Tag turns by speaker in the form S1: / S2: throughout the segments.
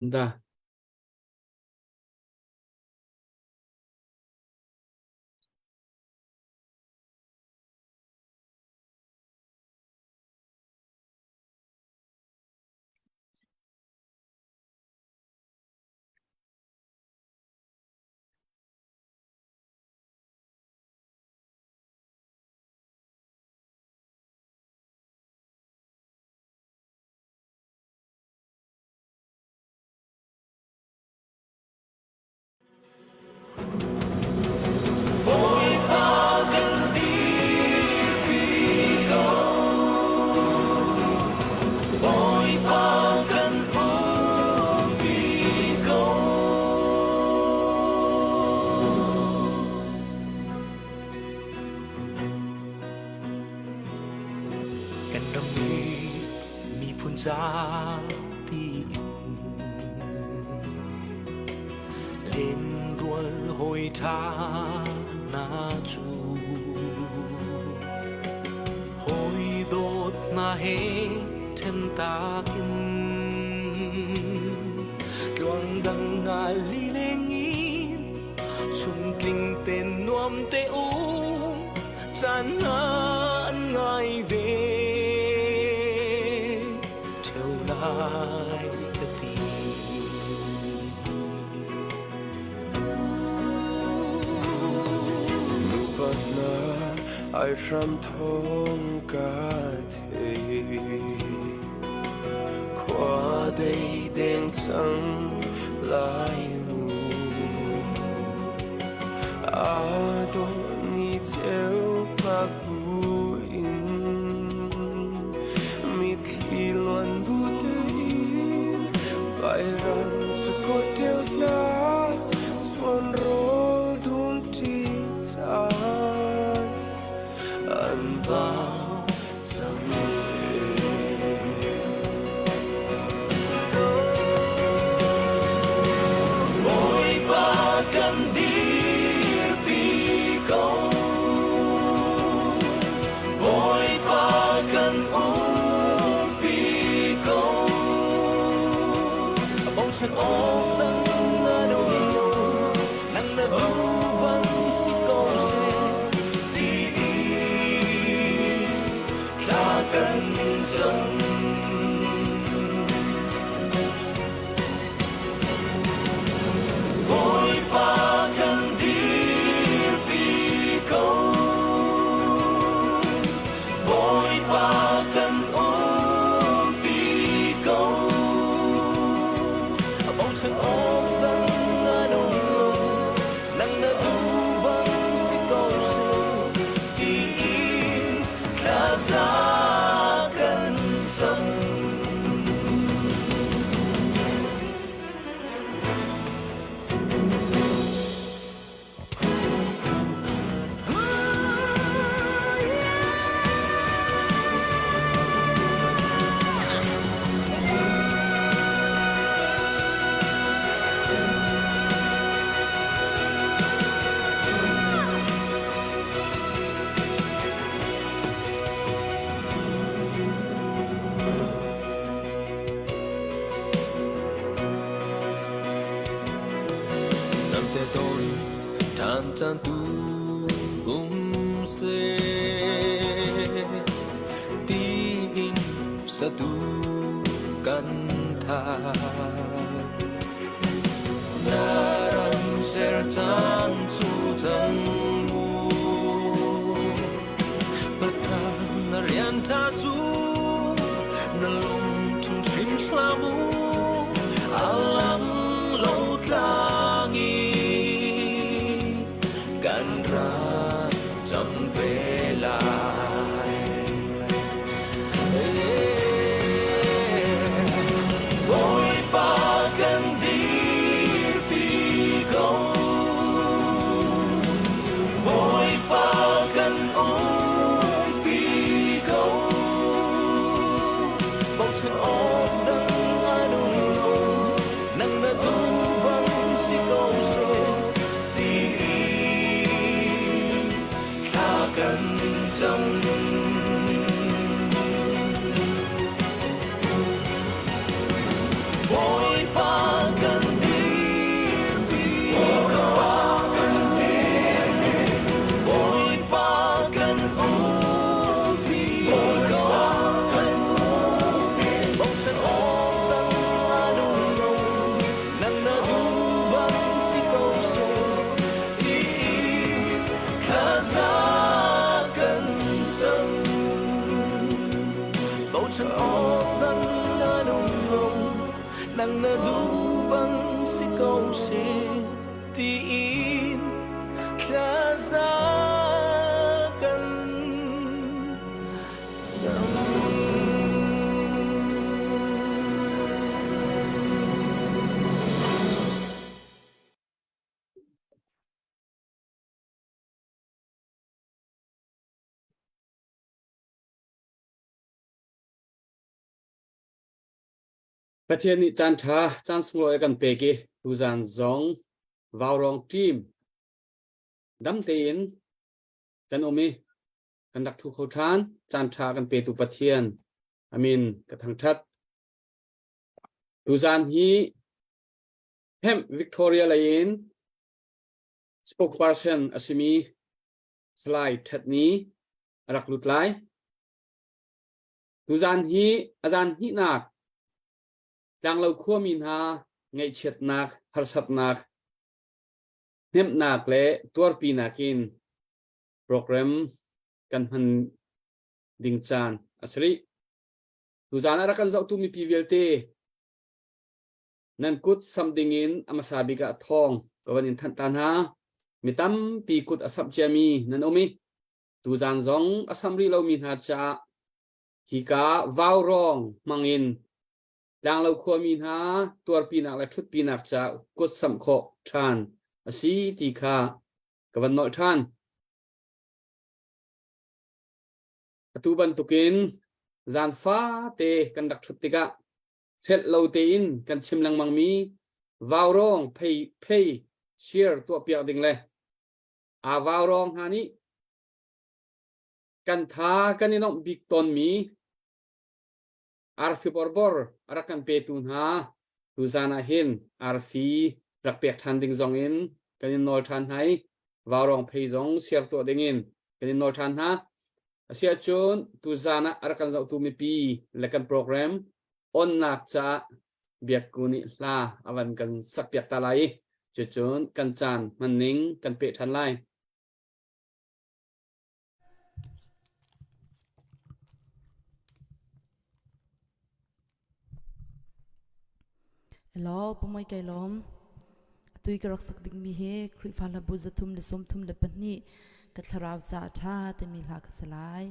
S1: Da.
S2: Kan rami mi punca ti lên ruol hồi tha na chu hồi đốt na he thân ta kinh luang đằng ngà li lên in chung kinh tên nuam te u chan na an ngai về theo lại cái
S3: ai ram thong ca thể qua đây đen trắng lại mù a do ni treo bạc bu in mi khi loan bu in vai ram cho có đeo lá xuân rô đun tin ta anh bao chẳng
S2: mỗi ba cần đi bi câu mỗi ba cần uống bi câu bầu trời ôm nắng ở đâu nắng ở đâu vẫn si câu sẽ đi ta cần sống mỗi ba cần đi bi câu mỗi ba cần ôm bi câu bầu trời ôm nắng ở đâu nắng ở đâu vẫn si câu sẽ thì ta ra cần sống
S3: nam te tôi than chan tu se ti in sa tu kan tha naram ser chan chu chang mu pasan rian tha chu na lum thung trim hlamu alam lo tlangi gan ra chăm về lại
S2: mỗi ba cần đi bi câu mỗi ba cần uống bi câu nadubang sigaw si tiin Tlazakan
S1: Bắt thiên ni chan tha chan slo kan pe ki tu zan zong vào rong team dam tin kan omi kan dak thu khâu than chan tha kan pe tu bắt thiên amin ka thang that tu zan hi hem Victoria lain spokesperson asimi slide that ni rak lut lai tu zan hi azan hi nak đang lâu khua min ha ngày chết nạc har sap nạc nem nạc lệ tuar pi nakin program kan han ding chan asri tu zana ra kan zau tu mi pvlt nan kut something in amasabi ka thong kawan in than tan ha mitam pi kut asap jami nan omi tu zan zong asamri lo min ha cha ki ka vào rong mangin đang lâu khua min ha tuar pinak la thut pinak cha kut sam kho than asi ti kha kawan noi than tu ban tukin zan fa te kan dak thut tika set lo te in kan chim lang mang mi vào rong pay share tu piak ding le a vào rong ha ni kan tha kan ni nok big ton mi arfi borbor arakan petun ha tuzana hin arfi rakpek thanding zong in kanin nol than hai warong phei zong siar to ding in kanin nol than ha asia chun tuzana arakan zau tu mi pi lekan program on nak cha biak kuni la awan kan sakpiak ta lai chun kan chan maning kan pe than lai
S4: Hello, pumai kai lom. Tui ka raksak ding mi he, kri fala buza tum le som tum le pani, ka tharau cha tha te mi la ka salai.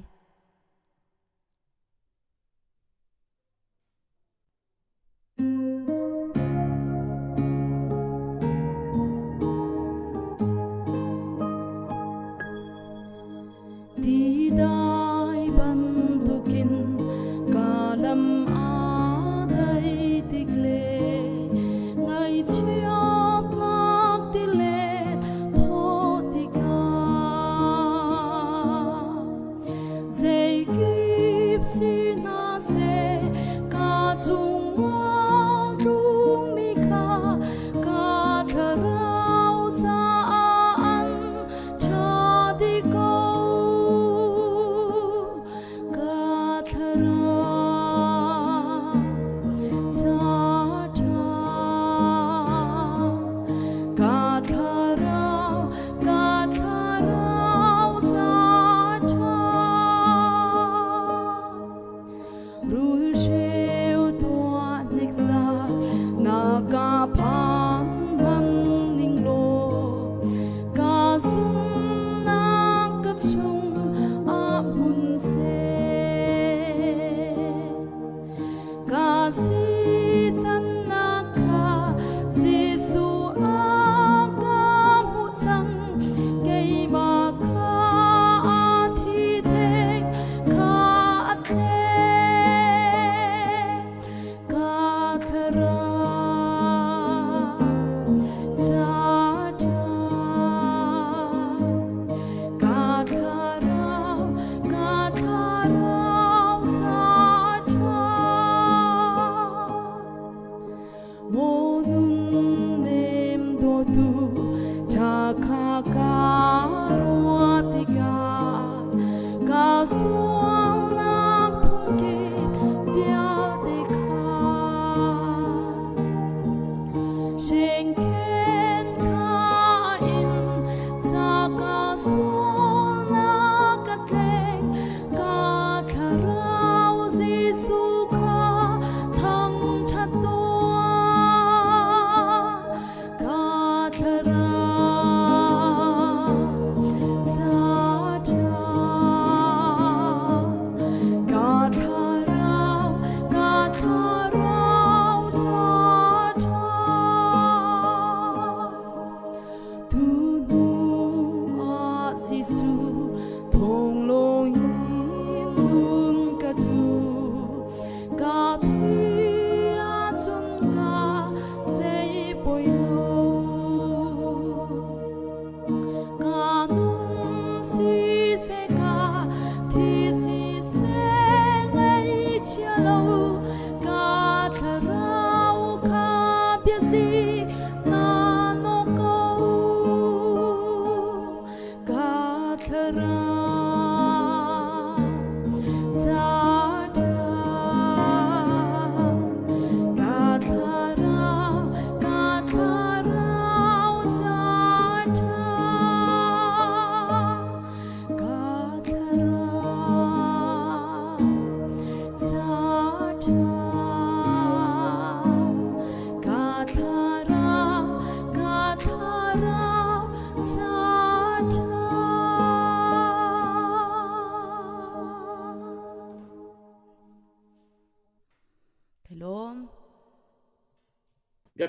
S4: Di dai bantukin kalam adai tikle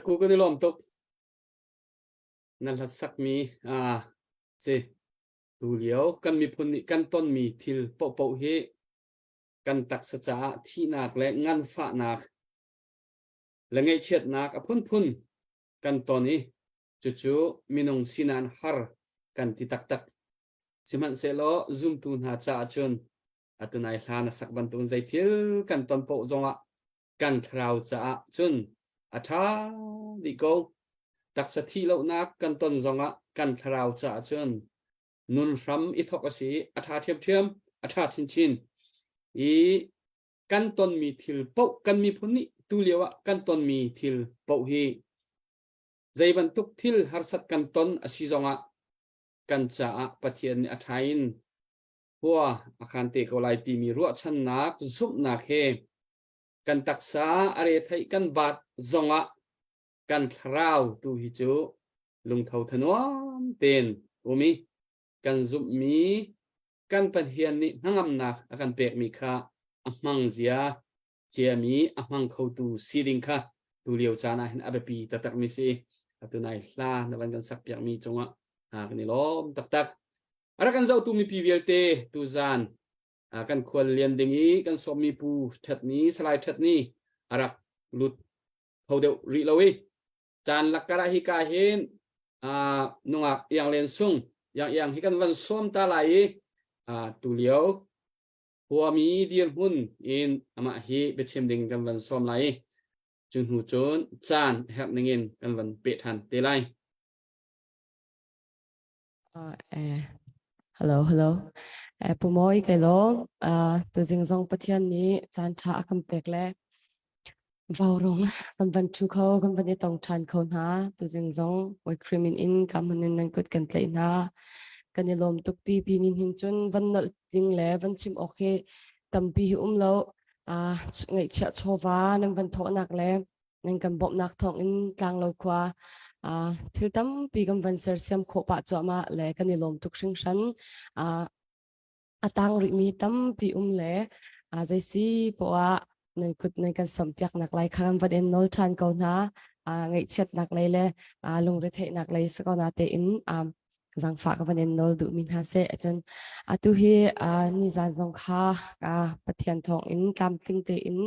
S1: กูก็ได้ล้อมตกนั่นละสักมีสิตูเหลียวกันมีพุนนิกันต้นมีทิลเปาเฮกันตักษจาที่นักและงันฝานักและไงเช็ดนักพุ่นกันตอนนี้จู่ๆมีนงสินันฮาร์กันที่ตักสิมันเซโลซุ่มตูนหาจ่าจนตุนายลานสักบันตุนใจทิลกันตอนเปาจงกันทราวจ่าจนท้าดิโกตักษที่เรานักกันตอนจงกันทราวจ่าจนนุนรำอิทอกสีท้าเทียมท้าชินอีกันตอนมีทิลเปากันมีพุนนิตูเลียวกันตอนมีทิลเปาเฮใจบรรทุกทิลฮาร์สัตกันตอนอสิจงกันจ่าปะเทียนอัฐายนหัวอาคารเตกอลายตีมีรัวชันนักซุปนักเฮกันตักษาอะไรไทยกันบาดจงกันทราวตูฮิจูลุงเท่าถนวมเต็นอุมีกันซุปมีกันปะเทียนนี่นั่งอำนักอาการเปกมีค่ามังเสียเจียมีมังเขาตูซีดิงค่ะตูเลียวจานะเห็นอเบปีตักมิซีตุนายลาในวันกันสักเปียกมีจงกันนี่ล้อมตักอะไรกันเจ้าตูมีพีเวลเตตูจานกันควรเรียนดิ่งนี้กันสมมีปูชัดนี้สไลด์ชัดนี้อะไรหลุดเขาเดียวรีเลวีจานลักกระฮิกาเห็นนงอย่างเรียนซุ่งอย่างฮิกันวันส้มตาไหลตูเลียวหัวมีเดียร์หุ่นอินมาฮีเบชเชมดิ่งกันวันส้มไหลจุนหูโจนจานแฮปนึงอินกันวันเปทันเตไล
S5: hello ปุ่มอีกแล้วตัวจริงจงปะเทียนนี้จานชาคำเปกแรกวาวรงกันบันทุกเขากันบันต้องชันเขาหน้าตัวจริงจงไว้ครีมินอินกันมันนั่นก็กันเลยนะกันยลมตุกตีปีนินหินจนวันนั้นจริงแล้ววันชิมโอเคตั้มปีแล้วไงเชื่อโชวานั่นวันท้อนักแล้วนั่นกันบอกนักท่องอินกลางเรากว่าที่ตั้มปีกันวันเสียเสียมโคปะจ่อมาแล้วกันยลมตุกชิงฉันตังริมีตั้มปีแล้วใจสิเพราะว่านั่นคือในการสัมผัสนักไล่ข้างวันเอ็นโนลชันเขาหน้าไงเชื่อนักไล่เลยลงเรือเทนักไล่สกอนาเตอินจังฝากวันเอ็นโนลดูมินฮาเซจนตุเฮนิจานจงค่าปะเทียนทองอินกำติงเตอิน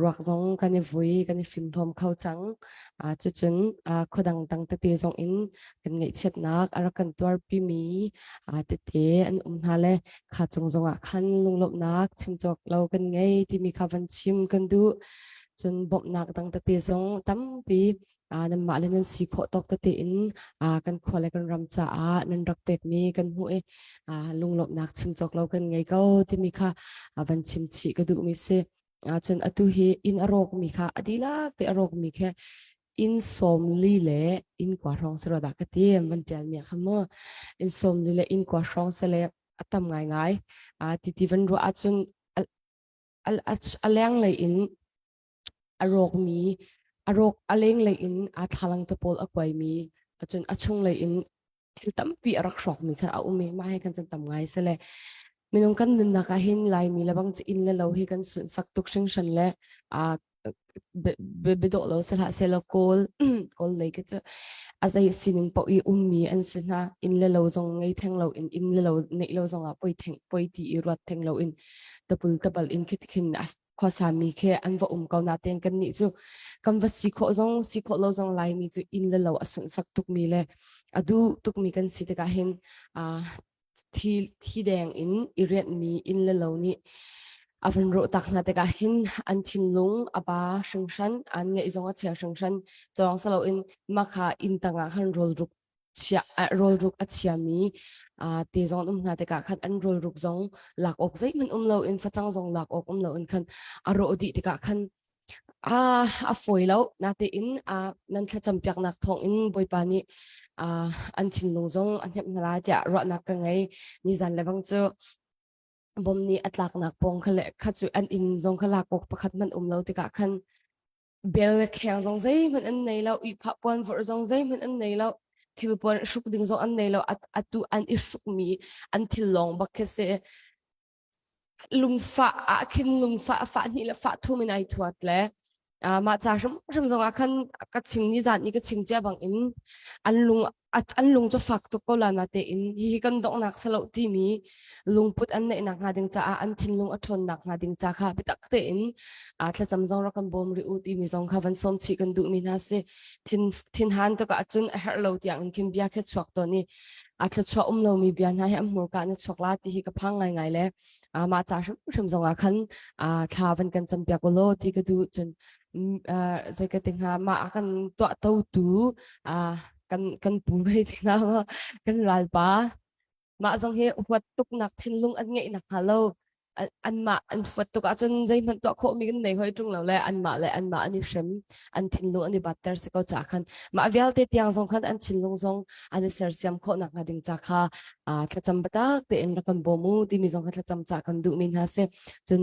S5: รักจงกันในวุยกันในฟิล์มทอมเข้าจังจนขดังตังเตเตจงอินกันไงเช็ดนักรักกันตัวปีมีเตเตอันฮาเลขาจงขันลุงลบนักชิมจอกเรากันไงที่มีข้าวันชิมกันดูจนบบนักตังเตเตจงตั้มปีนั่นมาเลยนั่นสีโคตกเตเตอินกันขวอะไรกันรำจ่านั่นรักเป็กมีกันหัวลุงลบนักชิมจอกเรากันไงก็ที่มีข้าวันชิมฉีก็ดูมิเซจนตุเฮอินอารมณ์มีค่ะอดีลักแต่อารมณ์มีแค่อินสมลีเล่อินกว่าร้องสระดักเตียมันจะมีคำว่าอินสมลีเล่อินกว่าร้องสเลตั้มง่ายที่วันรู้จนอัลเลงเลยอินอารมณ์มีอารมณ์อัลเลงเลยอินทาลังตะโพลอากวยมีจนชงเลยอินที่ตั้มปีรักชอกมีค่ะเอาไม่มาให้กันจนตั้มง่ายสเลมินงกันนึนนักเห็นลายมีแล้วบางจะอินแล้วเราให้กันสักตุกชิงชันและเบดเราสละเซลโกลเลยก็จะอาศัยสิ่งปอยมีอันสินะอินแล้วเราจงไงแทงเราอินแล้วเราในเราจงปอยแทงปอยตีรัดแทงเราตะบุลอินคิดขึ้นข้อสามีแค่อันว่าเกาหน้าเตียงกันนี่จู่คำว่าสิโคเราจงลายมีจู่อินแล้วเราสักตุกมีเลยดูตุกมีกันสิตกาเห็นที่แดงอิเรียนมีอินเลวนี้วันรู้ตักนาแต่ก็เห็นอันชินลุงชิงชันอันเงยจงอาเชียชิงชันจงสลาวมาค่ะต่างกันโรลรุกอาเชียมีที่จงนาแต่ก็ขันอันโรลรุกจงหลักอกใจมันเราฟัดจังจงหลักอกเราขันอารมณ์ดีแต่ก็ขันฝอยแล้วนาแต่นั่นถ้าจำเปียกนักทองบอยปานี้อันชิงลงจงอันเห็นนาราจะรอนักกันไงนี่จันเลยบางเจ้าบ่มนี้อัตลักนักปองเขาเลยขัดจุอันอินจงขลักอกประคัดมันเราติกะขันเบลแข็งจงใจมันอันไหนเราอีพับปอนฝัจงใจมันอันไหนเราทิลปอนชุกดึงจงอันไหนเราอัตุอันอิชุกมีอันทิลลองบักเสลุงฟ้าขึ้นลุงฟ้านี่ละฟ้าทุ่มในทวดแล้ว มาจากชมจงอาคันกัดชิงนี่จัดนี่ก็ชิงเจ้าบางอินอันลุงจะฝักตุกก็ลามาเตอินฮีกันดอกนักสลบที่มีลุงพุทธอันในนักหาดิงจ้าอันทินลุงอัชนนักหาดิงจ้าค่ะไปตักเตอินถ้าจำจงรักกันบ่มริอุตีมีจงค่ะวันสมชีกันดูมีนาเซทินหันตัวก็อัจนเฮร์โลที่อันคิมเบียแค่ชวกตัวนี้ถ้าชวกเรามีเบียนให้อันหมูกันชวกลาที่ฮีก็พังไงเลยมาจากชมจงอาคันถ้าวันกันจำเปียกโลที่ก็ดูจนsaya ketinggalan mak akan tua tahu tu kan buai tinggal kan lalpa mak zong he uat tuk nak chin lung an ngai nak halo an mak an fuat tuk achon zai man tua kho mi kan nei hoi tung lo le an mak ani shem an thin lu ani batter se ko cha khan ma vial te tiang zong khan an chin lung zong an ser siam kho nak na ding cha kha tla cham batak te en kan bomu ti mi zong kha tla cham cha kan du min ha se chun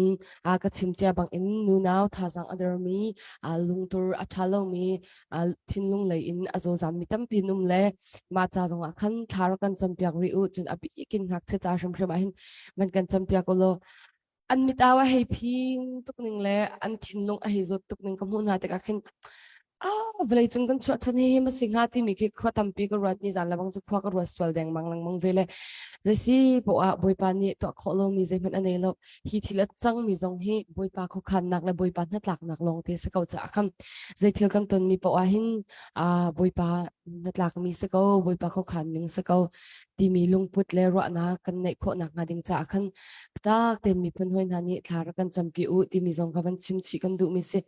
S5: ka chim cha bang in nu naw tha sang other mi lung tur athalo mi thin lung lei in azo zam mi tam pi num le ma cha zong a khan thar kan cham piak ri u chun abi kin hak che cha sham sham hin man kan cham piak lo an mi tawa hei phing tuk ning le an thin lung a hei zot tuk ning kam hun ha te ka khin velai chung kan chua chan he ma singha ti mi ki kho tam pi ko rat ni jan la bang chu phwa ka ro swal deng mang lang mang vele jesi bo a boi pa ni to kho lo mi zai man anei lo hi thila chang mi zong he boi pa kho khan nak la boi pa na tlak nak long te se kau cha kham zai thil kam ton mi po a hin boi pa na tlak mi se kau boi pa kho khan ning se kau ti mi lung put le ro na kan nei kho nak nga ding cha khan tak te mi phun hoi na ni thlar kan champi u ti mi zong ka ban chim chi kan du mi se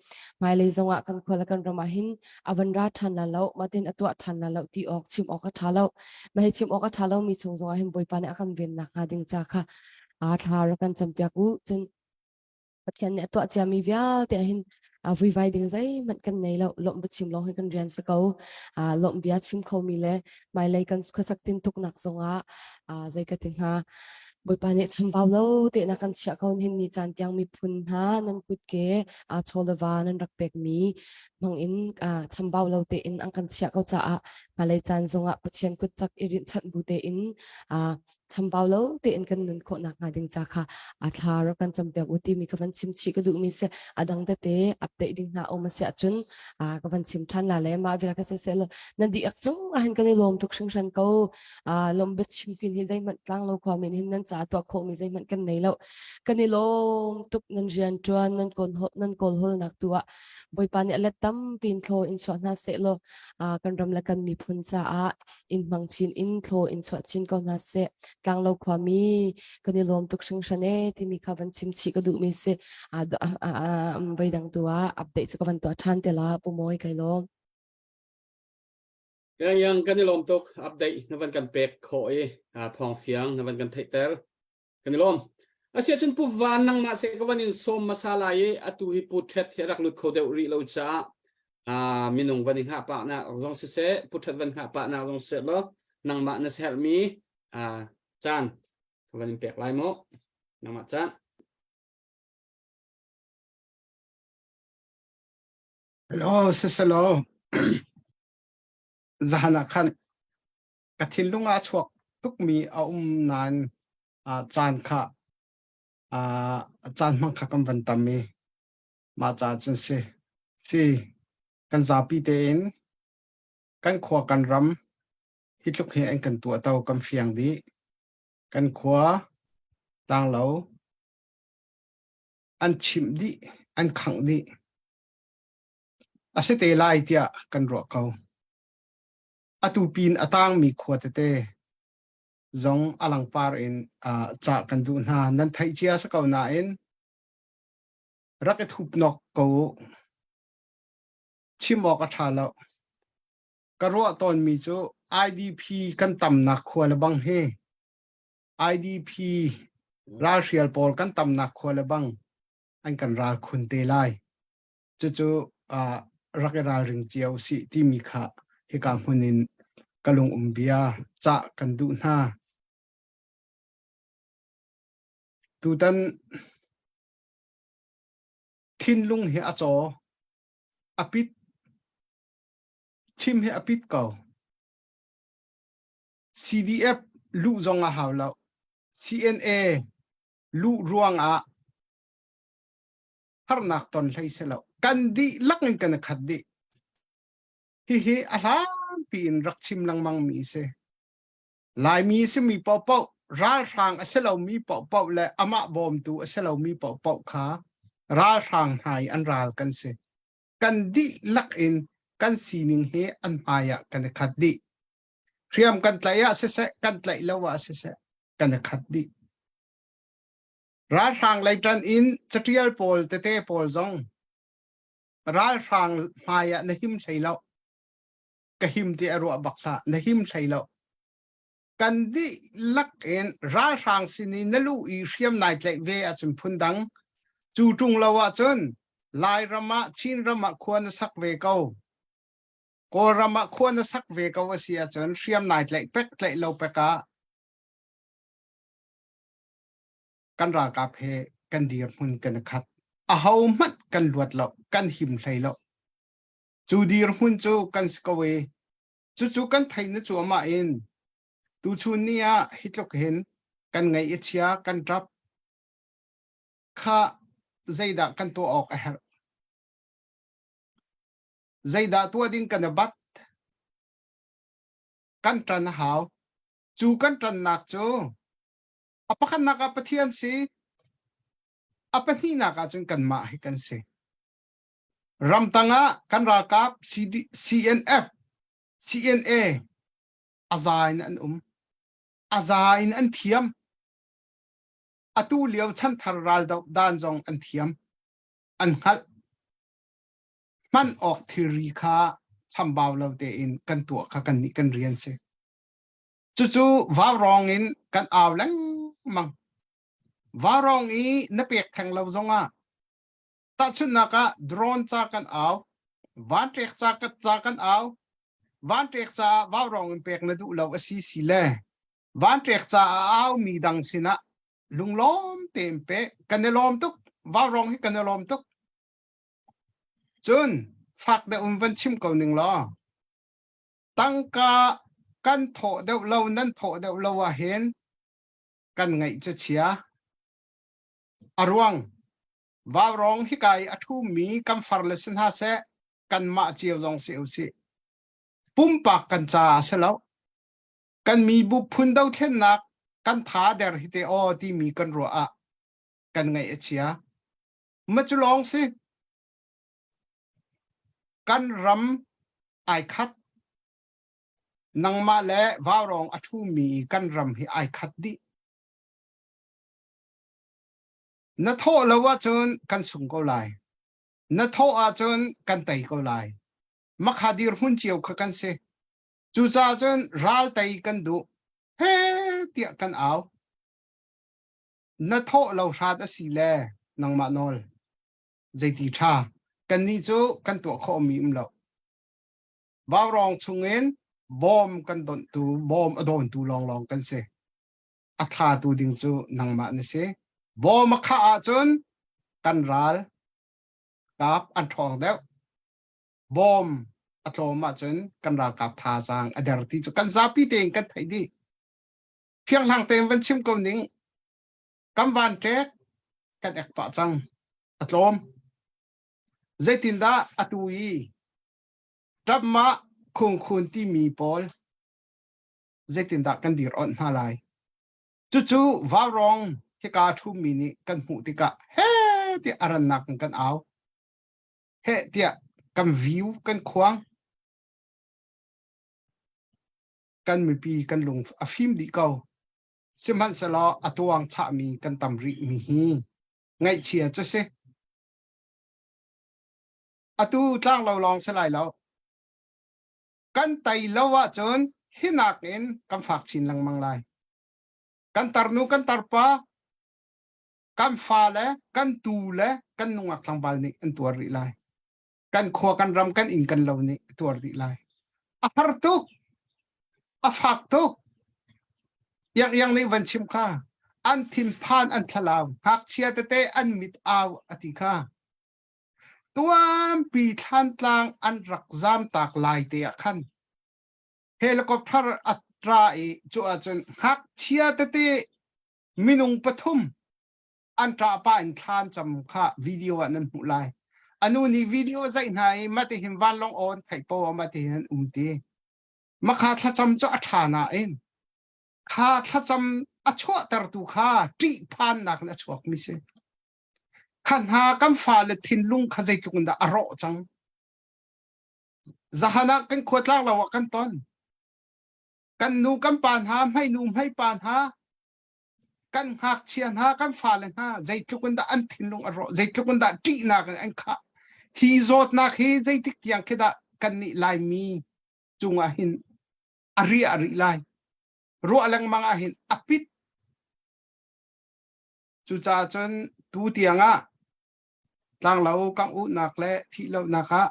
S5: mai le zong a kan khola kan rama hin avan ra than la lo matin atwa than la lo ti ok chim ok tha lo ma hi chim ok tha lo mi chung zong a hin boi pa ne akan ven nak nga ding cha kha thlar kan champia ku chen pathian ne atwa cha mi via te hin vui vai ding zai man kan nei lo lom ba chim long he kan rian sa ko lom bia chim kho mi le mai le kan khosak tin tuk nak zonga zai ka ting ha boi pa ne cham baw lo te na kan chia kaun hin ni chan tiang mi phun ha nan put ke cholawa nan rak pek mi mang in cham baw lo te in ang kan chia kau cha ma le chan zonga pathian kut chak irin chan bu te in cham baw lo te in kan nun kho nak nga ding cha kha thar kan cham pek uti mi ka van chim chi ka du mi se adang ta te update ding na o ma se chun ka van chim than la le ma vela ka se lo nan di ak chung han kan lom tuk sing san ko lom bet chim pin hi dai man tlang lo ko min hin nan cha to kho mi dai man kan nei lo kan ni lom tuk nan rian chuan nan kol hol nak tua boi pa ni let tam pin thlo in chwa na se lo kan ram la kan mi phun cha in mang chin in thlo in chwa chin ko na se tlang lo khwa mi kan ni lom tuk sing san e ti mi ka van chim chi ka du mi se vai dang tua update chu ka van to than te la pu moi kai lo
S1: yang kan ni lom tok update na van kan pek khoi thong fiang na van kan theiter kan ni lom asia chun pu van nang ma se ka van in som masala ye atu hi pu thet herak lut kho de ri lo cha minung van ha pa na zong se pu thet van ha pa na zong se lo nang ma na se help me chan ka van in pek lai mo nang ma chan
S6: Hello, sisalo. Zahana khan kathin lunga chuak tuk mi nan chan kha chan mang kha kam van tammi ma cha chun si kan zapi te in kan khwa kan ram hitluk he an kan tu ataw kam fiang di kan khwa tang lo an chim di an khang di ase te lai tia kan ro kau atu pin atang mi khwate zong alang par in cha kan du na nan thai chia sa kau na in raket hup nok ko chimo ka thalo karo ton mi chu IDP kan tam na khwala bang he IDP racial pol kan tam na khwala bang an kan ral khun te lai chu rakeral ring chiao si ti mi kha he ka hunin kalung umbia cha kan du na tu tan thin lung he acho apit chim he apit ko CDF lu zong a hawlo CNA lu ruang a har nak ton hlai selo กันดิลักเงินกันขัดดิฮิอาหารปีนรักชิมลังมังมีเสลายมีสมีเป่าเป่าราทางอเสลามีเป่าเป่าและอมาบอมตูอเสลามีเป่าเป่าขาราทางหายอันราลกันเสกันดิลักอินกันสีนิงเฮอันหายกันขัดดิเทียมกันไตยะเสกันไตลาวะเสกันขัดดิราทางไลจันอินจะเทียลโพลเตโพลซองราทางหายนหิมใช่แล้วกหิมที่อรัวบักษานหิมใช่แล้วกันดิลักเอ็นราทางสินีนลูอีเทียมนายใจเวอจุนพุนดังจูจุงลาวะจนลายรำมะชินรำมะควรสักเวเกาโกรำมะควรสักเวเกาวเสียจนเทียมนายใจเป็กใจเราเป็กะกันรากาเพกันดีร์มุนกันขัดอาหามัดกันลวดเรากันหิมใส่เราจูดีร์มุนจูกันสกเวจูกันไทยนจูมาเอ็นตูชูนี่อะฮิตลกเห็นกันไงเอชียกันรับข้าใจด่ากันตัวออกใจด่าตัวดิ้งกันบัดกันตรันหาวจูกันตรันนักจูapa kan nakapatian si apa ni nakachun kan ma hi kan si ramtanga kan rakap CNF CNA azain an thiam atu liau chan thar ral dau dan jong an thiam an hal man ok thiri kha chambaw lo te in kan tu kha kan ni kan rian se chu wa wrong in kan aw lang mang varong i na pek thang lo zonga ta chun na ka drone cha kan aw van trek cha kan aw van trek cha varong in pek na du lo asi si le van trek cha aw mi dang sina lunglom tempe kanelom tuk varong hi kanelom tuk chun fak da van chim ko ning lo tangka kan tho de lo nan tho de lo wa henกันไงจะเชียอรวงว่าวร้องฮิกายอทุมีกำฟาร์เลสินฮาเซกันมาเจียวจงเสียวสิปุ่มปากกันจ่าเสแล้วกันมีบุพุนดาวเทนนักกันท้าเดรฮิเตอที่มีกันรัวอะกันไงเชียมาจะลองสิกันรำไอคัดนังมาและว่าวร้องอทุมีกันรำให้ไอคัดดินัทโทละว่าจนกันสุงก็ไลนัทโทอาจนกันไตก็ไลมักหาดีร์หุ่นเจียวกันเสจูจ่าจนรัลไตกันดูเฮ้เตียกันเอานัทโทเราชาดสีแลนังมาโนลใจตีชากันนี่จูกันตัวข้อมีมเราบ่าวรองชุงเงินบอมกันโดนตูบอมโดนตูลองกันเสอัฐาตูดิงจูนังมาเนเสบอมข้าจนกันรัลกับอันทองเดียวบอมอัตโนมัติจนกันรัลกับท่าจางอเดรติจุกันซาปีเต็งกันไทยดีเพียงหลังเต็มวันชิมกนิ่งกำวันเจ็กกันเอกปะจังอัตโนมใจตินดาอัตุยจับมาคงคุณที่มีปอลใจตินดากันดีร้อนหาลายจู่ๆว่ารองเฮกาทุมีนี่กันหูติกะเฮ้ที่อารันนักกันเอาเฮ้ที่กันวิวกันควงกันมีปีกันลงอฟิมดีเก่าสิมันสลออตวงชะมีกันตำริมีฮีไงเชียจะเสอตูจ้างเราลองสลายแล้วกันไตแล้วว่าจนหินักเอ็นกันฝากชินลังมังลายกันตารนูกันตารปากันฟ้าและกันตูและกันนุ่งอักลังบาลนี่อันตัวริไลกันขวากันรำกันอินกันเหล่านี้ตัวริไลอาหารตุกอาฝากตุกยังในวันชิมข้าอันทิมพานอันทลาวหักเชียเตอันมิดอาวอติข้าตัวปีทันตลางอันรักจามตากลายเตียขันเฮลิคอปเตอร์อัตราจูอาจนหักเชียเตมินุงปทุมอันตราป้าอินทานจำข้าวิดีโอนั้นหูลาย anu ni video zai nai mati him van long on thai po mati han umti ma kha thla cham cho athana in kha thla cham acho tar tu kha tri phan nak na chok mi se khan ha kam fa le thin lung kha zai tukun da aro chang zahana kan khotlang lawa kan ton kan nu kan pan ha mai nu mai pan ha kan hak chian ha kan fa le ha zai tukun da an thin lung aro zai tukun da tri na kan an kha hi zot na khi zai tik tiang kheda kan ni lai mi chunga hin ari ari lai ro alang mga hin apit chu cha chon tu tianga tlang lau kang u nak le thi lo nakha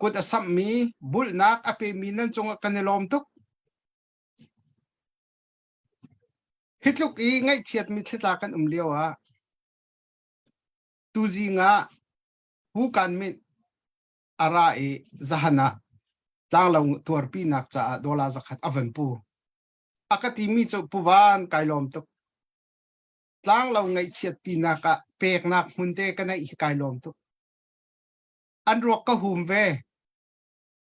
S6: kut asam mi bul nak ape mi nan chunga kanelom tuk hitluk i ngai chiat mi thita kan liawa tu ji nga hu kan min ara e zahana tlang lau tuar pi nak cha dola zakhat avan pu akati mi chu puwan kailom tuk tlang lau ngai chiat pi naka pek nak munte kana I kailom tuk an rok ka hum ve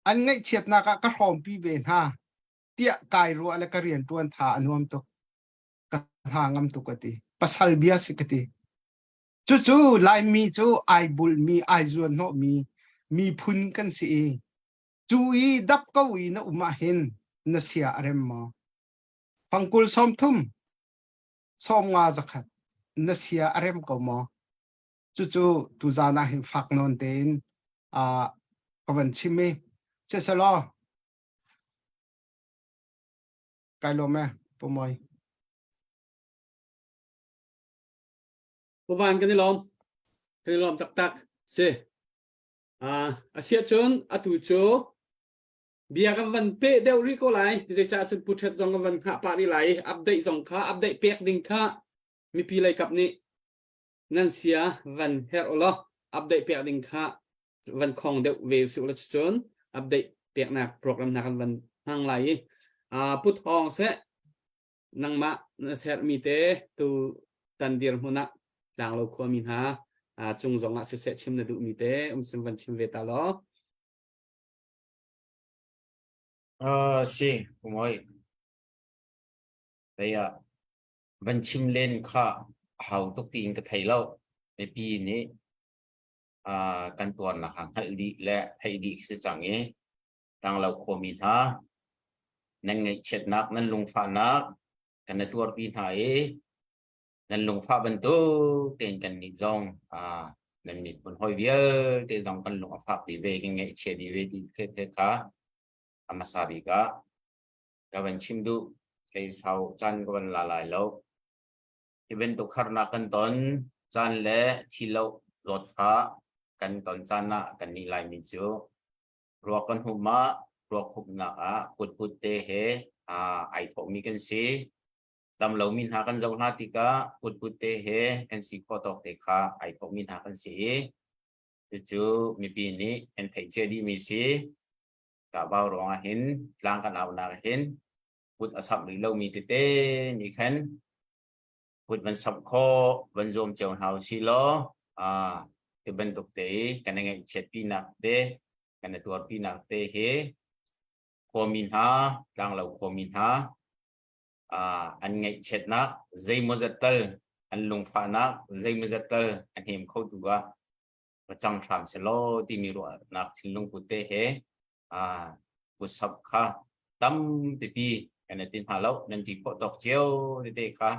S6: an ngai chiat naka ka khom pi ve ha tia kai ro ala ka rian tuan tha anuam tuk ka ha ngam tukati pasal bia sikati chu chu lai mi chu ai bul mi ai zuan no mi phun kan si chu I dap ka wi na uma hin na sia arem ma phangkul som thum som nga zakhat na sia arem ko mo chu chu tu zana hin phak non ten kawan chime se salo kailo me pomoy
S1: Puvan kan lom tak se asia chon atu cho bia kan van pe deu ri ko lai je cha sun puthet jong van kha pa ri lai update jong kha update pek ding kha mi pi lai kap ni nan sia van her ola update pek ding kha van khong deu ve su la chon update pek na program na kan van hang lai put hong se nang ma na ser mi te tu tan dir huna lang lo ko min ha chung jong a se chim na du mi te sim van chim ve ta lo
S7: Si kumoi đây vẫn chim lên khá hào tục tin cái thầy lâu để pi ní căn tuần là hàng hay đi sẽ chẳng ấy đang lâu của mình ha nên ngày chết nát nên lùng pha nát cái này tuần pin hải nên lùng pha bên tu tiền cần nhịp dòng nên mình còn hồi bia tiền dòng cần lùng pha đi về cái ngày chết đi về đi cái cá amasabi ka kawan chimdu kay sau chan kawan lalai lo event to kharna kan ton chan le thilo lot pha kan ton chan na kan ni lai min chu ro kan huma ro khup na put te he ai thok mi kan si dam lo min ha kan zau na ti ka put te he kan si ko tok te kha ai thok min ha kan si chu mi pi ni en thai che di mi si cả bao rong hin lang kan au na hin put asap ri lo mi te ni khan put van sap kho van zom chon hau si lo te ben tok te kan ngai chet pi na te kan tuar pi na te he ko min ha lang lo ko min ha an ngai chet na zai mo zatal an lung pha na zai mo zatal an hem kho tu ga chang tham se lo ti mi ro nak chin lung put te he bút sập kha tâm tivi cái này tin hà lâu nên chỉ có đọc chiếu để kha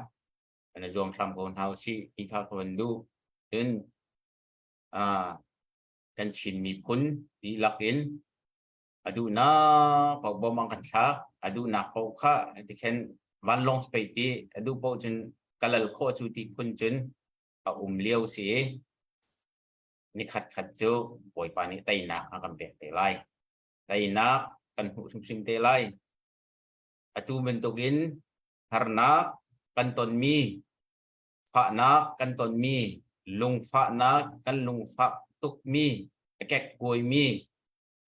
S7: cái này dùng làm con hào si khi kha còn du đến kan chin mi phun đi lạc in adu na bảo bom mang cảnh sát adu na khâu kha thì khen van long space đi adu bộ chân kalal kho chu ti kun chân liêu si ni khát chu bồi pani tay na kam pe te lai tay na kan hu sim te lai atu bentukin harna kan ton mi pha na kan ton mi lung pha na kan lung pha tuk mi kek koi mi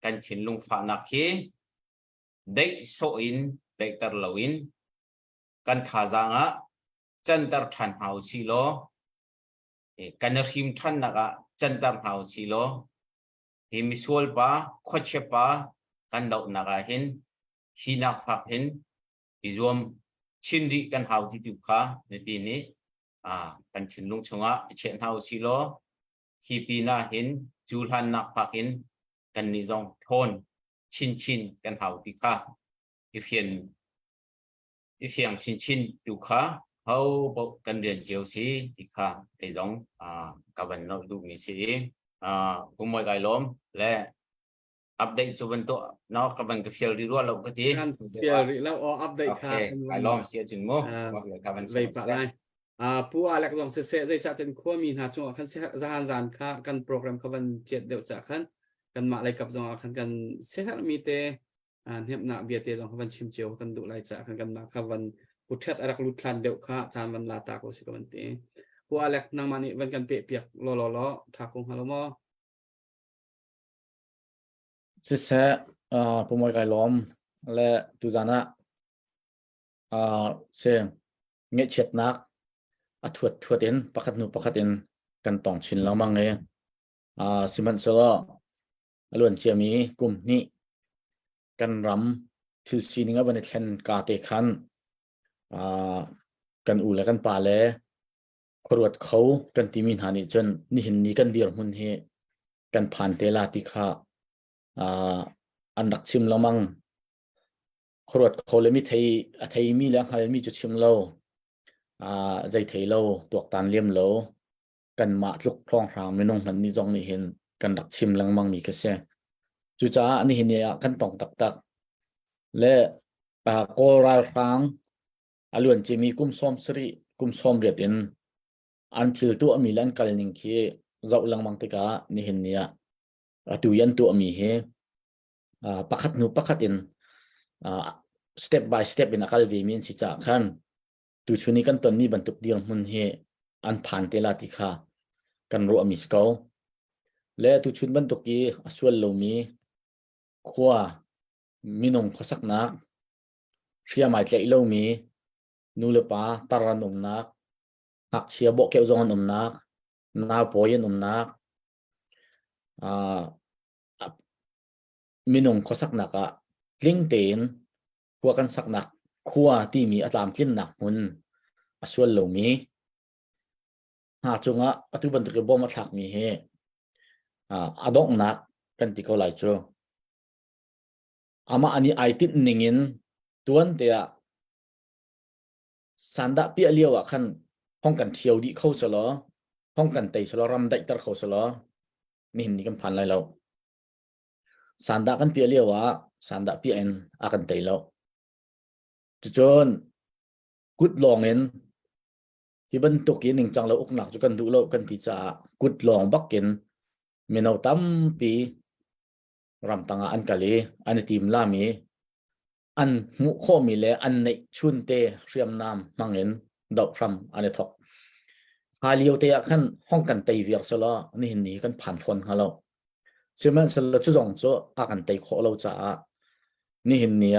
S7: kan chin lung pha na khi dei so in dei tar lawin kan tha zanga chan tar than hau si lo kan rim than na ga chân tam hào xí lo hi mi sual pa khot che pa kan dau na ga hin hi nak phak hin hi zoom chin ri kan hau ti tu kha me pi ni kan chin lung chunga chen hau xí lo hi pi na hin chul han nak phak hin kan ni zong thon chin kan hau ti kha if hiang chin tu kha hau bộ cần điển chiếu sĩ thì khá cái giống các bạn nội dung như sĩ cùng mọi cái lốm là update cho vấn tụ nó các bạn cái phiêu đi luôn lâu cái tí
S1: การเฟียร์แล้วอัปเดต
S7: ok
S1: ค่ะ
S7: cái lốm sẽ chừng mô hoặc là các bạn
S1: เลยปะไรผู้อะไรก็ต้องเสียใจจากเป็นขั้วมีนะช่วงคันเสียจะหันจานค่ะกันโปรแกรมเขาเป็นเจ็ดเดียวจากคันกันมาอะไรกับจงคันกันเสียมีเตเห็บหน้าเบียเตต้องเขาเป็นชิมเจียวกันดูอะไรจากกันมาเขาเป็นผู้เทศอะไรลุดทันเดียวค่ะจานวันลาตาโคสิกวันเตผู้อะไรนางมันนี่วันกันเปียกล้อทักคงฮัลโหลมอ
S8: สิเสปุ่มไก่ล้อมและตุจานะเสียงเงี้ยเฉียดนักถวดเอ็นประคัดเอ็นกันต่องชินแล้วมั้งเองสิมันสละล้วนเจียมีกลุ่มนี้กันรำทิลซีนิงวันนี้เช่นกาเตคันกันอูและกันป่าเล่ครวดเขากันตีมินหานิจนนี่เห็นนี้กันเดียวมันเฮกันผ่านเตลาติค่ะอันดักชิมแล้วมั้งครวดเขาเลยมีไทยมีแล้วเขาเลยมีจุดชิมเราใจไทยเราตัวตานเลี่ยมเรากันมาลุกคลองรามไม่น้องนั้นนี่จองนี่เห็นกันดักชิมแล้วมั้งมีแค่เสียจุจ้าอันนี้เห็นเนี่ยกันต้องตักและโกราฟังอล้วนจะมีกุมซ้อมสรีกุมซ้อมเรียบเอ็นอันทิลตัวมีลันกัลนิงคีเจ้าลังมังติกานี่เห็นเนี่ยตัวยันตัวมีเฮประคัดเอ็นstep by step เป็นอักวิมินสิจ่าขันตัวชุนี้กันตอนนี้บรรทุกเดียวมันเฮอันผ่านเตลาติคากันรู้มิสเกาและตัวชุนบรรทุกกีส่วนเรามีขวามีนงขสักนักเชียร์หมายใจเรามีนูเลปาตารันนักหักเชียร์บอกเกี่ยวจงนักนาปอยนักมีนงขสักนักลิงเตนขัวกันสักนักขัวที่มีอัตรามทิ้นหนักมุนส่วนเหล่ามีหาจงอัตุบันตุกบอมาถักมีเฮอดอกนักกันติโกไลโจอามาอันนี้ไอติดหนึ่งตัวนั้นเดียสันดาเปียเลียวขันห้องกันเที่ยวดีเข้าสลอห้องกันไตสลอรำได้ตระเข้าสลอนี่เห็นนี่กันผ่านไรแล้วสันดากันเปียเลียวสันดาเปียเอ็นอากันไตแล้วจนกุดลองเอ็นที่บรรทุกยินหนึ่งจังเราอกหนักจุกันดูเรากันที่จะกุดลองบักเก็นเมนเอาตั้มปีรำตังอันกะลีอันทีมลามีอันมุข้อมีเลยอันในชุนเตเรียมนามมังเงินดอกรำอันนี้ทอกฮาเลียวเตะขันห้องกันไตเวียร์สละนี่เห็นนี้กันผ่านฝนฮะเราเชื่อมันสละจุดงโซอากันไตขอเราจะนี่เห็นนี้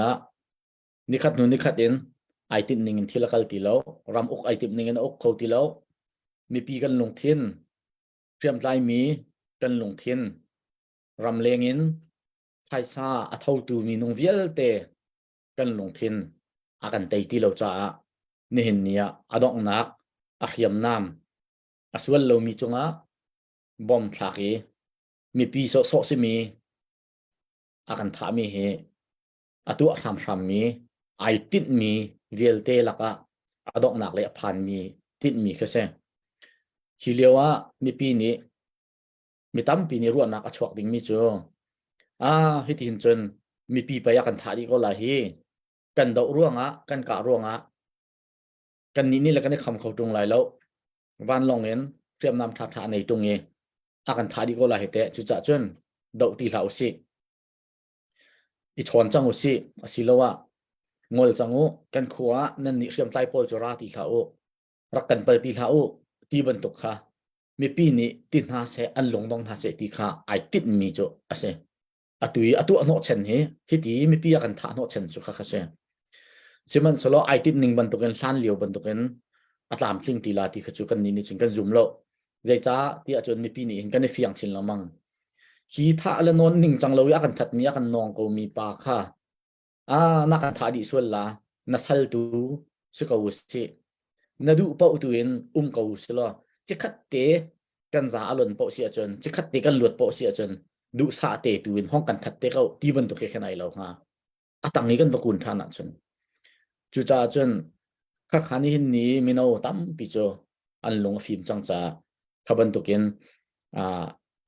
S8: นี่ขัดนู่นนี่ขัดเอ็นไอติมหนึ่งที่ละกัลตีแล้วรำอกไอติมหนึ่งอกเขาตีแล้วมีปีกันลงเทียนเรียมใจมีกันลงเทียนรำเลงินไทยซาอัฐาวตูมีนงเวียลเตกันลงเทียนอากันไตตีเราจะนี่เห็นนี้อดอกนักอาเขียมน้ำส่วนเรามีจงบอมทักมีปีโซซิมีอากันถามีเฮตัวทำมีไอติดมีเวลเตลักอดอกนักเลยผ่านมีติดมีแค่เส้นที่เรียกว่ามีปีนี้มีตั้มปีนี้รู้นักชวกดิ่งมีจูให้ที่เห็นจนมีปีไปยากันถาดีก็หลายฮีกันดอกร่วงกันกะร่วงกันนี่แล้วกันได้คำเขาตรงไหนแล้ววันลองเห็นเทียมนำถาในตรงนี้อากันถาดีก็หลายแต่จุดจ่าจนดอกตีเหล่าสิอีชอนจังอุสิสิแล้วว่างอลจังอุกันขัวนั่นนี่เทียมใจโพลจราตีเหล่ารักกันไปตีเหล่าตีบรรทุกค่ะมีปีนี้ติดหาเสอันหลงดองหาเสตีค่ะไอติดมีจ้ะเสตัวโนเชนเฮที่ตีมีปีกันถาโนเชนจุค่ะเสซึ่งมันสโลไอติดหนึ่งบรรทุกกันล้านเหลียวบรรทุกกันอัตรามสิ่งตีลาที่ขจุกันนี่จึงกันซุ่มโล zai cha ti a chon mi pi ni in kan fiang chin lamang ki tha la non ning chang lo ya kan that mi kan nong ko mi pa kha na kan tha di sual la na sal tu su ko si na du pa tu in ko silo chi khat te kan za alon po si a chon chi khat te kan lut po si a chon du sa te tu in hong kan that te ko ti ban to ke khanai lo ha atang ni kan bakun thana chon chu cha chon kha khani hin ni mino tam pi cho an long phim chang cha khaban to ken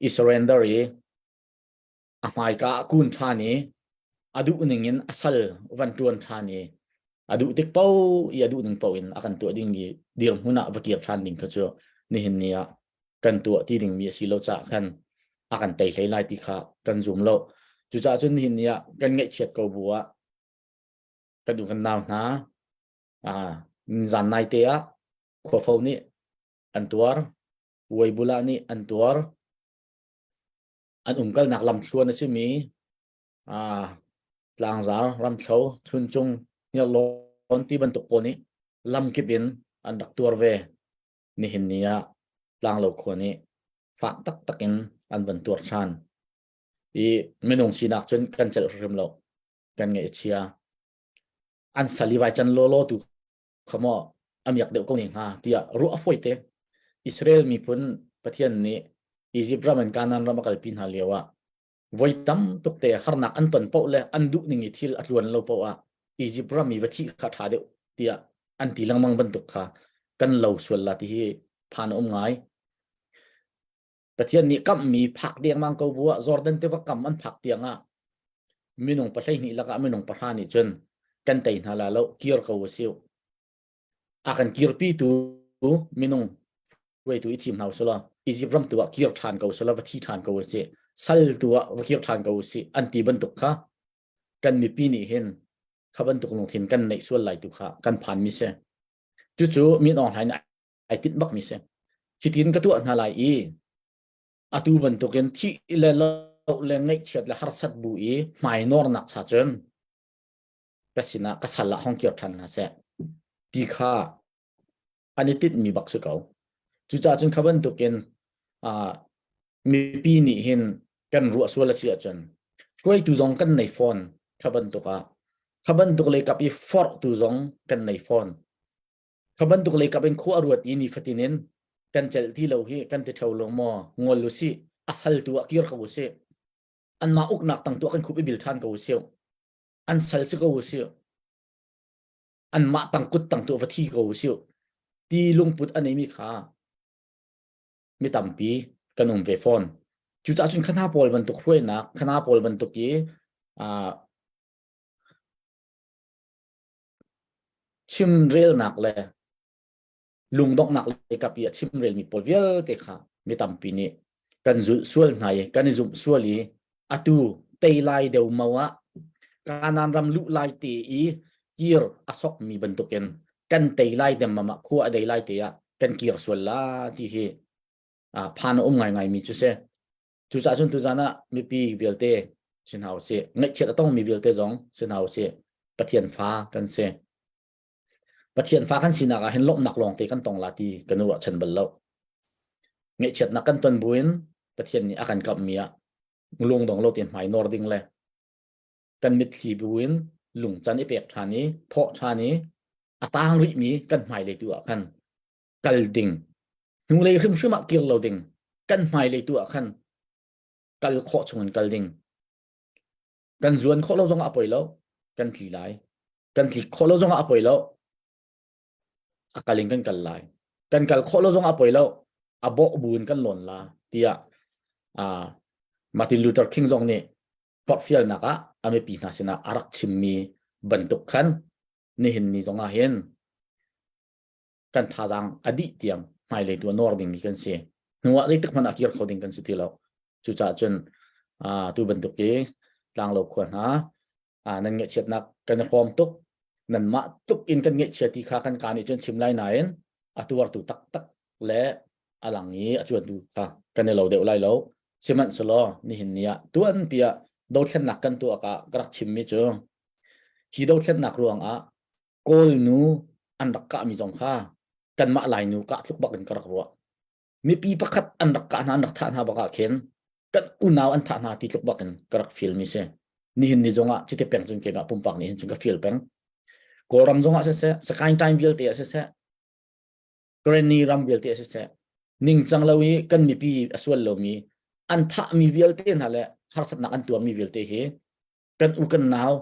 S8: I surrender e amai ka kun thani adu ningin asal van tuan thani adu tik pau I adu ning pau in akan tu ding gi dir huna vakir than ding ka cho ni hin nia kan tu ti ding mi si lo cha khan akan tai hlei lai ti kha kan zoom lo chu cha chun hin nia kan ngai chet ko buwa kan du kan naw na zan nai te a kho fo ni an tuar wei bula ni an tuar an kal nak lam thluan na si mi tlang zar ram thlo chun chung nia lon ti ban tok po ni lam kipin an dak tuar ve ni hin nia tlang lo kho ni fak tak takin an ban tuar chan I menung sinak chun kan chal rim lo kan ngai chia an sali vai chan lo tu khamo amyak de ko ni ha tia ru afoite Israel mi pun pathian ni Egypt raman kanan ramakal pin halewa voitam tukte kharnak anton po le andu ningi thil atluan lo po a Egypt rami wathi kha tha de tia anti langmang bantuk kha kan lo sual la ti hi phan ngai pathian ni kam mi phak diang mang ko buwa Jordan te wa kam an phak tianga minung pahlai ni laka minung pathani chun kan tai na la lo kir ko wasiu akan kir pi tu minung wei tu itim hau sola Egypt ram tu kir than ko sola wathi than ko wasi sal tu wakir than ko wasi anti bantuk kha kan mi pi ni hin khaban tuk long thin kan nei sual lai tu kha kan phan mi se chu mi on hai na ai tit bak mi se chitin ka tu an halai I atu ban tuken thi le lo le ngai chet le har sat bu I mai nor nak cha chen kasina kasala hong kir than na se ti kha ani tit mi bak su kau chu cha chen khaban tuken mi pi ni hin kan ru sual si a chen roi tu zong kan nei phone khaban tuka khaban tuk le kapi for tu zong kan nei phone khaban tuk le kapin khu arwat I ni fatinin kan chel ti lo hi kan ti thau lo mo ngol lu si asal tu akir ko se an ma uk nak tang tu kan khu bil than ko se an sal se ko se an ma tang kut tang tu vathi ko se ti lungput anei mi kha mi tampi kanum ve phone chu cha chun khana pol ban tu khoi na khana pol ban tu ki chim rel nak le lung dok nak le kapia chim rel mi pol vial te kha mi tampi ni kan zul sual nai kan zum suali atu tei lai deu mawa kanan ram lu lai te I kir asok mi bentuken kan tei lai dem mama khu adei lai te ya kan kir sual la ti hi phan ngai mi chu se chu cha chun tu jana mi pi belte sin hau se ngai chet atong mi belte jong sin hau se pathian fa kan se pathian fa kan sina ka hen lop nak long te kan tong la ti kan wa chan bal lo ngai chet nak kan ton buin pathian ni akan kap mia lung dong lo tin mai nording le kan mit thi buin lung chan ipek thani tho thani atang ri mi kan mai le tu kan kal ding nu le rim shuma kil lo ding kan mai le tu kan kal kho chungun kal ding kan zuan kho lo jong apoi lo kan thi lai kan thi kho lo jong apoi lo akaling kan kal lai kan kal kho lo jong apoi lo abo bun kan lon la tia Martin Luther King jong ni pot fial naka ame pi na sina arak chimmi bantuk khan ni hin ni zonga hen kan thajang adi tiang mai le tu nording mi kan se nuwa zai tik man akir khoding kan sitilo chu cha chen tu bantuk ke tlang lo khon ha nan nge chet nak kan khom tuk nan ma tuk in kan nge cheti kha kan kani chen chimlai nain atuar tu tak tak le alangi achuan tu kha kan lo deu lai lo siman solo ni hin nia tuan pia do thlen nak kan tu aka grak chimmi chu ki do thlen nak ruang kol nu an dak ka mi jong kha kan ma lai nu ka thluk bakin karak ruwa มีปีประคัดอันรักกันอันรักฐานหาบักเข็นกันอุณาวอันฐานหาที่ลุกบักกันกระฟิลมิเซนี่เห็นนี่จงอ่ะจิตเตเป็นจงเก็บปุ่มปักนี่เห็นจงกับฟิลเป็นกอรำจงอ่ะเสสกายไทม์เบิลเตะเสกรณีรำเบิลเตะเสนิ่งจังเลวีกันมีปีอสวลเลมีอันท่ามีเบิลเตนฮะเลยฮาร์สัตนักอันตัวมีเบิลเตะเฮกันอุกันนาว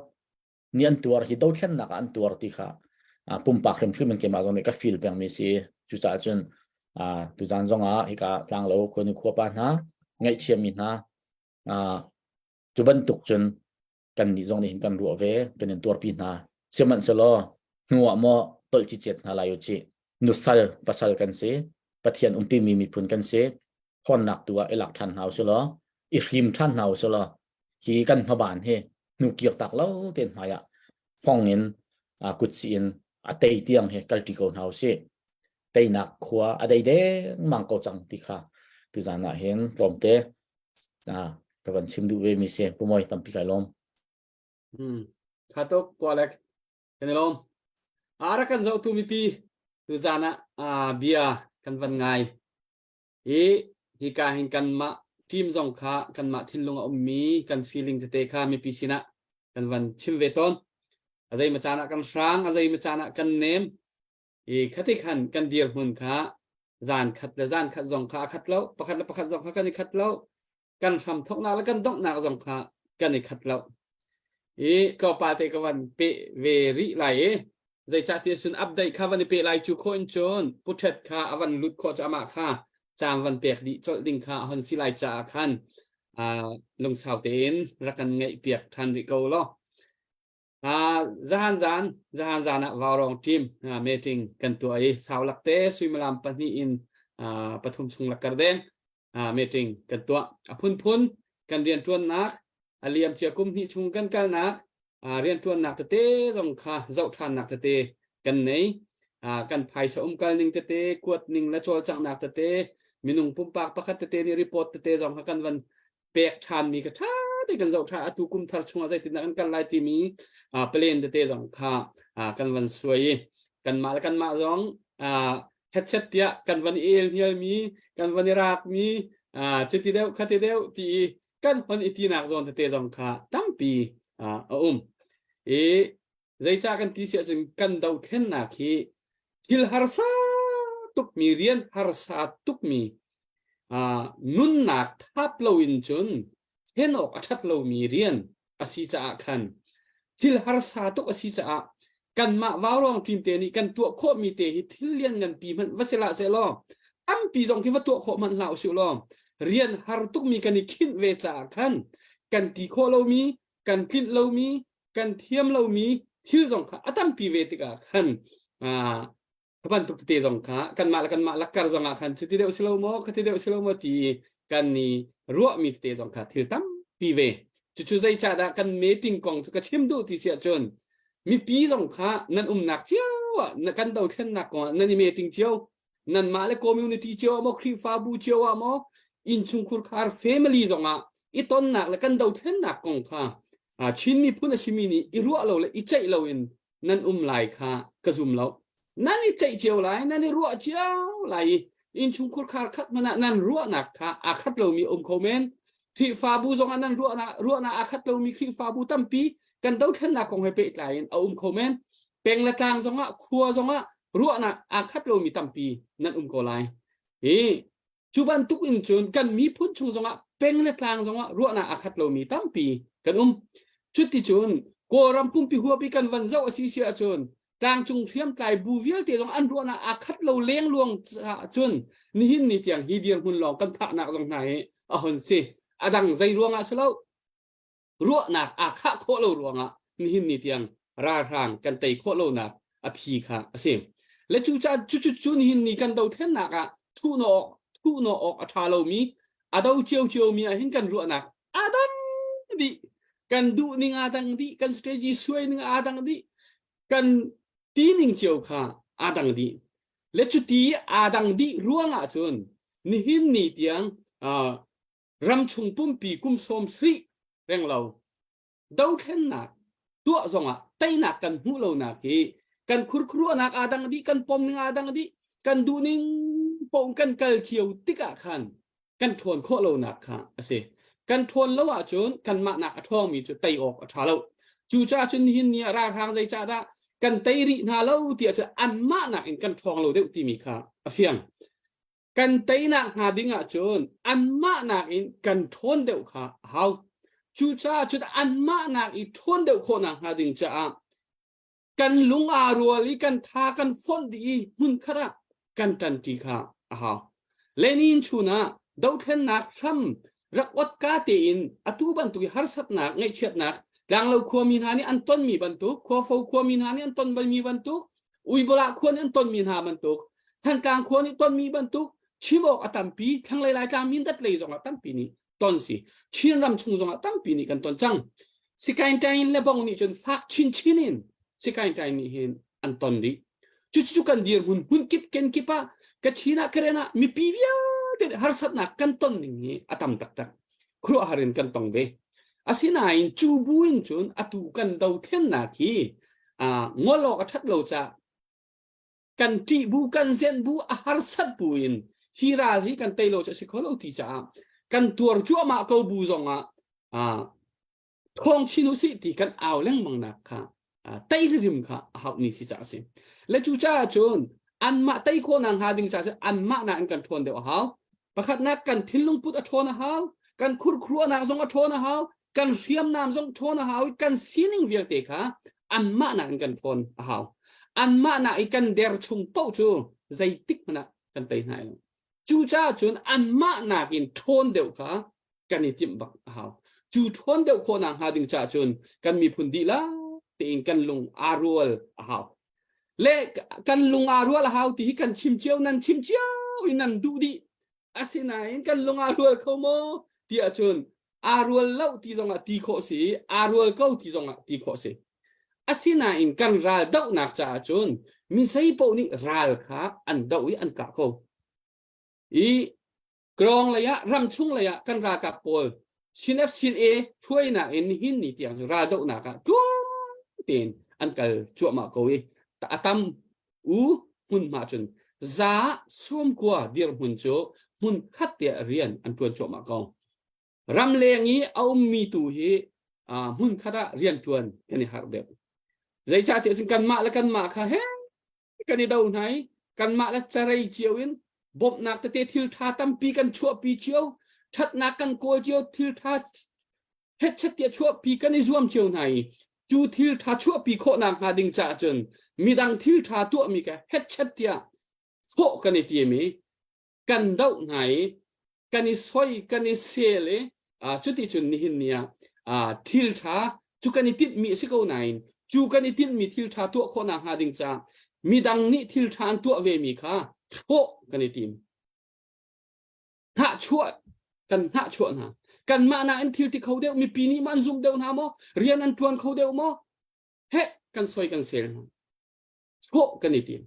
S8: นี่อันตัวที่ดาวเช่นนักอันตัวที่ค่ะปุ่มปักเริ่มขึ้นมันเก็บมาตรงนี้ก็ฟิลเป็นมิเซจุดจ้าจนตุจันจงอ่ะฮิกาทางเราคนขวบปานฮะไงเชียมินฮะจุบันตุกจนกันนี่จงนี่เห็นกันรัวเวกันเป็นตัวปีนฮะเชื่อมันสโลหัวมอตลจิเจ็ดฮะลายจินุสัลปัสสัลกันเสปะเทียนปีมีพุนกันเสคนหนักตัวไอหลักทันเฮาสโลอีริมทันเฮาสโลฮีกันพบานเฮนูเกียร์ตักเล่าเต็นหายะฟ้องเงินกุดซีนเตยเตียงเฮกัลติโกนเฮาเสเตยนักขัวอะไรเด้มังโกจังติค่ะตุจานะเห็นพร้อมเตกับวันชิมดูเวมิเซปุ่มอยตั้มพิกายลม
S1: ถ้าตกกว่าเล็กกันลมอารักกันจะตุมิปีตุจานะเบียกันวันไงฮิกาหินกันมาทีมจงค้ากันมาทิ้งลงมีกันฟีลิ่งจะเตะข้ามีปีสินะกันวันชิมเวตอนอะไรมาจานะกันสร้างอะไรมาจานะกันเนมขัดขันกันเดียร์หุ่นค้าจานขัดและจานขัดจงค้าขัดแล้วประคัดและประคัดจงค้ากันขัดแล้วกันทำทกนาแล้วกันต้องนาจงค้ากันขัดแล้วก็ปาเตกันวันเปเวริไลใจจัดที่สุนอัปเดตข้าวันเปไลจูโคอินจนพุทธข้าวันลุดโคจะมาข้าจามวันเปียกดิจดลิงข้าฮันสิไลจ่าขันลงสาวเตนรักกันไงเปียกทันริโกลจานนะวารองทีมเมติงกันตัวสาวลักเตสุยมลามปนีอินปฐุมชงลักกระเดงเมติงกันตัวพุนกันเรียนตัวนักเลียมเชียกุมหิชุงกันกันนักเรียนตัวนักเตะจงข้าเจ้าทานนักเตะกันไหนกันไพ่สมกันหนึ่งเตะกวดหนึ่งและโจลจังนักเตะมีนุ่งปุ่มปากประคัดเตะนี่รีพอร์ตเตะจงข้ากันวันเปียกทานมีกระทาที่กันเจ้าทานตุกุมทัดชงอะไรติดนักกันไล่ที่มีเปลี่ยนเตะจงข้ากันวันสวยกันมาจงเฮดเซตเตียกันวันเอลเฮียมีกันวันอิรักมีจุดที่เดียวคัดที่เดียวที่กันวันอิตีนักจงเตะจงข้าตั้มปีใจจากกันที่เสียจนกันดาวเข็นนักที่ทิลฮาร์ซาตุกมีเรียนฮาร์ซาตุกมีนุนนักทับเราอินจนเห็นออกชัดเรามีเรียนอาศิจะขันทิลฮาร์ซาตุกอาศิจะกันมาวารองทีมเตนี่กันตัวโคมีเตหิทิลเลียนกันปีมันวัสละเสลอตั้มปีจงที่ว่าตัวโคมันเหล่าสิลอเรียนฮาร์ตุกมีกันอีคินเวจาขันกันตีโคเรามีกันทิ้งเรามีกันเทียมเรามีที่สองขาตั้มปีเวติกาขันขันตุกเตสองขากันมาลักการสองขันชุดที่เดียวสิลโมคัที่เดียวสิลโมตีกันนี่รัวมีเตสองขาที่ตั้มปีเวจุดใจจ่าดากันเมติงกองทุกชิมดูที่เสียจนมีปีสองขานั่นหนักเจียวนั่นกันดาวเช่นหนักกว่านั่นเมติงเจียวนั่นมาเลคอมมูนิตี้เจียวมอครีฟาบูเจียวมออินชุงคุรคาร์เฟมิลี่ตรงอีต้นหนักแล้วกันดาวเช่นหนักกองข้าชินมีพูนชิมินีอิรัวเราเลยอิใจเราอินนั่นไหลค่ะกระซุมเรานั่นอิใจเจียวไหลนั่นอิรัวเจียวไหลอินชุงคุรคาร์คัดมันนั่นรัวหนักค่ะอาคัดเรามีคอมเมนต์ที่ฟาบูจงอันนั้นรัวนะอาคัดเรามีครีฟาบูตั้มปีกันดาวเช่นหนักของให้เปิดไหลคอมเมนต์เป็นละทางจงครัวจงรัวนะอาคัดเรามีตั้มปีนั่นก็ไหลจุบันทุกอินจนกันมีพูนชุงจงเป็นละทางจงรัวนะอาคัดเรามีตั้มปีกันจุดที่จนก็รำปุ่มปีหัวปีกันวันเจ้าอาศิเสียจนกลางจุงเทียมไกลบูเวียลเตียงอันรัวนะอาคัดเราเลี้ยงลวงจนนี่หินนี่เตียงฮีเดียงหุ่นหลอกกันพระนักสงไหนหุ่นสิดังใจรวงเสลารัวนักอาคัดโคเรารวงนี่หินนี่เตียงราทางกันไตโคเรานักพีค่ะเสียและจู่จ้าจู่นี่หินนี่กันดาวเทนนักทูโนออกอัฐาเรามีดาวเจียวมีหินกันรัวนักดังดิกันดูนิ่งดังดิกันสเตจิสวยนิ่งดังดิกันตีนิ่งเจียวค่ะดังดิและจุดที่ดังดิรัวงจนนี่หินนี่เตียงรำชงปุ่มปีกุมสมสรีเร่งเราดาวเข็นนักตัวจงไตนักกันหูเรานักกันครัวนักดังดิกันปมนิ่งดังดิกันดูนิ่ง ปงกันเกลเจียวติกะคันกันทวนโคโลนักค่ะสิกันทวนแล้วว่าจนกันมาหนักท้องมีจุดไตออกชาเราจูจ้าจนหินเนี่ยราทางใจจ้าดากันไตรินาเราเดียจะอันมาหนักอินกันทองเราเดียวที่มีค่ะเฟียงกันไตนักหาดิ่งจนอันมาหนักอินกันทวนเดียวค่ะเฮาจูจ้าจุดอันมาหนักอินทวนเดียวคนหาดิ่งจ้ากันลุงอารัวลีกันทากันฟอนดีมุนคระกันตันทีค่ะเฮาเลนินชูนะดาวเทนนักทำรักวัดกาเตอินอตุบันตุกฮาร์สัตนักไงเชิดนักดังเราควมีนานี่อันต้นมีบรรทุกควฟูควมีนานี่อันต้นมีบรรทุกอุยบลาควนี่อันต้นมีนาบรรทุกท่านกลางควนี่ต้นมีบรรทุกชิโมกอัตัมปีทั้งหลายๆการมินดัดเลยจงอัตัมปีนี้ต้นสิชินรำชงจงอัตัมปีนี้กันต้นจังสิการใจอินเลบองนี่จนฟักชินอินสิการใจนี่เห็นอันต้นดีจุกันเดียร์หุ่นกิบเกนกิปะกัชินะเคเรนะมีปีวิอาเดฮาร์สัตนักกันต้นนี้อัตัมตักครัวหารินกันตองเบอาศินาอินจูบุอินจุนอตุกันดาวเทนนักฮีงอลอกทัดโลจะกันจีบูกันเซนบูอาหารสัตบุอินฮีราฮีกันเตโลจะสิขอโลติจ้ากันตัวจัวมาเกาบูซงทองชินุสิที่กันเอาเล่งมังนักค่ะไตริมค่ะหานิสิจ้าสิและจูจ้าจุนอันมาไตโคนังหาดิงจ้าอันมานักกันทวนเดียวหาประคัดนักกันทิ้งลงพุทธทวนหากันคุรครัวนักทรงทวนหากันเรียมน้ำทรงทวนหากันซีนิงเวียเตค่ะอันมานักกันทวนหาอันมานักกันเดร์ชงเป้าจูใจติกมันนักกันไตไหนจูจ้าจุนอันมานักอินทวนเดียวค่ะกันอิติมบักหาจูทวนเดียวโคนังหาดิงจ้าจุนกันมีพุนดีละตีอินกันลงอารัวหาเล่กันลงอารัวละหาที่กันชิมเจียวนั่นชิมเจียวอินันดูดีอาศินัยกันลงอารัวเขาโมที่อาจุนอารัวเล่าที่จงตีโคสีอารัวเขาที่จงตีโคสีอาศินัยกันรัลดาวนักจ้าจุนมิใช่พวกนี้รัลค่ะอันดาวิอันกะเขาอีกรองระยะรำชุ่งระยะกันรากับปอลชินเอฟชินเอช่วยนักอินหินนี่ที่อย่างรัลดาวนักจ้วตีนอันกัลจั่วมาเขาอีแต่อาตมหุ่นมาจุนจ้าส่วนกว่าเดียร์หุ่นโจหุ่นขัดเตียเรียนอันตัวจั่วมาเขารำเลงนี้เอามีตัวเหหุ่นขัดเรียนจวนกันนี่ฮาร์เดบใจชาติสิ่งกันมาแล้วกันมาค่ะเฮ้กันนี่ดาวไหนกันมาแล้วจะไรเจียวอินบบนักแต่ทิลทาตั้มปีกันชั่วปีเจียวชัดนักกันโกเจียวทิลทาเฮ็ดชัดเตียชั่วปีกันนี่รวมเจียวไหนจูทิลทาชั่วปีโคนักหาดิงจ่าจนมีดังทิลทาตัวมีแกเฮ็ดชัดเตียโคกันนี่เตียมีกันดาวไหนกันนี่ซอยกันนี่เซเลจุดที่จุดนี้เนี่ยทิลทาจูกันนี่ติดมีสิเขาไหนจูกันนี่ติดมีทิลทาตัวโคนักหาดิงจ่ามีดังนี้ทิลทาตัวเวมีค่ะโคกันนี่ทีมหาชั่วกันหาชั่วนะกันมานาอันทิลที่เขาเดียวมีปีนี้มันซุ่มเดียวนะโมเรียนอันทวนเขาเดียวโมเฮ้กันซอยกันเซลโคกันนี่ทีม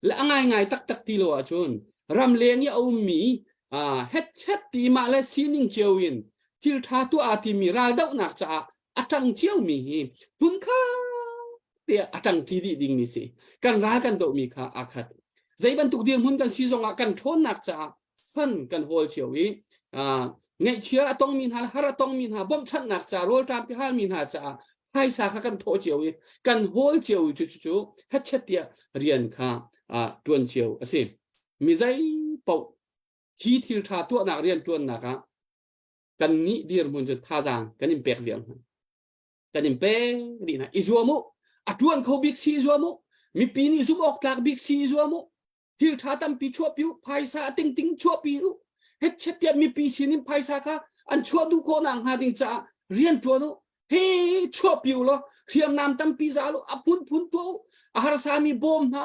S1: และง่ายตักตีโลอาชนรำเลงเนี่ยเอามีเฮ็ดตีมาและซีนิงเจียวอินทิลทาตัวอาทิมีราดาวนักจ้าอัตังเจียวมีพุ่นข้าเตียอัตังทีดีดิ่งมีสิกันรากันโตมีข้าอาคัดใจบรรทุกเดียร์หุ่นกันซีซงกันทนนักจ้าฟันกันโฮลเชียวอีไงเชื่อต้องมีหาฮาระต้องมีหาบ่มชัดนักจ้าโรลตามที่หามีหาจ้าไฟสาขากันโทเชียวอีกันโฮลเชียวจู่เฮ็ดเชตเตียเรียนข้าจวนเชียวสิมีใจเป่าที่ทิลทาตัวนักเรียนจวนนักกันนี้เดียร์หุ่นจะท่าจางกันอิมเปกเวียงกันอิมเปกดีนะอิจวมุจวนเขาบิ๊กซีจวมุมีปีนี้ซุ่มออกจากบิ๊กซีจวมุทิลทาตั้มปีชั่วปิวไพศาติงชั่วปิวเฮ็ดเช็ดเดียมีปีซีนิมไพศาค่ะอันชั่วดูโคนังหาดิงจ้าเรียนตัวโนเฮ้ชั่วปิวloเรียมน้ำตั้มปีซาโลพุนตัวอาหารสามีบอมเฮา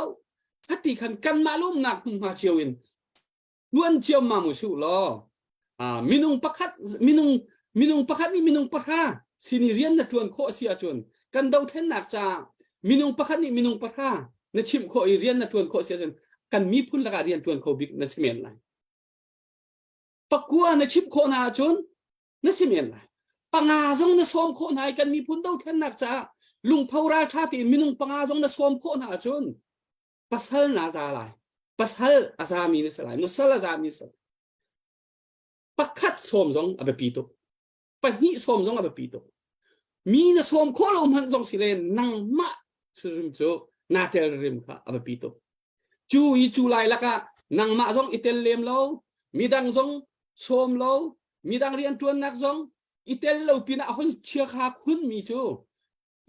S1: สติขันกันมาลุ่มนักมาเชียวอินล้วนเชียวมามุสุloมินุงประคัดมินุงประคัดนี่มินุงประคาสินิเรียนนะจวนโคเสียจวนกันดาวเทนนักจ้ามินุงประคัดนี่มินุงประคาในชิมโคเรียนนะจวนโคเสียจวนกันมีพุ่นละกาเรียนจวนโคบิกนะสิเมียนไรปักกัวนะชิมโคนาจวนนะสิเมียนไรปังอาจงนะสมโคนายกันมีพุ่นดาวเทนนักจ้าลุงพาวราชาติมินุงปังอาจงนะสมโคนาจวนปัสเซลนาซาไล pasal azami ni salai musal azami sal pakat som zong abe pito pani som zong abe pito mi na som kolom han zong silen nang ma surim cho na tel rim kha abe pito chu i chu lai laka nang ma zong itel lem lo midang zong som lo midang rian tuan nak zong itel lo pina hon chia kha khun mi chu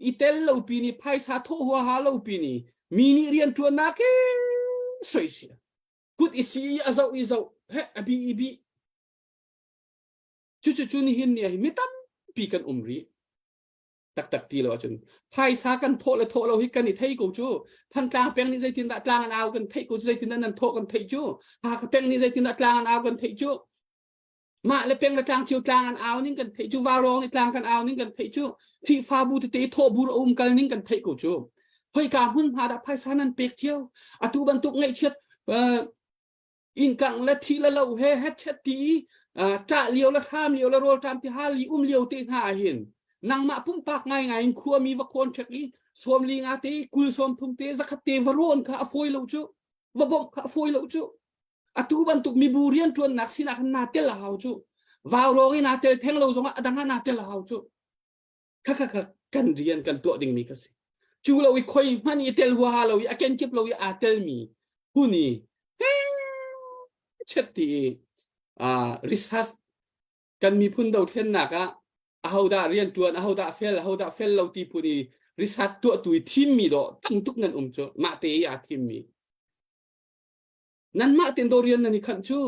S1: itel lo pini phai sa tho hua ha lo pini mi ni rian tuan na ke soi sia kut isi azau izau he abi ibi chu ni hin ni mitam pi kan umri tak ti lo chun phai sa kan tho lo hi kan ni thei ko chu than tlang peng ni zai tin da tlang an aw kan thei ko zai tin nan tho kan thei chu ha ka peng ni zai tin da tlang an aw kan thei chu ma le peng la tlang chiu tlang an aw ning kan thei chu wa rong ni tlang kan aw ning kan thei chu thi fa bu te tho bu ro kal ning kan thei ko chu hoi ka hun ha da phai sa nan pek thiau atu ban tuk ngai chiat in kang la thi la lo he het chet ti ta liu la tham liu la rol tam ti ha li liu te ha hin nang ma pum pak ngai ngai khua mi wa kon chek i som li nga te kul som thum te zakat te varon kha foi lo chu wa bom kha foi lo chu atu ban tuk mi burian tuan nak sina kan na tel hau chu vào rồi na tel theng lo zonga adanga na tel hau chu kha kan rian kan to ding mi ka si chu lo i khoi mani tel wa lo i aken kip lo i a tel mi huni cheti research kan mi phun do then na ka ahoda rian tuan ahoda fel lo ti puni research to tui thim mi do tang tuk nan cho ma te ya thim mi nan ma ten do rian nani khan chu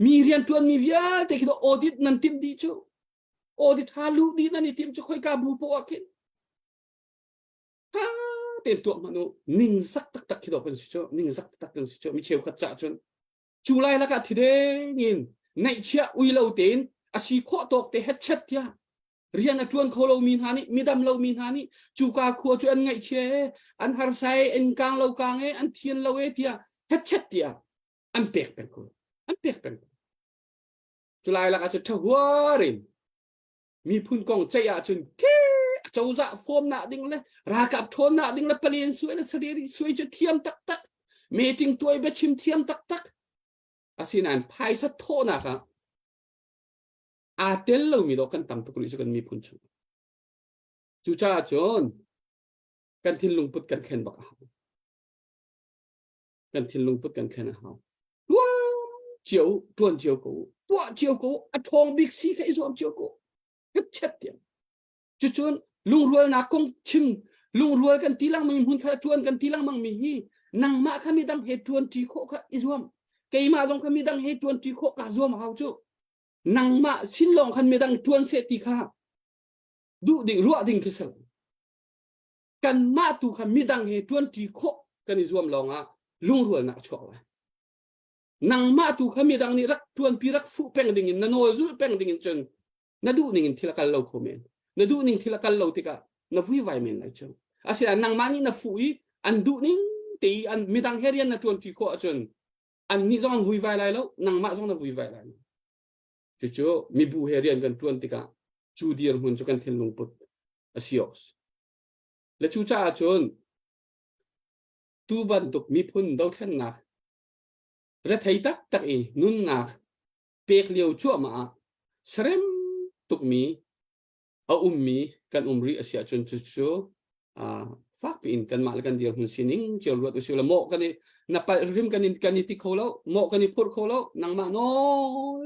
S1: mi rian tuan mi via te ki do audit nan tim di chu audit halu di nani tim chu khoi ka bu po akin ha ten to manu ning sak tak ki do kan chu ning sak tak kan chu mi cheu khat cha chun chu lai la ka thi de ngin nai chia ui lo ten asi kho tok te het chat ya rian atuan kholo min hani midam lo min hani chu ka kho chu an ngai che an har sai en kang lo kang e an thien lo e tia het chat tia an pek pen chu lai la ka chu thwarin mi phun kong chai a chun ke chau za form na ding le ra kap thon na ding le palien suai le sri suai chu thiam tak meeting toy be chim thiam tak asinan phai sa tho na ka a tel lo mi do kan tam tu kuli chu kan mi phun chu cha chon kan thin lung put kan khen bak kan thin lung put kan khen ha wa chiu tuan chiu ko a thong big si ka izom chiu ko hep chet tiam chu chon lung rual na kong chim lung rual kan tilang mi hun kha tuan kan tilang mang mi hi nang ma khami dang he tuan ti kho kha izom ke ma jong khami dang he tuan ti kho ka zom hau chu nang ma sin long khan me dang tuan se ti kha du ding ruwa ding kisal kan ma tu khan mi dang he tuan ti kho kan izom longa lung rual na chwa nang ma tu khan mi dang ni rak tuan pi rak fu peng ding in na no zu peng ding in chen na du ning in thilakal lo khomen na du ning thilakal lo tika na vui vai men lai chen asia nang ma ni na fui an du ning ti an mi dang herian na tuan ti kho chen an ni zong vui vai lai lo nang ma zong na vui vai lai chu mi bu herian kan tuan tika chu dir hun chu kan thin lung put asios le chu cha chon tu ban tuk mi phun do khen na ra thei tak e nun na pek liu chu ma srem tuk mi a mi kan umri asia chun chu fak pin kan mal kan dir hun sining chel ruat usul mo kan ni na pa rim kan ni ti kholo mo kan ni phur kholo nang ma no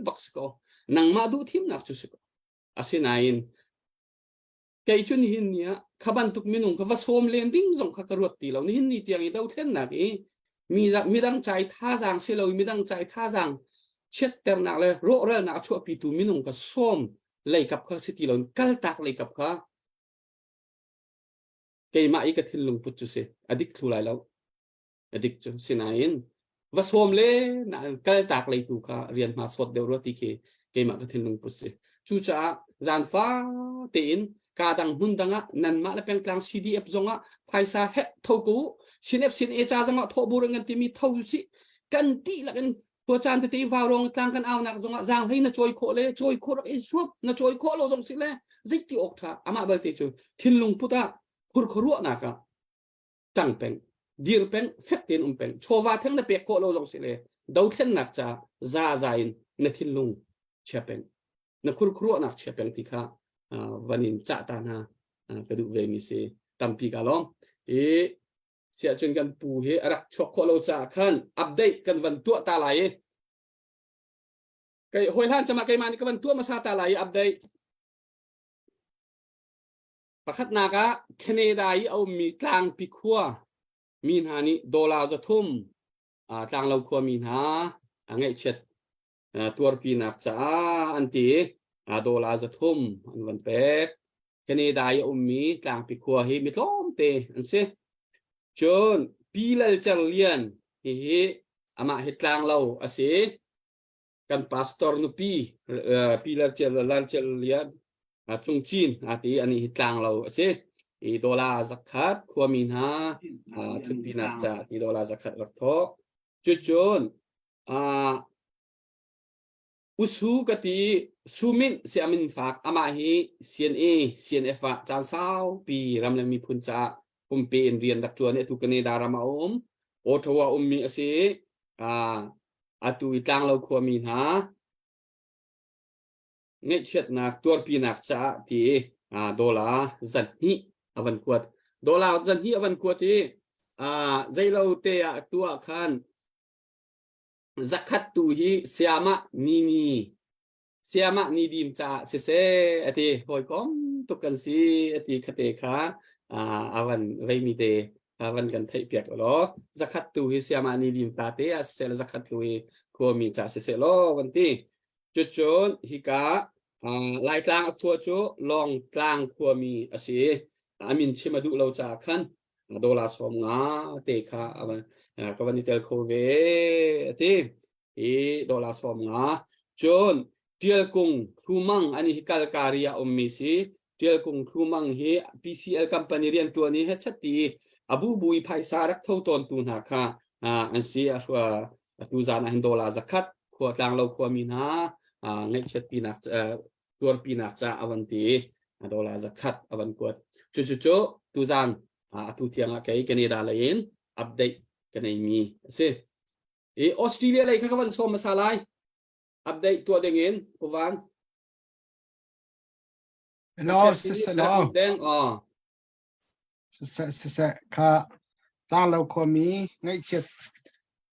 S1: box ko nang ma du thim nak chu siko asinain kai chun hin nia khaban tuk minung ka vasom lending jong kha karot ti lo ni hin ni tiang i dau then na ki mi dang chai tha jang se lo mi dang chai tha jang chet ter na le ro ra na chu pi tu minung ka som lei kap kha siti lo kal tak lei kap kha kai ma i ka thil lung put chu se adik thu lai lo adik chu sinain vasom le na kal tak lei tu kha rian ma sot deu ro ti ke kai ma ka thil lung put se chu cha zan fa tin ka dang hun danga nan ma la peng tlang cdf zonga phaisa het thoku sinep sin e cha zanga tho burang ti mi tho si kan ti la kan po chan te wa rong tlang kan aw nak zonga jang hei na choi kho le choi kho rak e suap na choi kho lo jong si le zai ti ok tha ama ba te chu thin lung puta khur khoru na ka tang peng dir peng fektin peng chowa theng na pe ko lo jong sile do then nak cha za zain na thin lung chepeng na khur khru nak chepeng ti kha vanin cha ta na ka du ve mi se tampi ka lom e sia chung kan pu he arak chok ko lo cha khan update kan van tu ta lai kai hoi han chama kai mani ka van tu ma sa ta lai update pakhat na ka Canada yi au mi tlang pi khua min hani dollar za thum tlang lo khua min ha angai chet tuar pi nak cha anti dollar za thum an van pe Canada yi au mi tlang pi khua hi mi tlom te an se chon pi lal chal lian hi ama hi tlang lo ase kan pastor nu pi lal chal lian chung chin ati ani hitlang lo ase i dollar zakat khua min ha thun pina cha i dollar zakat rak tho chu chon usu kati sumin siamin fak ama hi CNA CNF chan sao pi ramle mi phun cha pe in rian dak chuan e tu Canada rama otawa mi ase atu itlang lo khua min ha ngay chết nạc tuor pi nạc cha thì dollar dần hi avan kuat dollar dần hi avan kuat thì dây lâu te tua khan zakat tu hi siama ni dim cha se ati hoi kom tu kan si ati khate kha avan vei mi te avan kan thai piak lo zakat tu hi siama ni dim ta te se zakat tu hi ko mi cha se lo van ti chu chon hi ka lai tlang thua chu long tlang khua mi ase amin chima du lo cha khan dollar som nga te kha ka vani tel kho ve ati e dollar som nga chon tiel kung thumang ani hikal karia mi si tiel kung thumang hi PCL company rian tu ni he chati abu bui phai sarak tho ton tu na kha an si aswa tu zana hin dollar zakat khua tlang lo khua mi na ngay chet pinak tuar pinak cha avanti dollar zakat avan kuat chu tu zan tu thiang kai Canada lain update kanai mi se e Australia lai kha ban som masalai update tu dengin povan
S6: lo se lo
S1: deng
S6: se kha tang lo khua mi ngay chet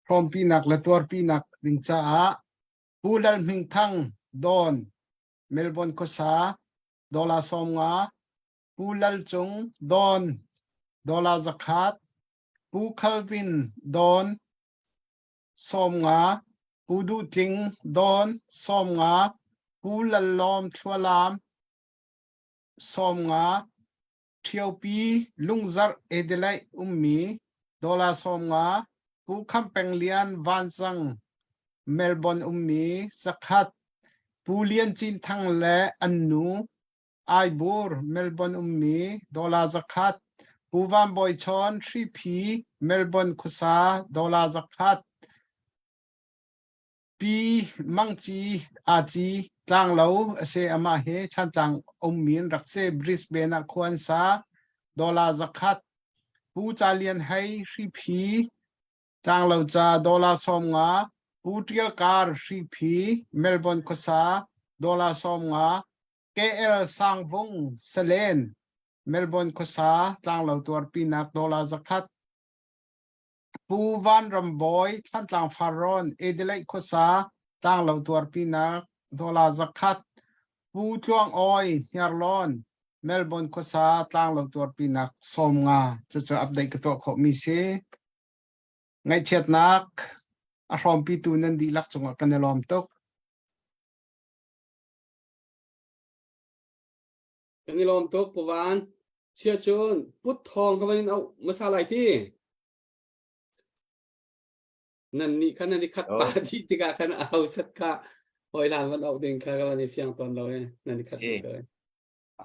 S6: from pinak la tuar pinak ding cha pulal ming thang don Melbourne ko sa dollar som nga pulal chung don dollar zakat pu khalvin don som nga pudu ting don som nga pulal lom thwalam som nga thiopi lungzar edelai ummi dollar som nga pu khampeng lian wansang Melbourne ummi zakat pulian chin thang le annu aibur Melbourne ummi dollar zakat puwan boy chon 3p Melbourne khusa dollar zakat pi mangchi achi tlang lo ase ama he chan tang ummin rakse Brisbane khwan sa dollar zakat pu chalian hai 3p tang lo cha dollar som nga Putial car 3p Melbourne kosa dollar som nga KL Sangvung Selen Melbourne kosa tlang lo tuar pinak dollar zakat pu van ramboy chan tlang faron Adelaide kosa tlang lo tuar pinak dollar zakat pu chuang oi nyarlon Melbourne kosa tlang lo tuar pinak som nga chu update ka to kho mi se ngai chet nak asom pi tu nan di lak chunga kanelom tok
S1: kanelom tok povan sia chon put thong ka vanin au masalai ti nan ni khat pa ti tika khan au sat kha hoi lan van au ding kha ka vani fiang ton lo nan ni khat
S7: ko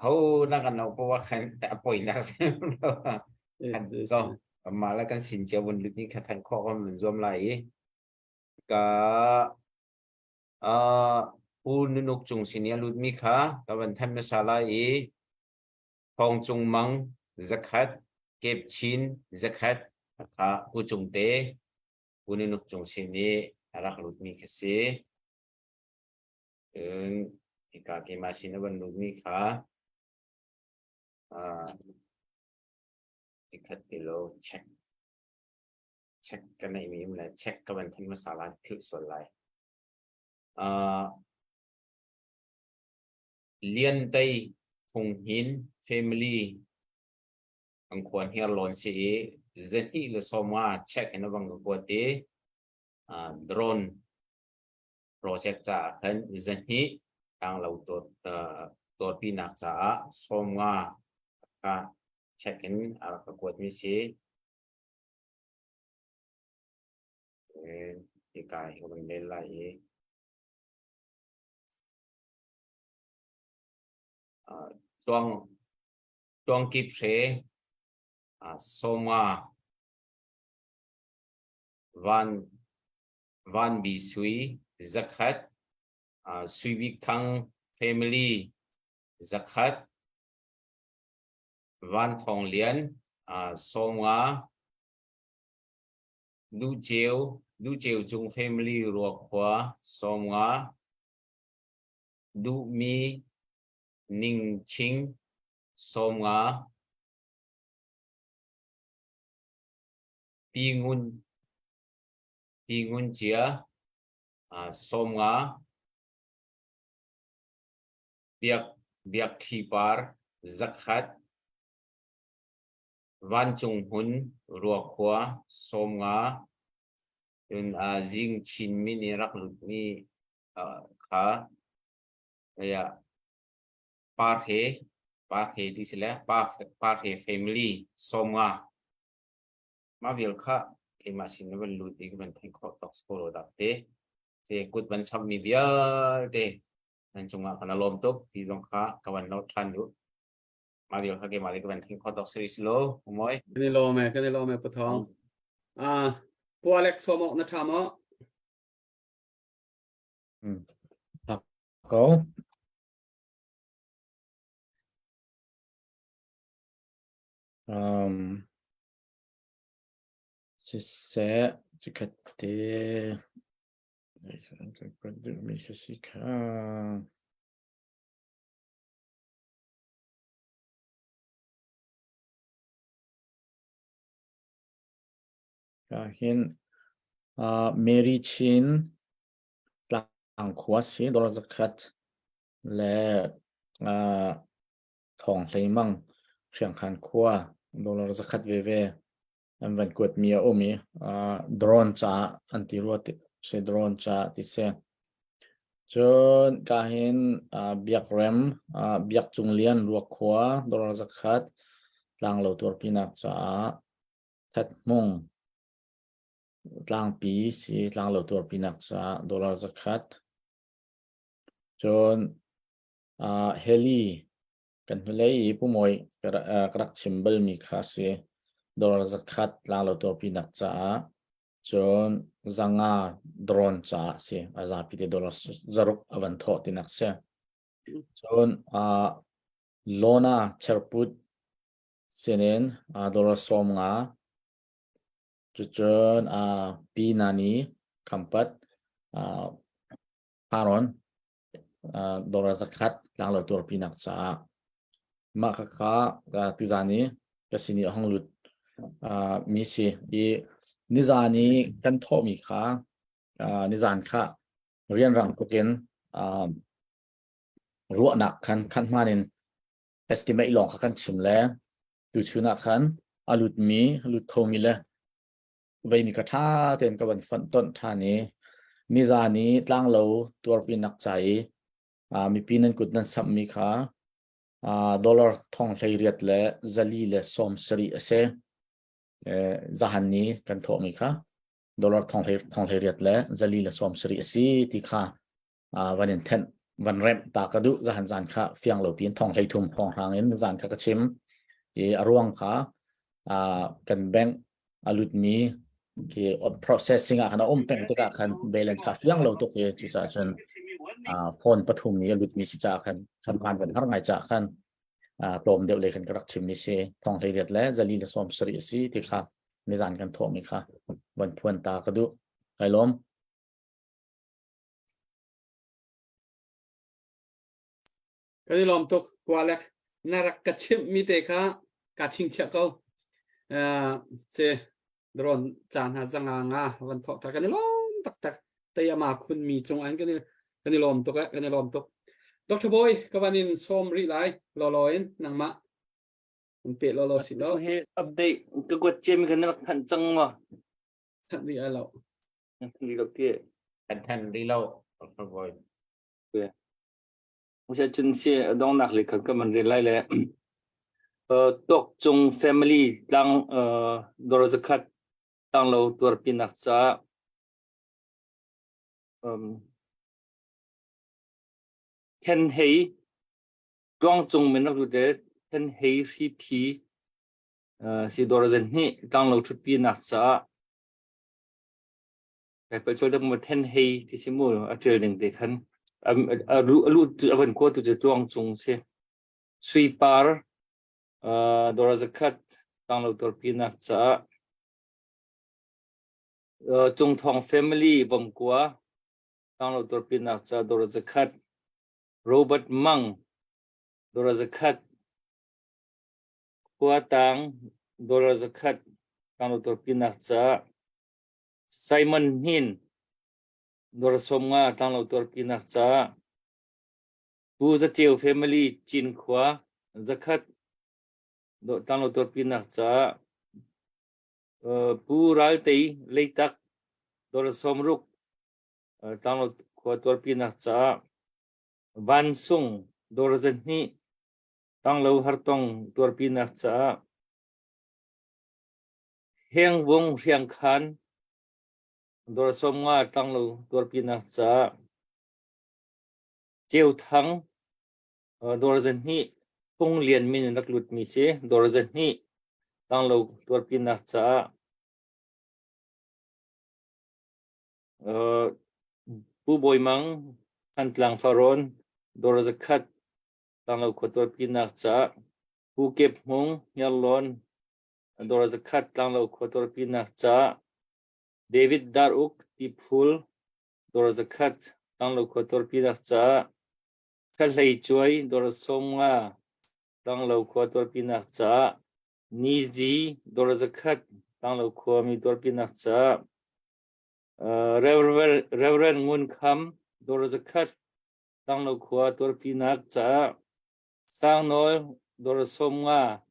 S7: hau na kan no ko wa khan apoi na se ko ma la kan sin che won lut ni kha than kho ko mun zom lai ka un nuk chung sinia lut mi kha ka van than masala hong chung mang zakat kep chin zakat ค่ะผู้จงเตผู้นินุกจงสินีรักลุดมีแค่สิอีกาเกมาสินวันลุดมีค่ะที่คัดติโลเช็คกันในมีมันเลยเช็คกันเป็นที่มาสาระคลิกส่วนไรเลียนไตทงหิน family อังควรเฮียลอนสีเจนอีเลสอมาเช็คในบางกวดโดรนโปรเจกต์จากเห็นเจนอีทางเราตัวปีนักจากสอมาเช็คinกวดมีสีที่กายมันเล่นไรช่วงกิบเชสอมาวันบีสุยจักฮัดสุยวิกทัง family จักฮัดวันทองเลียนสอมาดูเจียวจง family รัวขวาสอมาดูมีนิ่งชิงสอมาปีงุนเจียสอมาเบียกทีปาร์จักฮัดวันจงหุนรัวขวาสอมาจนจิงชินมินิรักลุดมีค่ะเนี่ยปาร์เฮที่สิแล้วปาร์เฮ family สอมาวิลค่ะเอมาชินวันลุดอีกมันที่ขอตอกสโคโรดับเตเจกุดวันชอบมีเบียเตนั่นจงกันอารมณ์ตุกที่จงค่ะกับวันนอทันอยู่มาวิลค่ะเกมาเลยกับวันที่ขอตอกซีรีส์โลผมว่า
S1: กันนี่รอไหมปะทองพวกเล็กสมองนะทำ
S8: เขาจะเสะจะคัดเตะมีแค่สิค่ะก็เห็นเมริชินหลังขวาสีดอลลาร์สกัดและทองไหลมั่งเชียงคันขวาดอลลาร์สกัดเว่อันวันกวดมีมีโดรนจ้าอันที่รัวติเสโดรนจ้าที่เสจนก็เห็นเบียกแรมเบียกจุงเลียนรัวขวาดอลลาร์สกัดหลังเราตัวปีนักจ้าทัดมงหลังปีสีหลังเราตัวปีนักจ้าดอลลาร์สกัดจนเฮลี่กันเลยผู้มวยกระชิมเบลมีค่าสีดอลลาร์สกัดหลังเราตัวปีนักจ้าจนจังโดรนจ้าสีอาจารย์พิธีดอลลาร์จรุกอวันทอตินักเสียจนโลนาเชอร์พุดเซเนนดอลลาร์สองจนปีนานีคัมปัดพารอนดอลลาร์สกัดหลังเราตัวปีนักจ้ามาค่ะก็ตุจานี้ก็สินีห้องหลุดมีสินิจานี้กันทอมีค่ะนิจานค่ะเรียนรังก็เกินรัวหนักคันมาเนี่ย estimate หลงคันชิมแล้วดูชุนักคันหลุดโคมีเลยเวมีกระทาเต็นกับวันฟันต้นท่านี้นิจานี้ตั้งเราตัวปีนักใจมีปีนั้นกุดนั้นสัมมีค่ะดอลลาร์ทองไทยเรียดและจะลีและสมสรีเสจะหันนี้กันทอมีค่ะดอลลาร์ทองไทยเรียดและจะลีและสมสรีสีที่ค่ะวันนี้วันเริ่มตากระดุจะหันจานค่ะเฟียงเหล่าปีนทองไทยทุ่มทองทางนี้จานค่ะกระชิมร่วงค่ะกันแบงอลุดมีที่ processing อ่ะนะเป็นตัวกัน balance ค่ะเฟียงเหล่าตัวเองที่จะจนพนปฐุมนี้อลุดมีสิจากกันผ่านเป็นทั้งไงจากกัน ตรมเดียวเลยกันกระชิมนิเซทองไทยเรียดและจะลีละสมสรีสีที่ค่ะ ในจานกันทอมีค่ะวันพวนตากระดุไก่ล้อม
S1: cái này làm tục qua lại narak kachim mi te kha kaching cha câu se dron chan ha zanga nga van thọ ta cái này lom tak tak tay mà khun mi trong anh cái này làm tục cái này làm tục Dr. Boy các bạn in som ri lại lo lo in nang ma pe lo lo si lo
S9: he update cái quật chim cái nó thận trăng mà
S1: thằng đi ai lo
S9: đi được kia
S7: กันทันรีเล่าครับบอย
S9: mình sẽ chân xe đông nạc lịch các mình đi lại lẽ tộc chung family đang đồ ra khát đang lâu tuổi pin nạc sa thiên hay quang chung mình nó được thiên hay phi phi si đồ ra dân hi đang lâu chút pin nạc sa phải cho được một thiên hay thì sẽ mua ở trên đỉnh để khăn lu avan ko tu tuang chung se sweeper dora zakat tang lo tor pina cha chung thong family vom kwa tang lo tor pina cha dora zakat Robert Mang dora zakat kwa tang dora zakat tang lo tor pina cha Simon Hin dora somnga tang lo tor pina cha bu za chiu family chin khwa zakat do tang lo tor pina cha bu ral tei leitak dora somruk tang lo khwa tor pina cha van sung dora zanhi tang lo hartong tor pina cha heng wong riang khan dora somnga tang lo tor pina cha chiu thang dora zanhi pung lian min rak lut mi se dora zanhi tang lo tor pina cha bu boy mang an tlang faron dora zakat tang lo tor pina cha bu kep hung yalon dora zakat tang lo tor pina cha David Daruk Tipul dora zakat tang lo tor pina cha Khalei Choi dora somnga tang lo tor pina cha Nizi dora zakat tang lo mi tor pina cha Reverend Ngun Kham dora zakat tang lo tor pina cha Sang Noi dora somnga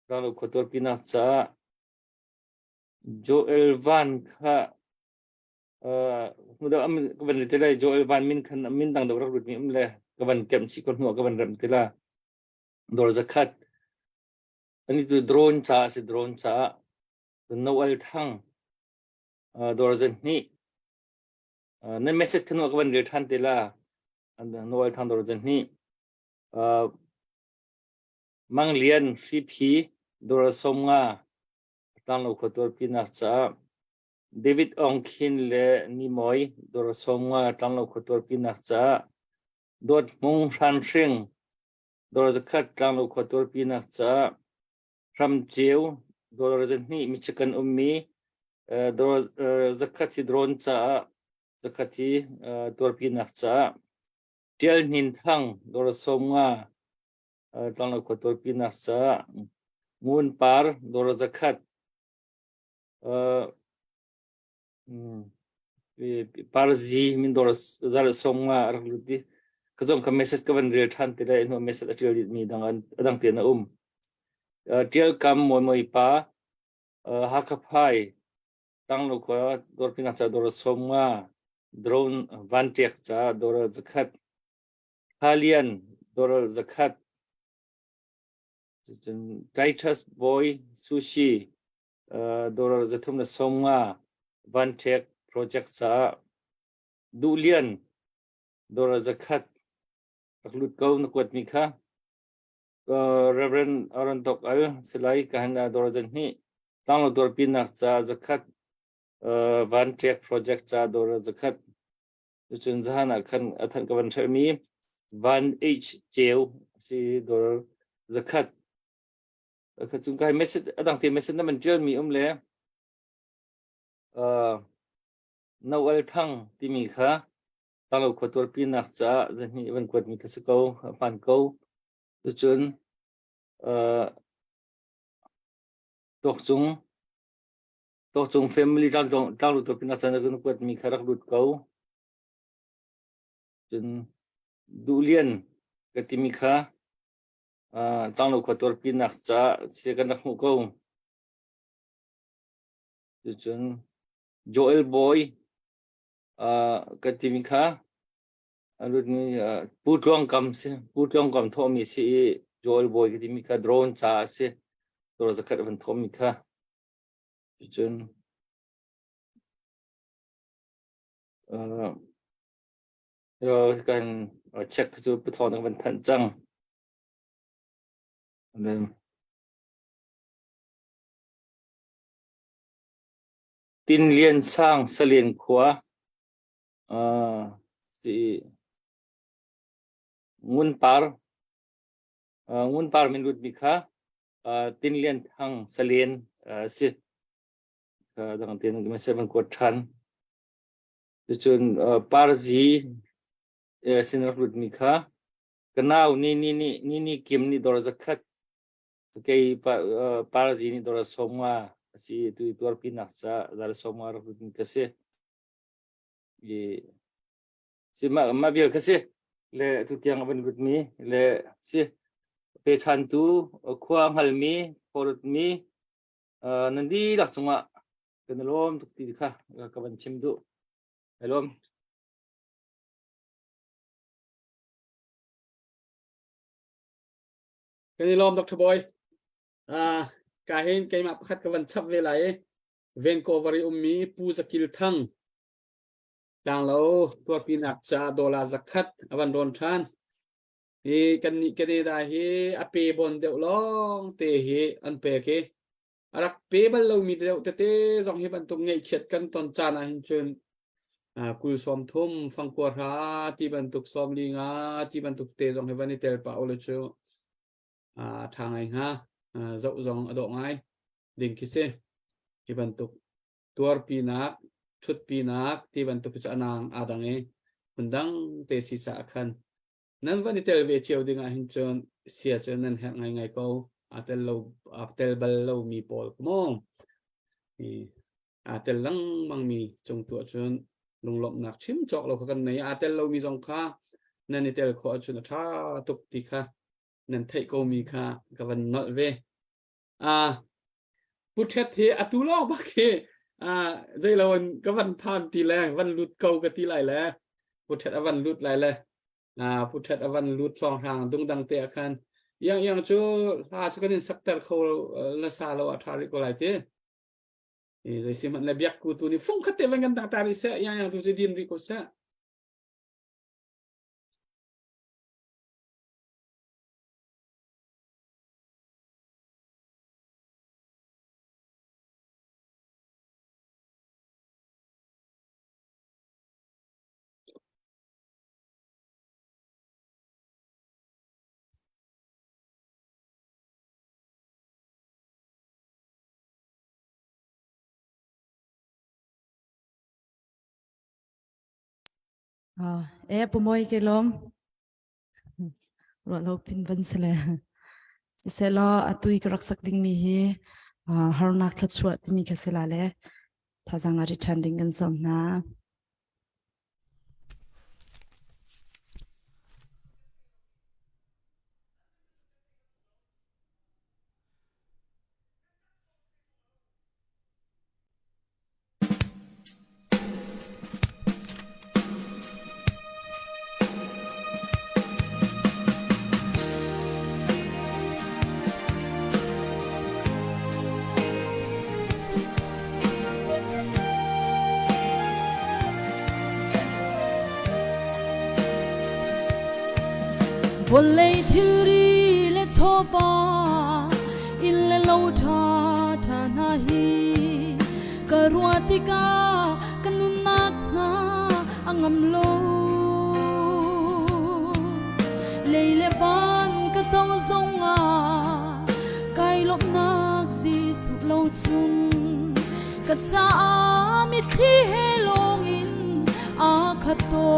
S9: tang lo tor pina cha Joel Van kha muda am kaban tela Joel Van min khan min dang dawrak rut mi le kaban kem chi kon huwa kaban ram tela dor zakat ani tu drone cha se drone cha Noel thang dor zan ni na message kan kaban re than tela and Noel thang dor zan ni mang lian cp dor somnga tang lo tor pina cha David Ong Khin le ni moi dor somnga tang lo tor pina cha dot mong san sing dor zakat tang lo tor pina cha ram cheu dor zanni michikan ummi dor zakati drone cha zakati tor pina cha tel nin thang dor somnga tang lo tor pina cha mun par dor zakat parzi min dor zar somnga rakluti kazong ka message ka ban re than tela no message atil mi dang te na tel kam moi pa hakaphai tang lo ko dor pina cha dor somnga drone van tek cha dor zakat halian dor zakat Titus boy sushi dor zathum na somnga van tek project cha dulian dor zakat raklut ko na kwat mi kha Reverend Aron Tok al selai kahana dor zanhi tang lo dor pina cha zakat van tek project cha dor zakat chun jahana khan athan ka ban mi van h cheu si dor zakat chúng cái message đăng tiền message nó mình chưa mi lẽ nấu ăn thăng thì mi khá tăng lộc quạt tuột pin nạc cha dân hi vẫn quạt mi cái sự câu phản câu từ chun tộc chúng family tăng lộc tuột pin nạc cha nó quạt mi khá rắc đút câu chun du liên cái tim mi khá tăng lộc quạt tuột pin nạc cha sẽ cái nạc mũ câu từ chun Joel Boy cái tim mi khá rồi mi put long cầm thô mi si Joel Boy cái tim mi khá drone cha si rồi zakat vẫn thô mi khá chun rồi cần check cho bút thọ nó vẫn thận trọng nên tin liên sang sa liên khóa si ngun par min lut bikha tin liên thang sa liên si dang tin cái seven quad than chun par gì sin lut mikha kanau ni kim ni dor zakat cái par gì ni dor somwa si tu tuar pinak sa dar somwa lut mikha se si ma biar kase le tu tiang ban lut mi le si pe chan tu khuang hal mi porut mi nandi lak chunga kanalom tuk ti kha ka ban chim du helom
S1: cái này lom Dr. Boy cái hình cái map khát cái vấn chấp về lại Vancouver mi pu zakil thang đang lâu tua pin hạt cha $1 zakat avan don chan hi cái này đại hi ape bon deu long te hi an pe ke arak pe bal lo mi deu te dòng hi ban tung ngei chet kan ton chan a hin chun kul som thum phang kwa ra ti ban tuk som li nga ti ban tuk te dòng hi van tel pa ole chu thang anh ha dậu dòng ở độ ngay đỉnh kia se thì bản tục tuar pinak chut pinak thì bản tục cho nàng adang ấy mình đang tê si sa khan nên vẫn tel về chiều đi ngay hình chọn xia cho nên hẹn ngày câu tel bal lâu mi pol mong thì tel lăng mang mi trong tuổi chọn lùng lộng nạc chim chọc lâu cái này tel lâu mi dòng kha nên tel khó chọn tha tục ti kha nên thấy cô mi kha cái vấn nói về bút chết thì tu lo bác kia dây là cái vấn than thì là vấn lút câu cái tí lại là bút chết vấn lút lại là bút chết vấn lút song hàng tung đăng tệ khan yang cho cho cái nên sắc tật khâu là xa lâu thari có lại thế thì dây xem là biết cụ tu ni phong khát tệ vấn ngân tăng tari sẽ yang tu chỉ điên đi có sẽ
S4: Pumoy cái lom rồi lâu pin vẫn sẽ lo atui cái rắc sắc ding mi hi har nak thlat suat mi ka sela le thazang ari thanding gan som na Volei thiri le chofa ille lo tha na hi karuatika kanunak na angam lo leile ban ka song songa kai lop na chun ka cha mi thi he long in a khato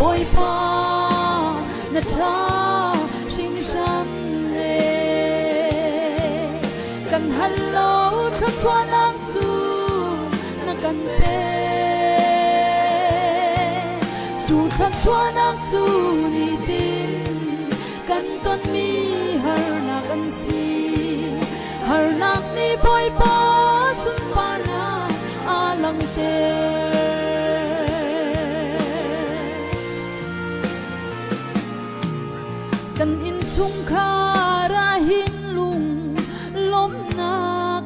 S4: oi pa na tha sing shan le kan hallo tha chuan ang chu na kan pe chu tha chuan ang chu ni tin kan ton mi har na kan si har nak ni boy pa sun pa na alang te kan in chung kha ra hin lung lom na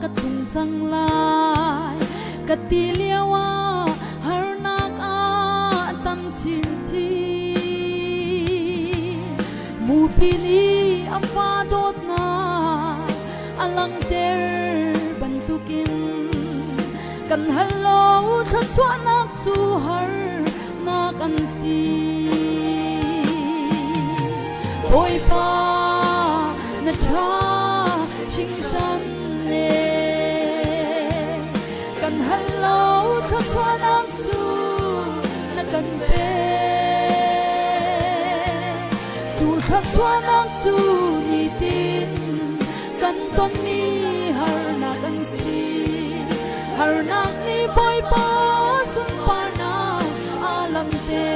S4: ka thung sang lai ka ti liawa har nak a tam chin chi mu pili ampa dot na alang ter bantukin kan hallo tha chwa nak chu har na kan si oi pa na tha sing san le kan hallo tha chwa nak chu na kan pe chu tha chwa nak chu ni tin kan ton mi har na kan si har nak ni boy pa sun pa na alam te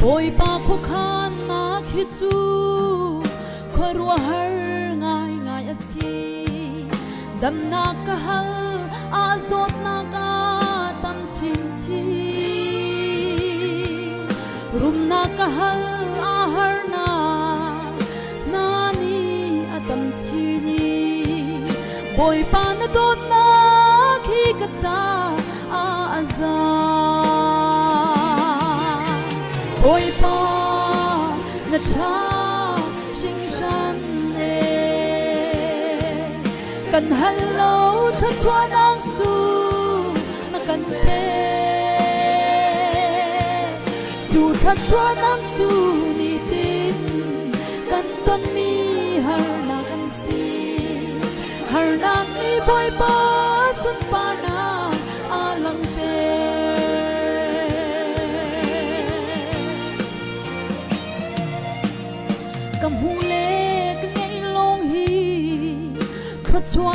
S4: boy pa khu khan ma khi chu khorwa har ngai ngai asi dam na ka hal azot na ka tam chin chi rum na ka hal a har na nani atam chi ni boy pa na dot na khi ka cha a azan oi pa na tha sing san ne kan hallo tha chuan ang chu na kan pe chu tha chuan ang chu ni tin kan ton mi har na kan si har na ni boy pa sun pa na alang te cầm hung lê cái ngay long hi khất chua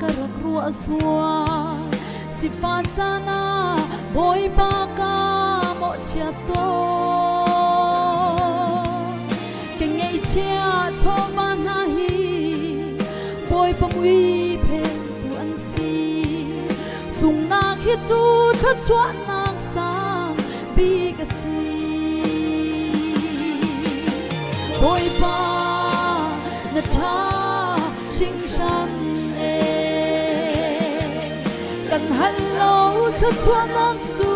S4: cả rắc rùa xua si pha chana boy pa ka mo chia to cái ngay chia cho ma na hi boy pa uy phe tu an si sung na khi chu khất chua nak sang bi ka si boy pa na tha sing san e kan hallo tha chuan ang chu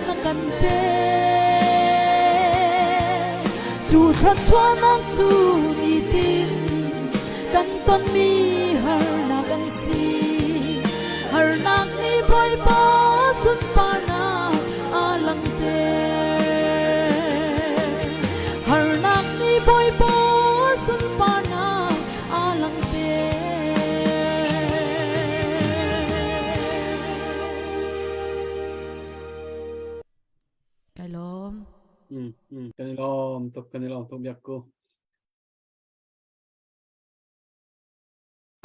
S4: na kan pe chu tha chuan ang chu ni tin kan ton mi har na kan si har nak ni boy pa sun pa na alang te boy pa sun pa na alang te kalom
S1: kanilom tok yakko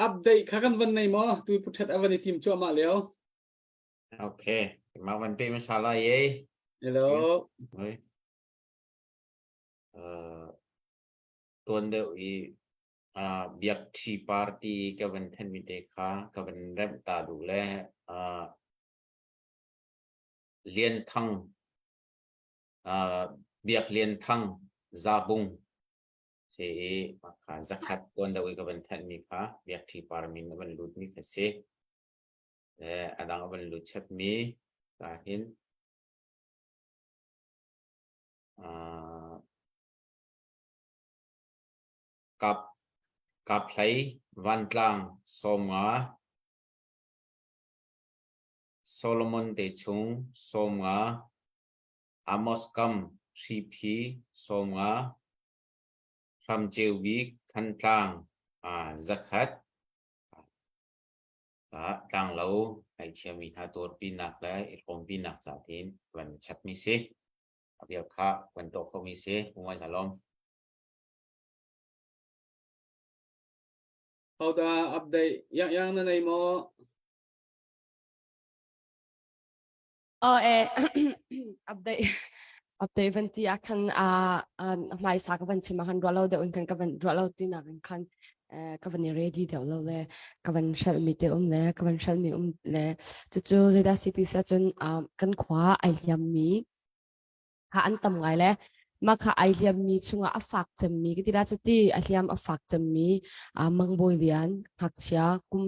S1: update khakan van nei mo tu puthat avani team cho ma leo
S7: ok mà vấn đề sao là gì
S1: hello
S7: rồi tuần đều ý việc chi party cái vấn thân mình để khá cái vấn rep ta đủ lẽ liên thăng việc liên thăng gia bung si maka zakat tuan dawi kaban tan mi kha biak thi parmin ban lut mi khase adang ban lut chat mi kahin kap thlai van tlang somnga Solomon te chung somnga Amos kam CP somnga Ram Jewi khan tlang zakat tlang lâu ai chia mi ha tur pinak lai ikom pinak cha tin van chat mi se abiak kha van to ko mi se umai halom
S1: Hầu ta update yang na này mo
S5: update update van ti akan mai sa ka van chima han rolo de un kan ka van rolo ti na kan ka van ready de lo le ka van shal mi te le ka van shal mi le chu chu da city sa chun kan khwa ai hiam mi ha an tam ngai le ma kha ai hiam mi chunga afak cham mi ki ti ra chu ti a hiam afak cham mi mang boi lian hak chia kum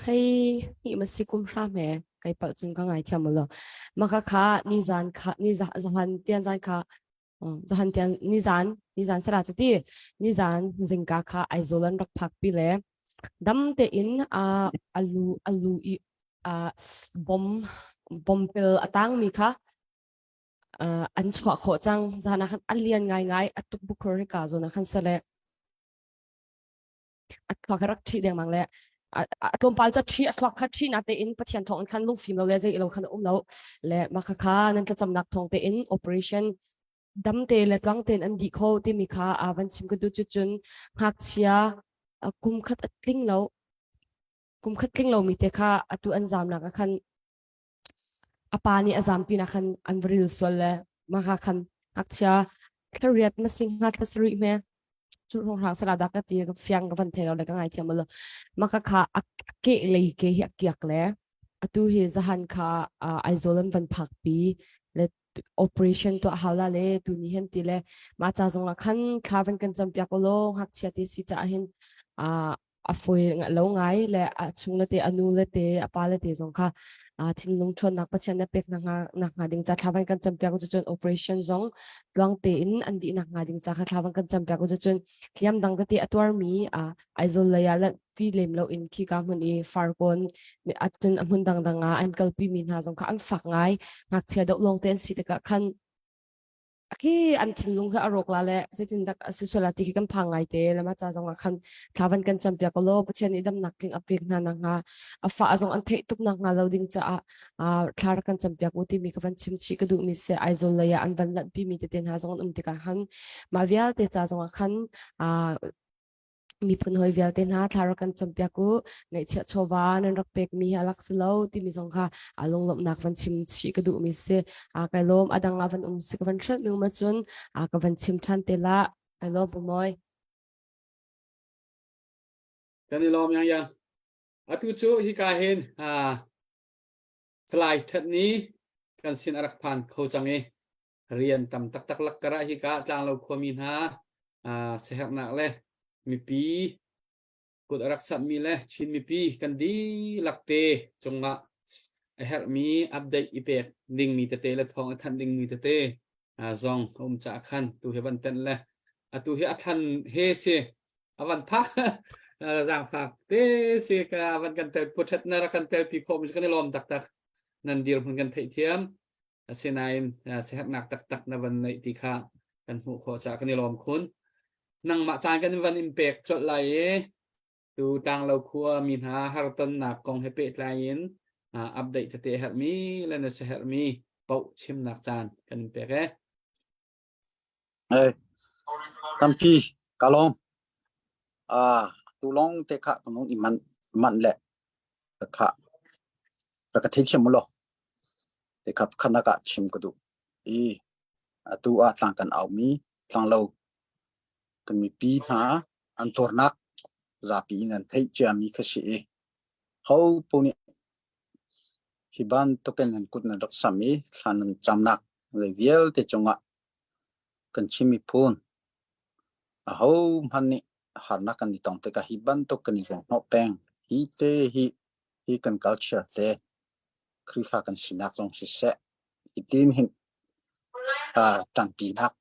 S5: hei hi ma si kum ra me kai pa chung ka ngai thiam lo ma kha kha ni zahan tian zan kha zahan tian ni zan sara chu ti ni zan zingka kha aizolan rak phak pi le dam te in alu i bom pel atang mi kha an chwa kho chang zana khan alian ngai atuk bukhor ka zo na khan sale athwa kharak thi deng mang le atom pal cha thi athwa kha thi na te in pathian thong khan lu fim lo le je lo khan lo le ma kha kha nan ka chamnak thong te in operation dam te le twang ten an di kho te mi kha awan chim ka du chu chun hak chia kum khat atling lo mi te kha atu an zam na ka khan apani azam pi na khan anvril sol le ma kha khan hak chia khariat ma sing ha thasri me chu rong rang sala dak ti ka fyang ka van thelo le ka ngai thiam lo ma kha kha ke le ke hi akiak le atu hi zahan kha aizolan van phak pi le operation to hala le tu ni hen ti le ma cha zong khan khavan kan champia ko lo hak chia ti si cha hin a foi lo ngai le a chung le te anu le te apa le te zong kha thil lung thon nak pa chen na pek na nga ding cha thawan kan champia ko chon operation zong twang te in an di nak nga ding cha kha thawan kan champia ko chon kliam dang te atwar mi aizol la ya la pi lem lo in khi ka mun i farkon mi atun amun dang danga an kal pi min ha zong kha an fak ngai ngak chia do long ten si te ka khan aki an thil lung kha arok la le zetin dak asisola ti kan phangai te lama cha zong khan thawan kan champia ko lo pachen idam nakling apik na nga afa azong an thei tup nak nga lo ding cha thar kan champia ko ti mi ka van chim chi ka du mi se aizol la ya an van lat pi mi te ten ha zong ti ka han ma vial te cha zong khan mi pun hoi vial ten ha thar kan champia ko ngai cha chowa nan rak pek mi alak slo ti mi zong kha along lom nak van chim chi ka du mi se kai lom adang avan si ka van thrat mi ma chun ka van chim than te la kai lo bu moi
S1: kan ni lom yang atu chu hi ka hen slide that ni kan sin arak phan kho chang e rian tam tak lak kara hi ka tlang lo khomin ha sehak nak le mi pi kut arak sap mi le chin mi pi kan di lakte chunga help me update ipek ding mi te le thong athan ding mi te zong cha khan tu he ban ten le atu he athan he se avan phak zang phak te se ka avan kan te puthat na ra kan te pi khom kan lom tak nan dir phun kan thei thiam senain sehat nak tak na van nei ti kha kan hu kho cha kan lom khun nang ma chan kan van impact chot lai tu tang lo khua min ha har ton na kong he pe tlain update te help me lên sẽ help me bậu chim nạc chan kan impact
S10: tam pi kalom tu long te kha kono man le kha ta ka thik chim lo te khap khana ka chim ko du tu tlang kan au mi tlang lo kan mi pi na an tor nak za pi nan thei cha mi kha si how poni hiban to ken an kut na dak sami thanan chamnak le vial te chonga kan chimi phun hau hani harna kan di tong te ka hiban to kan izong no peng hi te hi kan culture te krifa kan sinak jong si se itin hin tan pi nak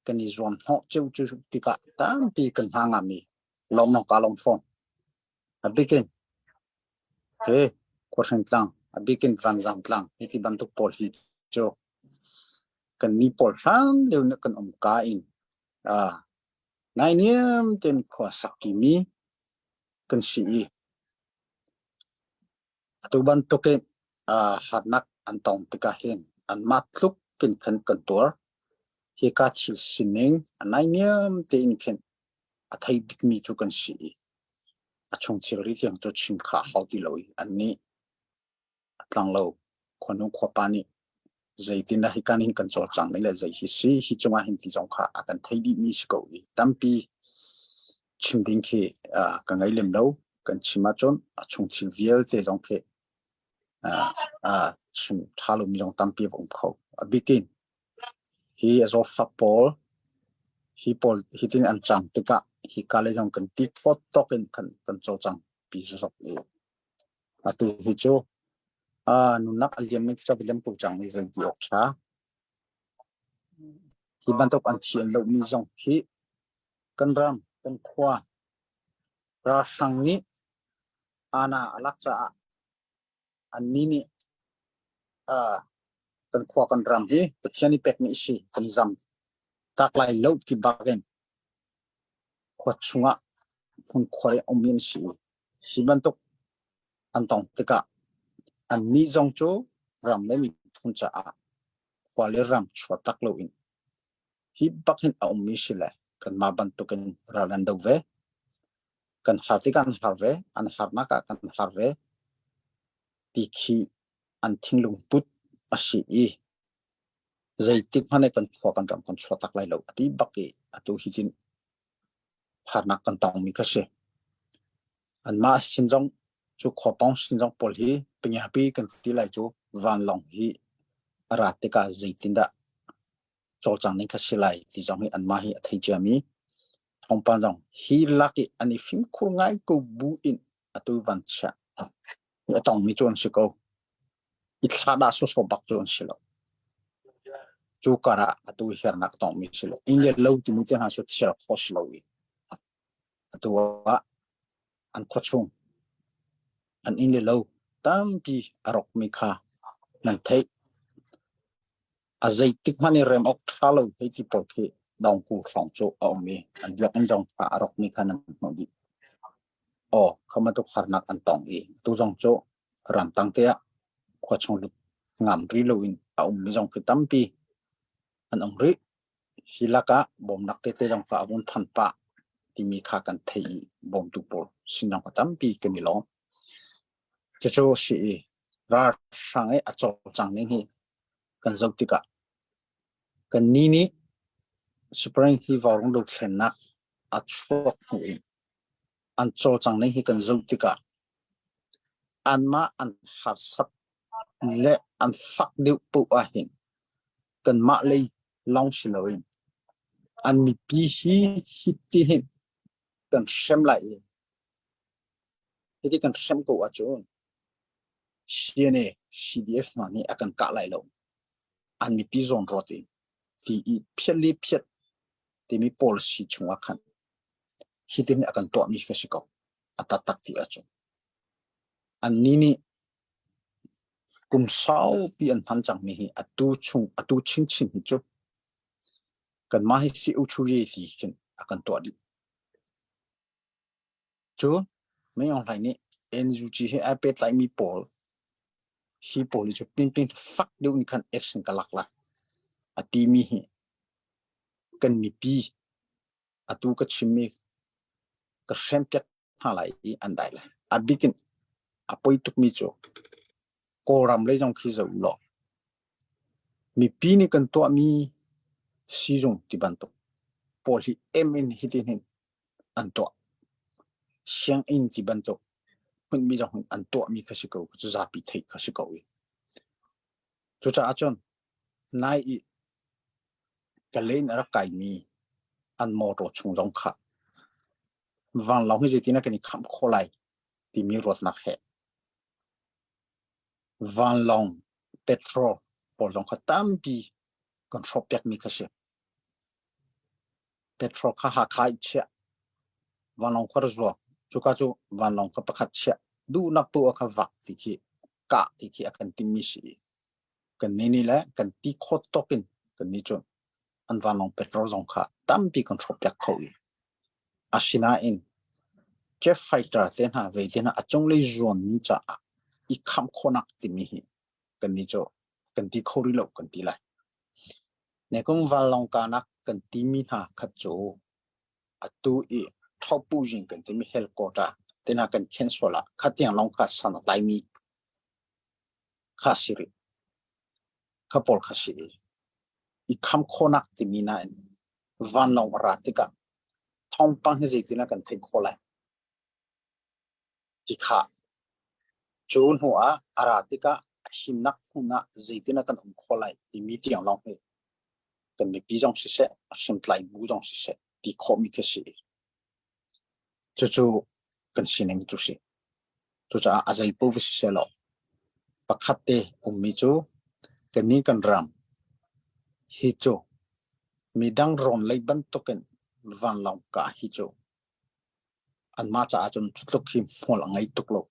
S10: kan izong ho cheu chu ti ka tam pi kan hanga mi long no ka long phong abikin he korsen tlang abikin van zam tlang iti bantuk pol hi cho kan ni pol han leu na kan ka in nai niam ten kho sakimi kan si tu ban to ke harnak antong tika hen an matluk kin kan kantor hi ka chil sining anai niam te in ken athai bik mi chu kan si achong chil ri tiang to chim kha hau ti loi anni atlang lo khonu kho pani zaitin hi kanin kan chol chang le zai hi si hi chunga hin ti jong kha akan thai di mi si ko tampi chim ding ke ka ngai lem lo kan chima chon achong chil vial te jong ke chim thalo mi jong tampi bom kho abikin hi azo fa pol hi tin an chang tika hi kale jong kan ti phot token kan chol chang pi su sok atu hi cho nunak aliam mi cha bilem pu chang ni zeng ti ok cha hi ban tok an chien lo mi jong hi kan ram kan khwa ra sang ni ana alak cha anni ni kan khwa kan ram hi pachani pek ni si kan zam tak lai lo ki bagen khwa chunga phun khore omin si ban tok antong tika anni jong cho ram le mi phun cha khwale ram chwa tak lo in hi bakin omi si le kan ma ban tok kan ralan do ve kan hartikan harve an harna ka kan harve tikhi an thinglung put asi zaitik mane kan khwa kan ram kan chwa tak lai lo ati baki atu hijin harna kan tong mi ka se an ma sinjong chu khopong sinjong pol hi penya pi kan ti lai chu van long hi ara te ka zaitinda chol chang ni ka silai ti jong hi an ma hi athai chami thong pan jong hi laki ani phim khur ngai ko bu in atu van cha tong mi chon si ko i thada so bak chon silo chu kara atu herna tong mi silo in le lo ti mi te ha so tsira khos lo wi atu wa an khochung an in le lo tam pi arok mi kha nan thai azai tik mani rem ok thalo he ti pol ke dong ku song cho mi an blok an jong pa arok mi kha nan mo di khama to kharnak an tong tu jong cho ram tang te khochung lu ngam ri lo in mi jong ke tampi an ri hilaka bom nak te jong pa abun phan pa ti mi kha kan thei bom tu pol sinang tampi ke ni lo cho si ra sangai a chol chang ning hi kan zau tika kan ni spring hi warung do thlenna a chok hui an chol chang ning hi kan zau tika an ma an har sat le an fak deu pu a hin kan ma le long siloin an mi pi hi ti hin kan sem lai hi kan sem ko a chon siene cdf ma ni akan ka lai lo an mi pi zon roti fi i pheli phet ti mi policy chunga khan hitin akan to mi ka siko atatak ti a chon an ni kum sao pi an phan chang mi hi atu chin hi chu kan ma hi si u chu ye hi kin akan to di chu me on lai ni NUG he apet lai mi pol hi pol chu pin fak deu ni khan action kalak la ati mi hi kan mi pi atu ka chimi ka sempek halai an dai la abikin apoi tuk mi chu koram le jong khi zo lo mi pi ni kan to mi si jong ti ban to poli emin hitin hin an to siang in ti ban to hun mi jong an to mi ka siko chu za pi thei ka siko wi chu cha achon nai i kalen ara kai mi an mo ro chung dong kha van long hi tina kan kham kholai ti mi rot nak he van long petrol por dong kha tam pi kan shop pek mi khase petrol kha ha khai che van long khar zo chu ka chu van long kha pakhat che du nak pu kha vak ti ki ka ti ki akan ti mi si kan ni la kan ti khot tokin kan ni chu an van long petrol zong kha tam pi kan shop pek khoi asina in jet fighter ten ha ve ten achong le zone ni cha I kham khonak ti mi hi kan ni cho kan ti khori lo kan ti lai ne kong van long ka nak kan ti mi ha khat cho atu I thop pu jing kan ti mi hel kota ten ha kan cancel la khatiang long kha san lai mi kha siri khapol kha siri I kham khonak ti mi na van long ra ti ka thong pang he ji ti na kan thei kholai ti kha chun hua aratika himnak huna zeitina kan kholai ti mi tiang long he kan mi pi jong se sim tlai bu jong se ti khomi ke si chu kan sining chu si chu cha azai pu se lo pakhatte ummi chu kan ni kan ram hi chu midang ron lai ban token van long ka hi chu an ma cha chun chutluk hi hol ngai tuklo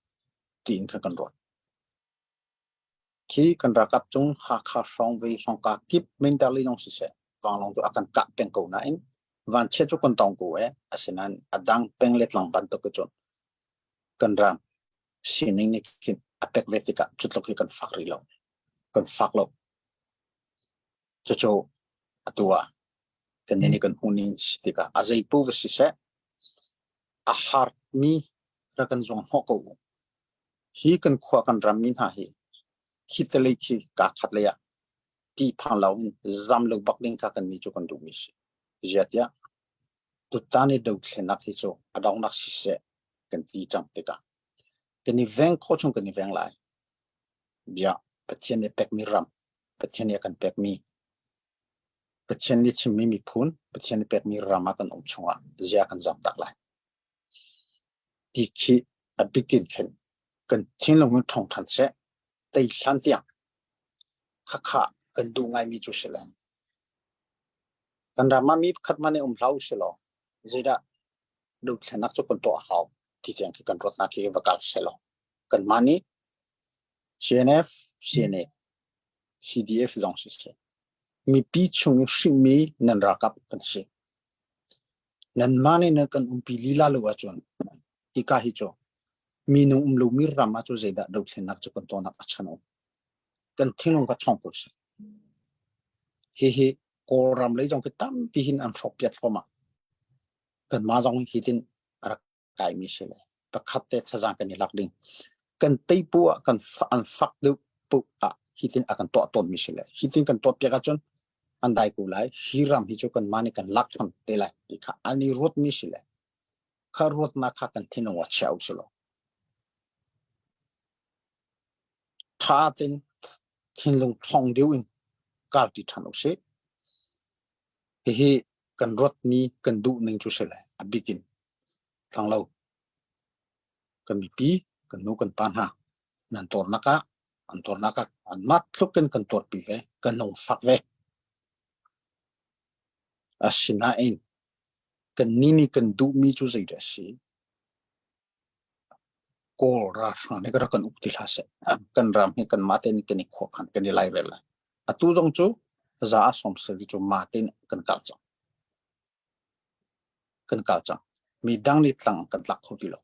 S10: tin kha kan rot khi kan ra kap chung ha kha song ve song ka kip mentally nong se wang long chu akan ka peng ko na in van che chu kon tong ko asinan adang peng let lang ban to ko chon kan ram sining ni kin apek vetika chutluk hi kan fakri lo kan faklo cho atua kan ni kan hunin sitika azai pu ve se a har mi ra kan zong ho ko hi kan khwa kan ram min ha hi khitale khi ka khat le ya ti phang law zam lo bak ning ka kan ni chu kan du mi si jatia tu tani do thlenak hi chu adong nak si se kan ti cham te ka kan ni veng kho chung kan ni veng lai bia pathian ne pek mi ram pathian ne kan pek mi pathian ni chim mi phun pathian ne pek mi rama kan chunga zia kan jam tak lai ti khi a bikin khen kan thin long thong than se tei hlan tiang kha kan du ngai mi chu selang kan rama mi khat mane hlau selo zeda du thlenak chu kon to hau ti tiang ki kan rot na ki vakal selo kan mani CNF CNA CDF long se mi pi chung shing mi nan rakap kan se nan mane na kan pi lila lo achon ki ka hi cho mi nu lu mi rama chu zeda du thlenak chu kon to na achano kan thinglong ka thong ko se hi ko ram lấy trong cái tam pi hin an shop piat forma kan ma jong hitin ara kai mi se le ta khatte thajang kan lak ding kan tei pu kan an fak du pu a hitin akan to ton mi se le hitin kan to pya ka chon an dai ku lai hiram hi chu kan mani kan lak thon te lai ti kha ani rot mi se le kha rot na kha kan thin wa chau se lo tha tin thin long thong deu in kal ti than o se hi kan rot ni kan du ning chu se le a bikin thang lo kan mi pi kan nu kan pan ha nan tor naka an mat thuk kan tor pi ve kan nong fak ve asina in kan ni kan du mi chu zai da si ko ra sa ne ka kan ukti ha se kan ram he kan mate ni kan kho khan kan lai re la atu jong chu za som se chu mate kan kal chang mi dang ni tlang kan tlak kho ti lo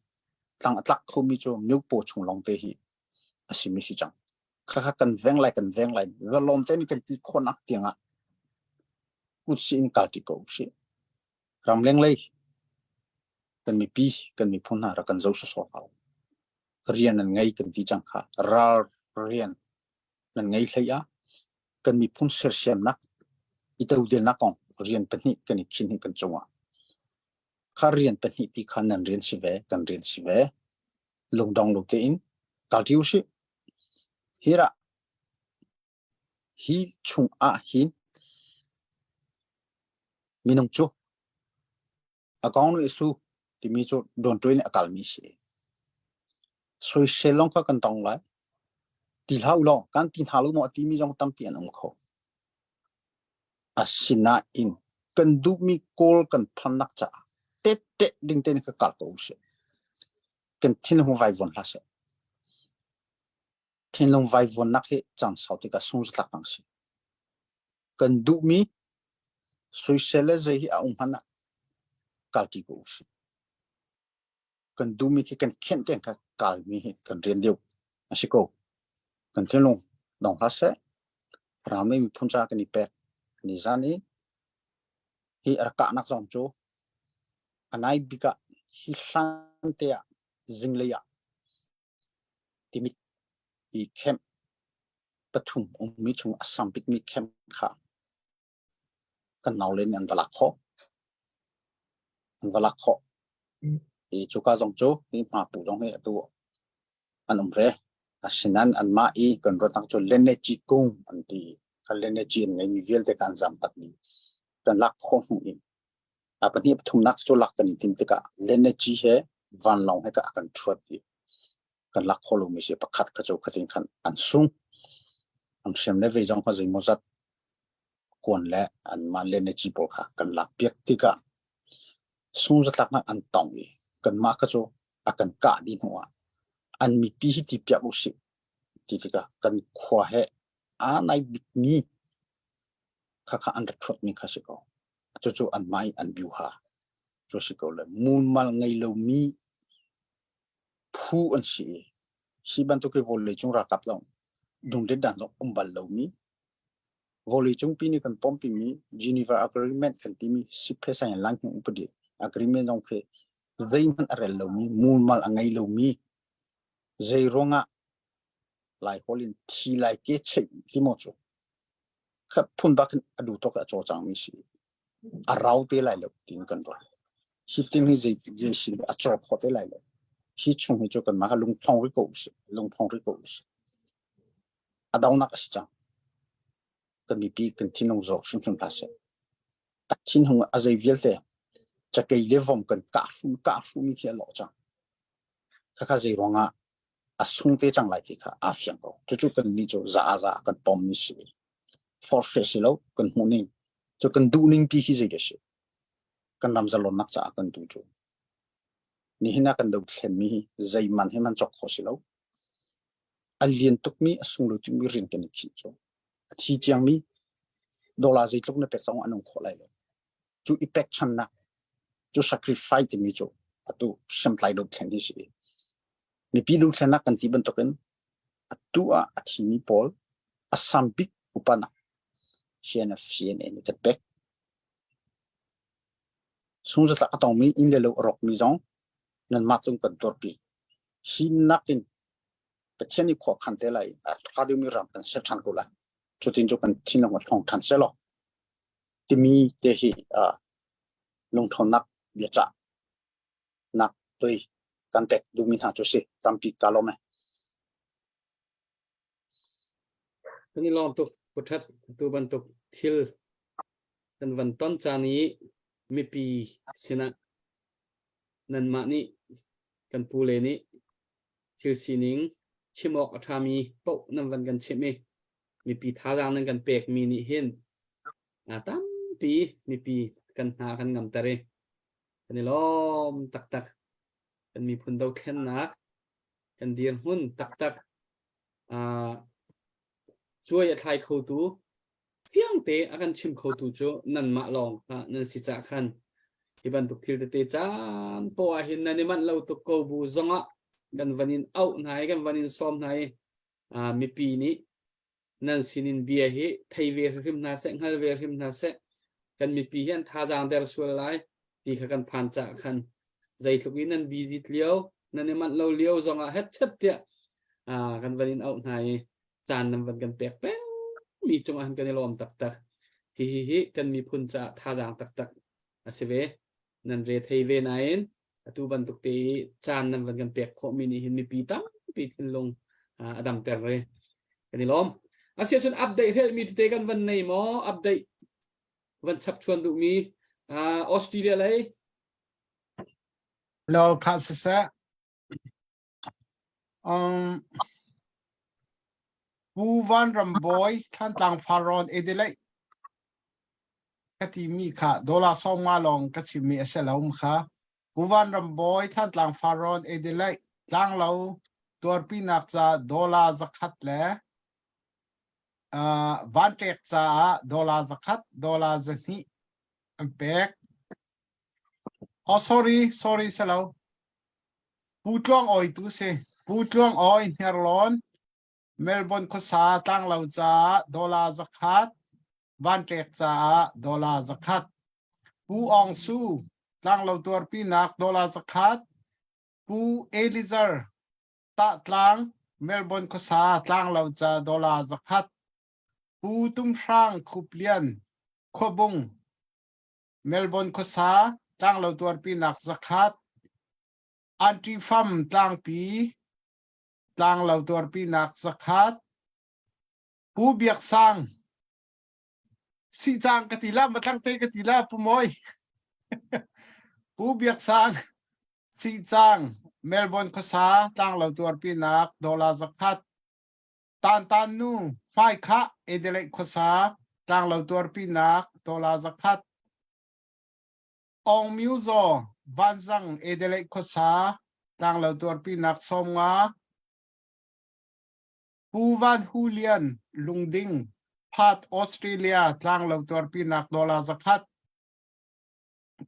S10: tlang tlak kho mi chu myu po chung long te hi asimi si chang kha kan veng lai ga lom te ni kan ti khon ak tianga ut sin ka ti ko si ram leng lei kan mi pi kan mi phun ha ra kan zo so hau rian an ngai kan ti chang kha ra rian nan ngai thaya kan mi phun ser sem nak I tau de na kong rian pani kan khin hi kan chunga kharian pani pi khanan rian si ve kan rian si ve lungdong lo te in kaltiu si hira hi chung a hin minung chu account isu ti mi chu don toin akal mi se soi se long kha kan tong lai ti hau lo kan tin halu mo ti mi jong tam pian ong kho asina in kan du mi kol kan phanak cha te ding ten ka kal ko se kan thin hu vai von la se thin long vai von nak he chan sau ti ka sung tak ang se kan du mi soi se le ze hi a hana kal ti ko se kan du mi ki kan khen ten ka kal mi he kan rian deu asiko kan thin long dong la se ram mi phun cha kan ni pek ni zani hi arka nak zong chu anai bika hi san te ya zingleya timit i kem pathum mi chung assam bik mi kem kha kan naw len an balak kho i chu ka zong chu ni ma pu dong he tu anum ve asinan an ma i kan ro tang chu len ne chi kung an ti kan len ne chi ngai mi vel te kan zam pat ni kan lak kho hu in apa ni pathum nak chu lak kan tin te ka len ne chi he van long he ka kan thot ti kan lak kho lo mi se pakhat ka chu khatin khan an sung an sem le ve jong kha zai mo zat kon le an ma len ne chi por kha kan lak piak ti ka sung zat lak na an tong i kan ma ka chu akan ka di nuwa an mi pi hi ti pya u si ti ka kan khwa he a nai bik mi kha an thot mi kha si ko chu an mai an biu ha chu si ko le mun mal ngai lo mi phu an si ban to ke vol le chung ra kap long dung de dan lo bal lo mi vol le chung pi ni kan pom pi mi Geneva agreement kan ti mi si phe sa yan lang hu pu di agreement jong phe zai man arel lo mi mun mal angai lo mi zai ronga lai holin thi lai ke che ti mo chu kha phun ba kan adu to ka cho chang mi si arau te lai lo tin kan ro si tin hi zai si a cho pho te lai lo hi chung hi chu kan ma ka lung thong ri ko si adaw nak si chang kan mi pi kan tin ong zo shun pla se a tin hong a zai vial te cha kai le vom kan ka su mi khia lo chang kha zai ronga a sung te chang lai ki kha a fyang ko chu kan ni chu za kan pom mi si for fresh lo kan hu ning chu kan du ning pi hi zai de si kan nam za lo nak cha kan du chu ni hina kan do thlen mi zai man he man chok kho si lo alien tuk mi asung lo tu mi rin kan chi chu thi chiang mi dollar zai tluk na pek chang anong kho lai lo chu impact chan na chu sacrifice ti mi chu atu sam lai do thlen hi si ni pi lu thlen na kan ti ban to kan atu a thi mi pol assam bik upana CNN ni kat pek sung za atong mi in le lo rok mi jong nan ma tung kan tor pi hin nakin pacheni kho khan te lai a thadu mi ram kan se than ko la chutin jo kan thin ngot thong than se lo ti mi te hi a lung thon nak bia cha nak toi kan pek du mi ha chu se tampi ka lo me
S1: ni lom tu puthat tu ban tu thil kan van ton cha ni mi pi sina nan ma ni kan pu le ni thil sining chimok athami po nam van kan chime mi pi tha jang nan kan pek mi ni hin tam pi mi pi kan ha kan ngam tare kan lom tak kan mi phun dau khen nak kan dian hun takช่วยทายเขาตูเฟียงเตะอาการชิมเขาตูโจนั่นมาลองนั่นสิจักขันที่บันทุกทีเตะจานปอหินนั่นมันเราตกกูบูซงะกันวันนี้เอาไหนกันวันนี้ซ้อมไหนมีปีนี้นั่นสินินเบียเหไทยเวริมนาเซงฮัลเวริมนาเซกันมีปีเห็นท่าจางเดลชัวไลที่เขากันผ่านจักขันใจทุกนี้นั่นวิจิตเลี้ยวนั่นมันเราเลี้ยวซงะเฮ็ดชัดเตะกันวันนี้เอาไหนจานนำวันกันเปียกแป้งมีจงอันกันในลมตักฮิกันมีพุ่นจะท่าจางตักอาศัยนั่นเรทเวนัยน์ตัวบรรทุกตีจานนำวันกันเปียกขมินิหินมีปีตั้งปีทิ้งลงอดัมเตอร์เลยกันในลมอาเซียนอัปเดตเรื่องมีตัวกันวันไหนหมออัปเดตวันชับชวนดูมีออสเตรเลียเลย
S6: lo kha se pu van ram boy than tlang faron edilai kati mi kha dola song ma long kachi mi asalom kha pu van ram boy than tlang faron edilai tlang lo tor pi nak cha dola zakhat le van tek cha dola zakhat dola zani ampek oh sorry salo pu tlong oi tu se pu tlong oi herlon Melbourne ko sa tang lau cha dola zakhat van tek cha dola zakhat pu ong su tang lau tur pi nak dola zakhat pu elizar ta tlang Melbourne ko sa tang lau cha dola zakhat pu tum frang khuplian khobung Melbourne ko sa tang lau tur pi nak zakhat anti fam tlang pi tlang lau tur pi nak zakhat pu biak sang si chang katila matlang te katila pumoy pu biak sang si chang Melbourne ko sa tlang lau tur pi nak dola zakhat tan nu phai kha Adelaide ko sa tlang lau tur pi nak dola zakhat ong muzo vanzang Adelaide ko sa tlang lau tur pi nak somnga pu van hulian lungding Pat Australia tlang lau tur pi nak dola zakhat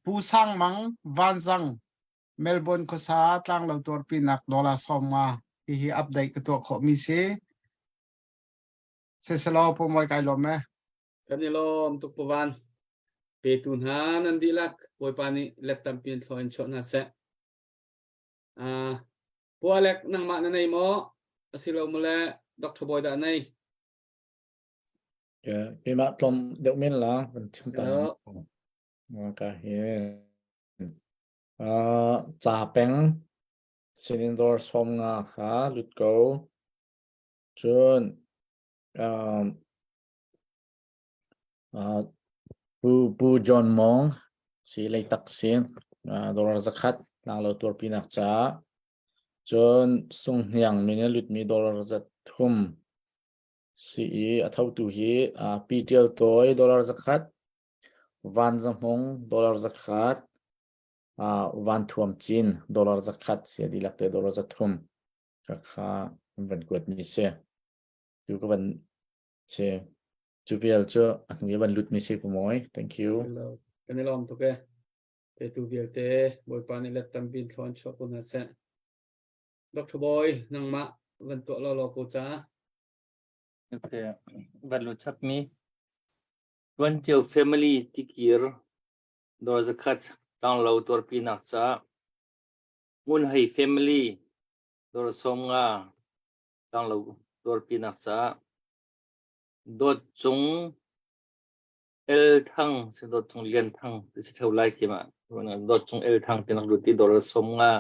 S6: pu sang mang vanzang Melbourne ko sa tlang lau tur pi nak dola somnga hi update ka to kho mi se selo po moi kai lo me
S1: kanilo tuk pawan petun han andilak boy pani laptop pin thon chon na se polek nang ma na nei mo asilo mole Dr. Boy da nei
S8: cái mà trong đậu miên là mình chim tầm
S1: hello
S8: cái hiện trà beng cylinder xôm nga khá lụt cầu chun bu John Mong si lấy tắc xin dollar zakat đang lâu tuổi pinak cha chun sung hiang mình lụt mi dollar zat thum si athau tu hi PTL toy dollar zakat van zamong dollar zakat van thuam chin dollar zakat si di lakte dollar zathum kha van kwat mi se tu ko van se chu vial cho ngi van lut mi se ko moi thank you
S1: hello kanilo tuk ke petu biate boy pani laptop pin thon chon na se Dr. Boy nang ma van to lo ko cha
S9: okay vật luật chấp mi quan chiều family tikir door zakat tang lau tor pinak cha mun hai family door somnga tang lau tor pinak cha dot chung el thang se dot chung lian thang se theu lai ki ma dot chung el thang pinak ruti door somnga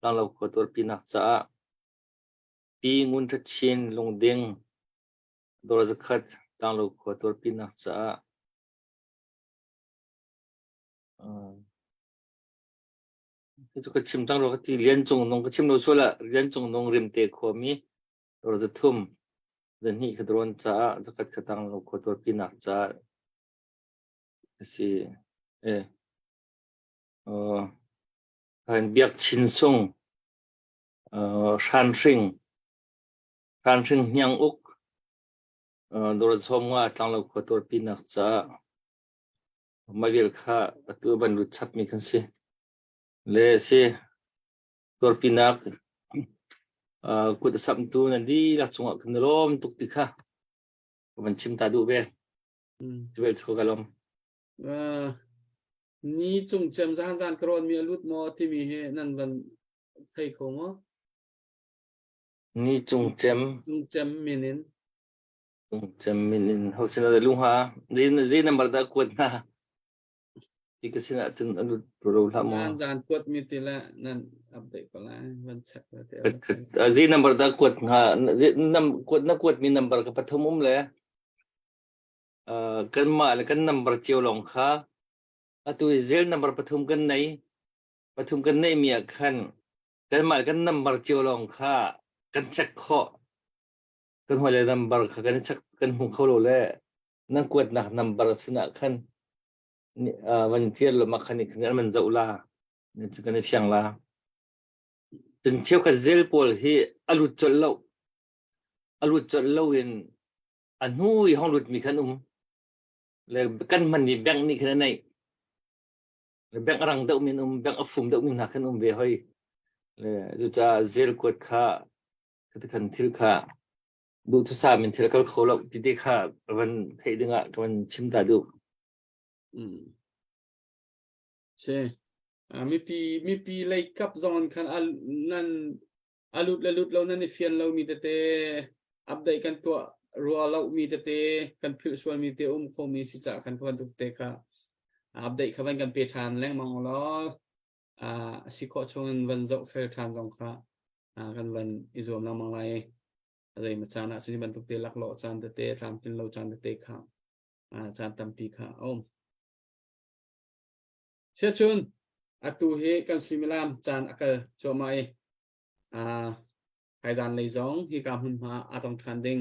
S9: tang lau ko tor pinak cha pi ngun tha chin lungding door zakat tang lau ko tor pinak cha cái chim trăng rồi cái liên trùng nông cái chim đâu xưa là liên trùng nông rim tê khô mi rồi cái thum then hi cái drone cha cái tăng lo ko tor pinak cha si hành biak chin sung san sinh nhang uk rồi xong qua tăng lo ko tor pinak cha mai việc kha tu ban lut chap mi kan si le se tor pinak ku ta sam tu nan di la chunga kan rom tuk ti kha ban chim ta du be wel ko galom
S1: ni chung chem zan kron mi lut mo ti mi he nan ban thai ko mo
S9: ni chung
S1: chem
S9: minin ho sina da lu ha zin number da ku na ti ka sina tun anu pro la mo
S1: zan kot mi ti la nan update ko la ban check
S9: zin number da ku ha nam ku mi number ka pathumum le kan ma le kan number chiu long kha atu zel number pathum kan nei ประชุมกันในเมียคันกันมากันนำบาร์เจียวลองค่ากันชักข้อกันหัวเลยนำบาร์กันชักกันหุงเข้าโลแลนั่งกวดหนักนำบาร์สนะคันนี่วันเที่ยวเรามาคันอีกงั้นมันจะอุลาเนี่ยจะกันในเชียงลาถึงเที่ยวกับเซลปอลที่อลุจลเล่าเองอันนู้ยห้องหลุดมีขันเลยกันมันมีแบงค์นี่ขนาดไหนแบงค์รังเดามินแบงค์ฝุ่มเดามินหนักขันเบหอยเลยดูจะเซลกดค่าคันทิลค่าดูทุกสามินทิลก็เขาเราที่ได้ค่าวันเที่ยดึงอ่ะวันชิมตาดู
S1: ใช่มีปีเลยกับจอนคันนั่นอาลุดเรานั่นในเฟียนเรามีแต่อัปเดตกันตัวรัวเรามีแต่กันพิลชวนมีแต่คงมีสิจากกันพวกทุกเตะค่ะอัปเดตเขาเป็นกันเปทานแรงมองล้อสิขอชวนวันเจ้าเฟลทานสองค่ะกันวันอิจวมเรามองไรอะไรมาจานะสิ่งบันทุกเตะลักหล่อจานเตะตามพิลเราจานเตะค่ะจานตามปีค่ะเชื่อชุนatu he kan similam chan akal chomai kaijan leizong hi kam hun ma atong thanding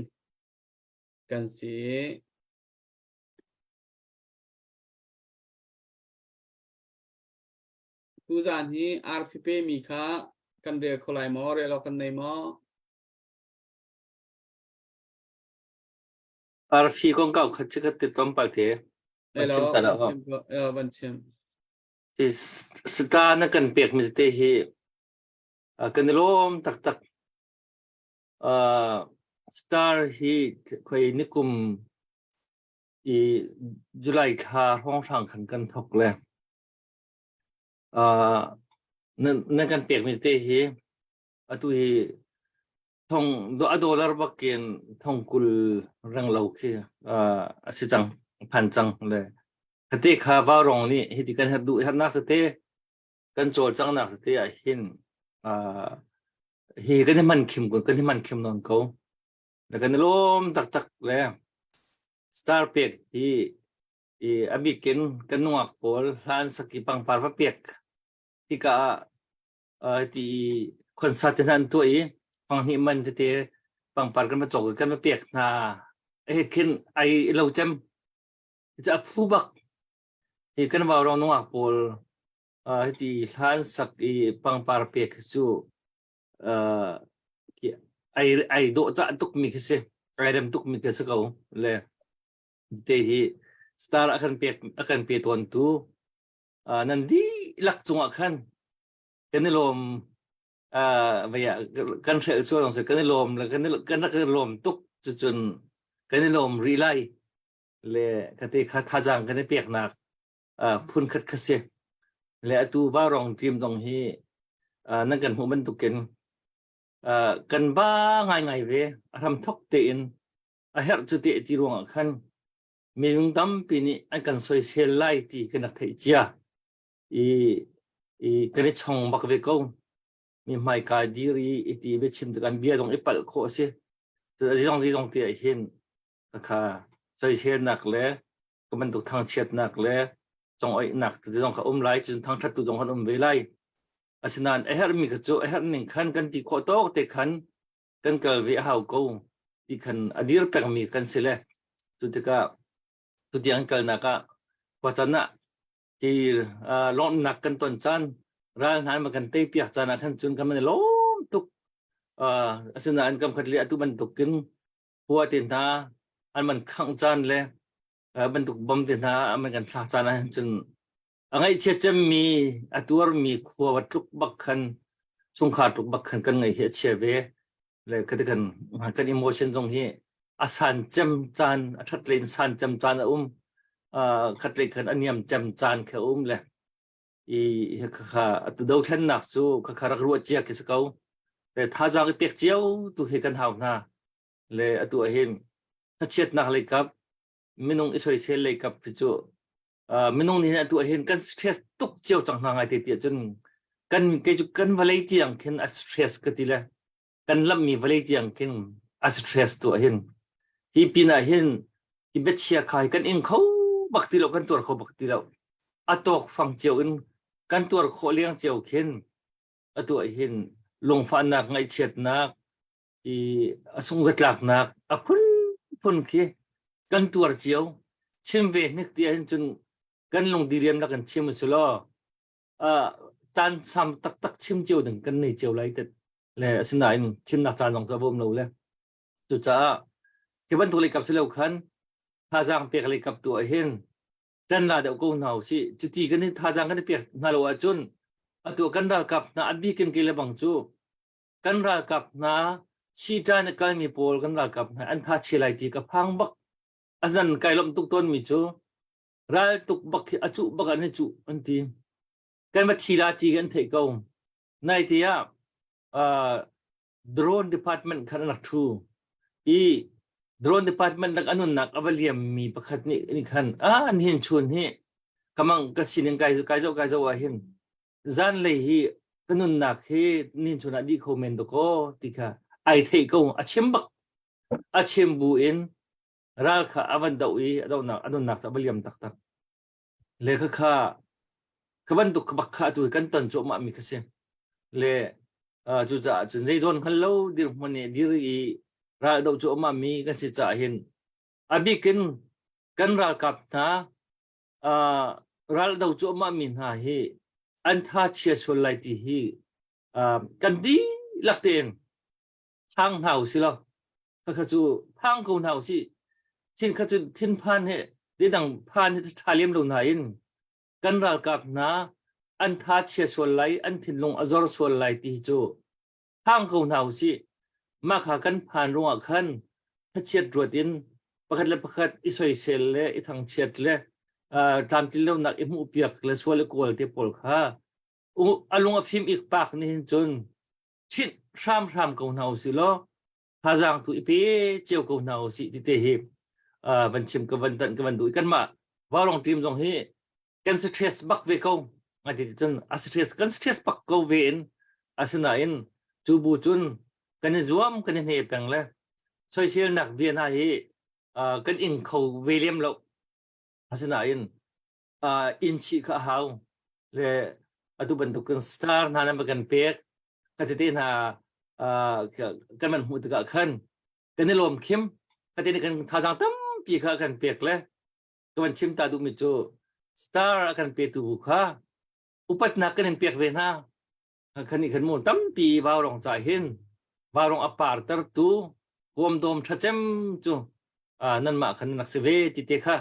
S1: kan si tu jan hi rcp mi kha kan re kholai mo re lo kan nei mo
S9: RF ของเก่าเขาจะติดต่อไปเถอะมันชิมตลอด
S1: วันชิม
S9: ที่สตาร์นักกันเปียกมิสเตอร์ฮีกันล้มตักสตาร์ฮีคอยนิคุมจุลัยคาห้องทางขันกันทกเลยนักกันเปียกมิสเตอร์ฮีตุยทอง$1 บักเกนทองกุลรังเหลาคือสิจังพันจังเลยคดีข่าวรองนี่ที่กันดูนักสเตกันโจจังนักสเตหินฮีกันที่มันคิมกันที่มันคิมนนเขาแล้วกันล้มตักเลยสตาร์เปียกที่อบิกินกันนัวโกลฮันสกิปังปาร์ฟเปียกที่กะที่คนสัตย์นั้นตัวฟังนี่มันจะเตะปังปาร์กันมาโจกันมาเปียกนาคินเราจำจะผู้บักที่กันว่าเราหนัวโกลที่ฮันสกิปังปาร์เปียกจู่โดจะตุกมิกเสเริ่มตุกมิกเสเขาเลยที่สตาร์อาการเปียตัวนู้นั่นดีหลักจุงอาการกันนี่ลมกันเชื่อส่วนของกันนี่ลมแล้วกันนักลมตุกจนกันนี่ลมรีไลเลยกันที่ท่าจังกันนี่เปียกหนักพุ่นคัดเสเลยตัวบ้ารองทีมตรงที่นั่นกันหัวมันตุกินกันบ้าไงเว้ทำทกเตียนเฮร์จุดที่รวงขันมีมุงตั้มปีนี้อันกันสวยเซลไลที่กันนักเทียกันชงบักเวก้มีไมค์การดีรีที่เวชิมกันเบียตรงปัลโคเสียตัวที่ตรงที่เห็นค่ะสวยเซลนักเลยก็มันถูกทางเชียดนักเลยจงไอ้หนักที่ตรงเขาไล่จนทางทัดตัวตรงเขาเวไลอาศัยนั้นเฮร์มีกระจุเฮร์หนึ่งขันกันที่โคโต้แต่ขันกันเกิดวิหาวกูที่ขันอดีตเป็นมีกันเสียตุติกาตุติยังเกิดนักว่าจันนะที่ล้มหนักกันต้นจันร้านอาหารมากันเตะเปียกจันนะท่านจุนกันมันล้มตุกอาศัยนั้นกำคัดเลี้ยตุมันตุกกินหัวตินท่าอันมันขังจันเลยมันตุกบอมตินท่ามันกันท่าจันนะจนไงเชื่อจะมีตัวมีขวดทุกบักขันสงขาทุกบักขันกันไงเชื่อเชื่อเวเลยก็ได้กันอิโมชันตรงที่อาสันจำจานทัดเล่นสันจำจานขัดเล่นกันอันยำจำจานเขาเลยค่ะตัวเดิมท่านนักสู้ค่ะรักรัวเจียกิสเขาแต่ถ้าจะไปเปียกเจียวตัวเห็นกันหาวนาเลยตัวเห็นถ้าเชียดนักเลยครับไม่น้องอิสราเอลเลยครับพี่จูไม่น้องนี่นะตัวเห็นกันสเตรสตุกเจียวจังหางไอเดียจนกันเกจุกันวาเลตียงเห็นสเตรสกันทีละกันลำมีวาเลตียงเห็นสเตรสตัวเห็นที่ปีน่ะเห็นที่เบชเชียขายกันเองเขาบักตีเรากันตัวเขาบักตีเราอัตโตฟังเจียวกัน กันตัวโคเลี้ยงเจียวขึ้นตัวหินลงฟันนักไงเฉียดนักที่สงจักหลักนักพุ่นขี้กันตัวเจียวชิมเวนึกที่เห็นจนกันลงดีเรียมนักกันชิมสุดล้อจานซ้ำตักชิมเจียวถึงกันในเจียวไรแต่เลยสินายชิมนักจานของกระบอกเราเลยจุดจ้าที่บันทุลิกับเสลวขันท่าจางเปียกเลยกับตัวเห็นจันลาเดากูหนาวสิจุดที่กันนี่ท่าจางกันเปียกนาโลอาจุนตัวกันรักกับนาอับบีกันกิเลบังจูกันรักกับนาชีจานกันมีโพลกันรักกับนาอันท่าเชลัยที่กับพังบักอันนั้นไกลลมตุกต้นมีจูรัลตุกบักอจุบักอันนี้จูอันที่กันมาชีลาที่กันเทกเอาในที่โดรนดีพาร์ตเมนต์ขันนักทูโดรนดีพาร์ตเมนต์นักอนุนักอวัลยมมีประคัดนี่ขันอันเห็นชวนเฮกำลังกระสินยังไกลเจ้าว่าเห็นจันเลยฮีกันนุนนักเฮนินชวนอดีคอมเมนต์ก็ติค่ะไอเทกเอาอาเชมบักอาเชมบูอินรัลค่ะอวันดาวีอนุนักอวัลยมตักเลขค่ะขบันตุกบักขาตัวกันตันโจมามีกษัตริย์เลจุจ่าจุนใจจนฮัลโหลดิร์มันเนี่ยดิร์อีรัลดาวโจมามีกันสิจ่าเห็นอบิกันรัลกับนะรัลดาวโจมามีนะเฮอันท่าเชียร์ชนไลที่เฮกันดีลักเต็นพังเห่าสิล่ะข้าจูพังกูเห่าสิทิ้งข้าจูทิ้งพันเฮดิดังพันเฮทาเลียมลงไหนกันรักกับนะอันท่าเชียร์ส่วนไหลอันถิ่นลงอจอร์ส่วนไหลที่จูพังกูเห่าสิมาขากันผ่านรงขันถ้าเชียร์ตรวจดินประคัดอิสอยเซลเล่อิทางเชียร์เล่ตามที่เราหนักอิมุเปียกและส่วนเล็กวัลที่ปอลค่ะอารมณ์ฟิล์มอีกปากนี่จนชิ้นรามกูเห่าสิล้อพาจังตุอีเป้เจียวกูเห่าสิที่เตหิบันชิมกับบันดูกันมาว่าลองทีมตรงนี้กันสเตรสบักเวกงานที่จนสเตรสกันสเตรสบักกูเวนสนาอินจูบูจุนกันในรวมกันในเพียงเลยช่วยเชียร์นักเบียนาฮีกันอิงเขาเวเลียมเราสนาอินอินชิข้าหาวเลยตุบันตุกันสตาร์นั่นมันกันเปียกกันจะเต้นกันมันหูตะกะขันกันในลมเข้มกันเต้นกันท่าจังตั้มปีข้ากันเปียกเลยกันชิมตาดูมิจูสตาร์กันเปียตูข้าอุปัตนักกันเปียกเวน่าขันนี่ขันมูตั้มปีบ่าวรองใจเห็นบ่าวรองอปาร์ตร์ตูกวมโดมชัดเจมจูนั่นมาขันนักเสวติเตค่ะ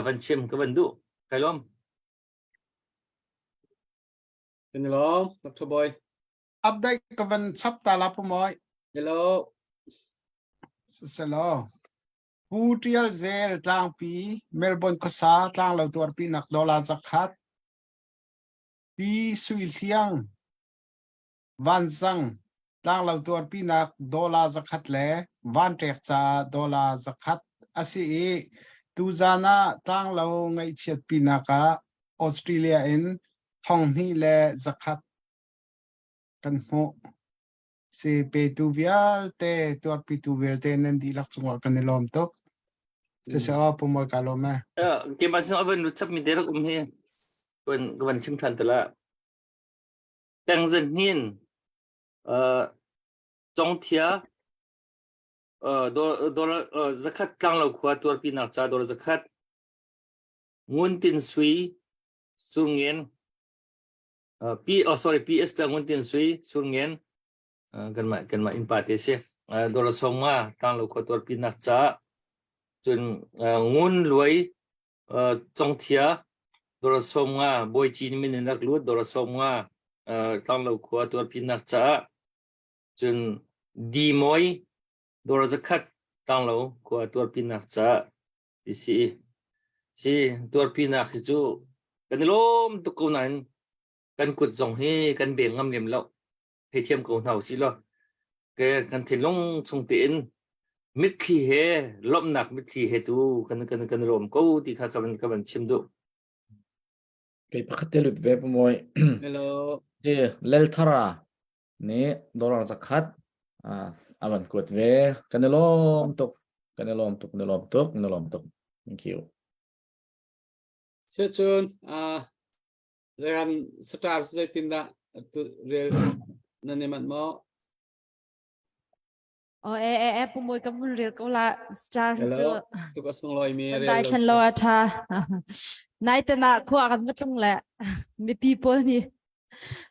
S9: บันชิมกับบันดูใครล้อม
S1: เป็นล้อมดรบอย
S6: อัปเดตกับวันสัปดาห์ละปุ่มอย
S1: hello
S6: สลอผู้เที่ยวเซลต่างปีเมลเบิร์นก็ซาต่างเราตัวปีนักดอลลาร์สักขัดปีสวิตเซียงวันซังต่างเราตัวปีนักดอลลาร์สักขัดเล่วันเทกซาดอลลาร์สักขัดอาศัยตูจานะต่างเราไงเชียดปีนักออสเตรเลียอินท่องนี่เล่สักขัดกันโมเซเปตูเวียลเตตัวปีตูเวียลเตนันดีลักษณะกันในลมตกเสียว่าปุ่มกาลมไหม
S9: เกมมาซึ่งเอาเป็นรู้จักมีเดรักเฮกันชิมทันแต่ละแปลงเซนหินจงเทียโดนzakat กลางเราขวาตัวปีนักจ่าโดนzakatงุนตินซุยสุงเงินPS แต่งุนตินซุยสุงเงินกันมาอินปาเตเซโดนส่งมากลางเราขวาตัวปีนักจ่าจนงุนรวยจงเทียโดนส่งมาบอยจีนมินนักลุดโดนส่งมากลางเราขวาตัวปีนักจ่าจนดีมอยโดนzakat ตั้งเราขวาตัวปีนักจ่าสิตัวปีนักจู่กันล้มตุกนั้นกันกุดจงให้กันเบี่ยงงำเหลี่ยมแล้วให้เทียมกับเราสิล่ะกันถึงลงส่งเตียนมิดที่เฮล้มหนักมิดที่เฮตูกันรวมกูที่ข้ากันชิมดู
S8: ไปพักเตลุดเว็บมวย
S1: hello
S8: เลลทารานี่ดอลลาร์สักขัดอาวันกดเวกันล้มตกthank you
S1: เชิญ Jangan star saya tindak tu real nani mat mo.
S4: Pumoi ka vun real ko la star chu
S1: Hello, tu có sung loi mi
S4: dai
S1: real.
S4: than lo tha nai ta na khu kan ma chung le mi people ni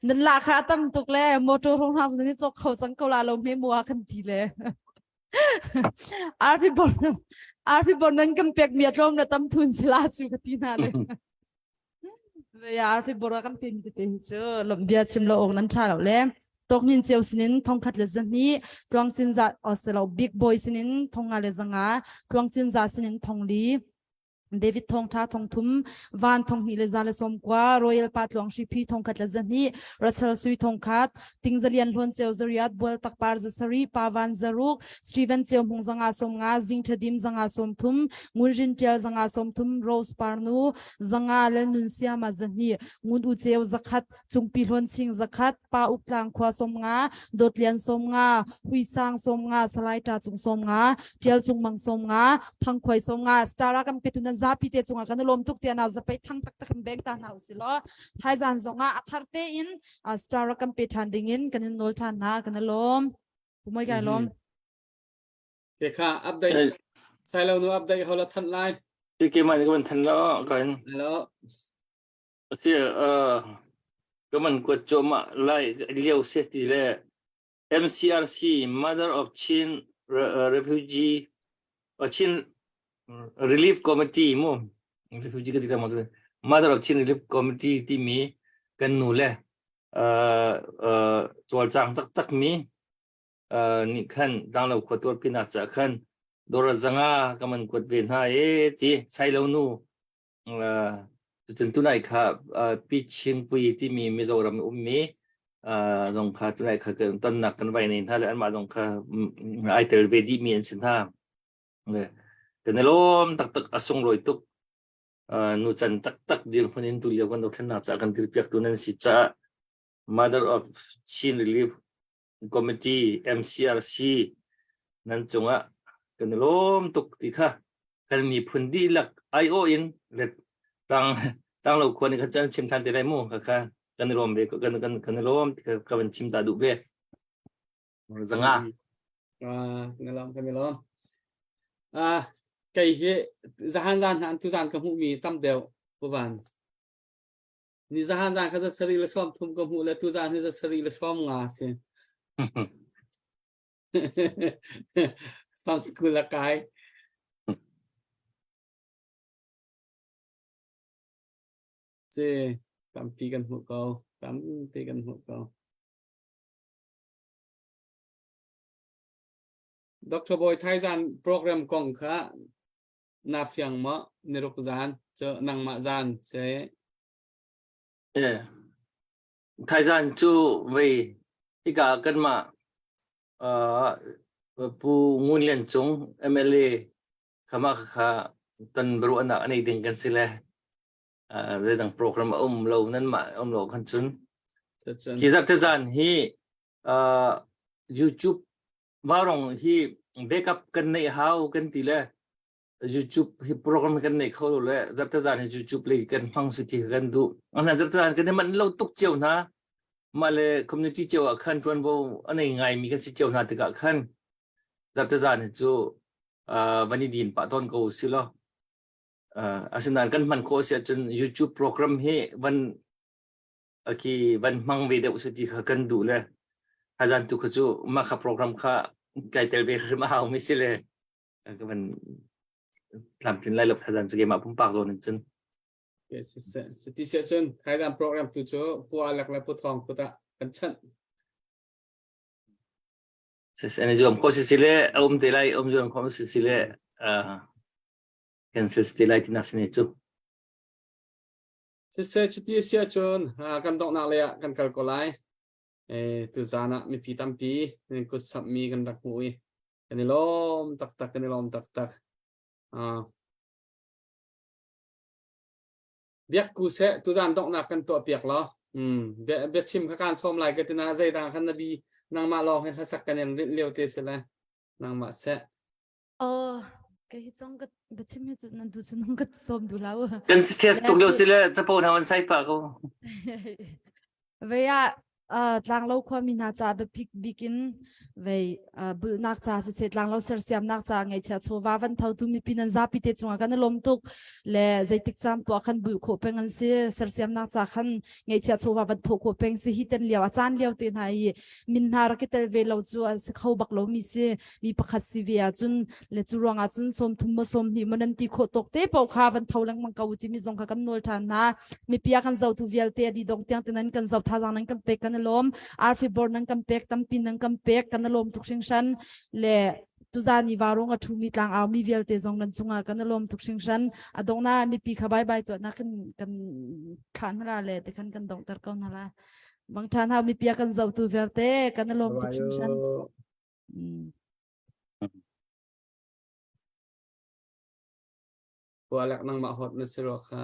S4: nan la kha tam tuk le motor hong hang ni chok khau chang ko la lo me mo kan ti le RP bon nan kam pek mi atrom na tam thun sila chu ka ti na le ya RP bor kan pin ti tin chu lom bia chim lo ong nan tha lo le tok nin cheu sinin thong khat le zan ni twang chin za oselo big boy sinin thong ale zanga twang chin za sinin thong li David thong tha thong thum van thong ni le za le som kwa royal pat long shi phi thong khat le zan ni rachel sui thong khat tingzalian lhon cheu zariat bol tak par zasari pavan zaruk Steven cheu mung zanga som nga jing thadim zanga som thum ngunjin tel zanga som thum rose parnu zanga le nun sia ma zan ni ngun u cheu zakhat chungpi lhon ching zakhat pa uplang khwa som nga dotlian som nga hui sang som nga salai ta chung som nga tel chung mang som nga thang khoi som nga stara kam petunan zapi te chunga kan lom tuk te na zapai thang tak tak beng ta na usilo thaizan zonga atharte in stara kam pe thanding in kan nol than na kan lom pumoi ka lom
S1: Cái kha update. Sai lâu nữa update hậu là thân lai.
S9: Thì cái mà cái mình thành lo còn
S1: Hello.
S9: sẽ cái mình quật cho mà lại liều sẽ thì là MCRC Mother of Chin Refugee Chin Relief Committee mo refugee cái gì mà thôi Mother of Chin Relief Committee thì mi cần nụ lệ cho trang tắc tắc mi ni khan đang lâu quật tuột pin ắt chả khan dora zanga cái mình quật về ha thì sai lâu nu chân tu này khá pi chin pui thì mi Mizoram mi dòng khá tu này khá cái tân nặc cái vài này ha lại mà dòng khá ai tới về đi miền xin ha cái này lom tak tak asong rồi tuk nu chan tak tak dir phanin tu liao kan dokhan na cha kan tir piak tunan si cha Mother of Chin Relief Committee MCRC nan chunga kan lom tuk ti kha kan mi phundi lak IO in let tang lo khon ka chan chim than te lai mo kha kan lom be kan lom ka ban chim ta du be zanga
S1: Cái lom. Cái hệ zahan hạn tu zan kamu mi tam đều của bạn. Ni zahan cái rất seri là xóm thum kamu là tu zan ni rất seri là xóm ngà xem. Sang cứ là cái. Thế tam piกันหัวcâu, tam piกันหัวcâu. Dr. Boy Thaizan program kong kha na fyang ma nirok zan cho nang ma zan se
S9: Thaizan chu về cái cả cần mà pu ngun lian chung MLA khama kha tan bru ana ani ding kan sile zai dang program lâu nan ma lâu khan chun ki zat zan hi YouTube varong hi backup kan nei how kan ti le YouTube hi program kan nei khol le zat zan hi YouTube le kan phang su ti kan du ana zat zan kan man lo tuk chiu na mà le community chiu a khan tuan bo anei ngai mi kan si chiu na te ka khan zat zan hi chu vani din pa ton ko si lo asinan kan man ko sia chun YouTube program hi van aki van mang video su ti kha kan du le hazan tu khachu ma kha program kha kai tel be ma haw mi sile ka man làm tin lai lop hazan chu ge ma pum pak zon chun
S1: yes se ti se chun Thaizan program tu cho pu alak la pu thong pu ta kan chan
S9: se ene jom ko sile te lai jom ko sile kan se lai tin asne chu
S1: se ti se chun kan dok na le kan kal ko lai tu zana mi pi tam pi nen ko sap mi kan dak hui kan lom tak tak biak ku se tu zan dok na kan to piak lo be chim kha kan som lai ka tina zai dang khan nabi nang ma long he sak kan en liu te se la nang ma se
S4: cái hít xong cái bật chim hết nó đủ cho nó cái xôm đủ lâu
S9: Kan si Chess tuk yo sila sa po naman sai pa ko.
S4: vậy tlang lâu qua mình ha cha be pick begin vậy bự nak cha sẽ tlang lâu ser siam nak cha ngay cha cho va van thau tu mi pinan za pi te chunga kan lom tuk le zai tik cham po khan bu kho pengan se ser siam nak cha khan ngay cha cho va van tho kho peng se hiten liaw chan liaw te nai min har ke tel ve lo chu se khau bak lo mi se mi pakhat si via chun le chu ronga chun som thum ma som ni manan ti kho tok te po kha van thau lang mang kau ti mi zong kha kan nol than na mi pia kan zau tu vial te di dong tiang tenan kan zau tha jang nan kan pe kan lom arfi bor nan kan pek tam pin nan kan pek kan lom tuk sing shan le tu za ni warung a thu mi tlang aw mi vial te zong nan chunga kan lom tuk sing shan adong na mi pi kha bye bye to na kan khan la le te kan dong tar kaun hala bang than ha mi pia kan zau tu vial te kan lom tuk sing shan
S1: Kualak nang mahot na siro ka.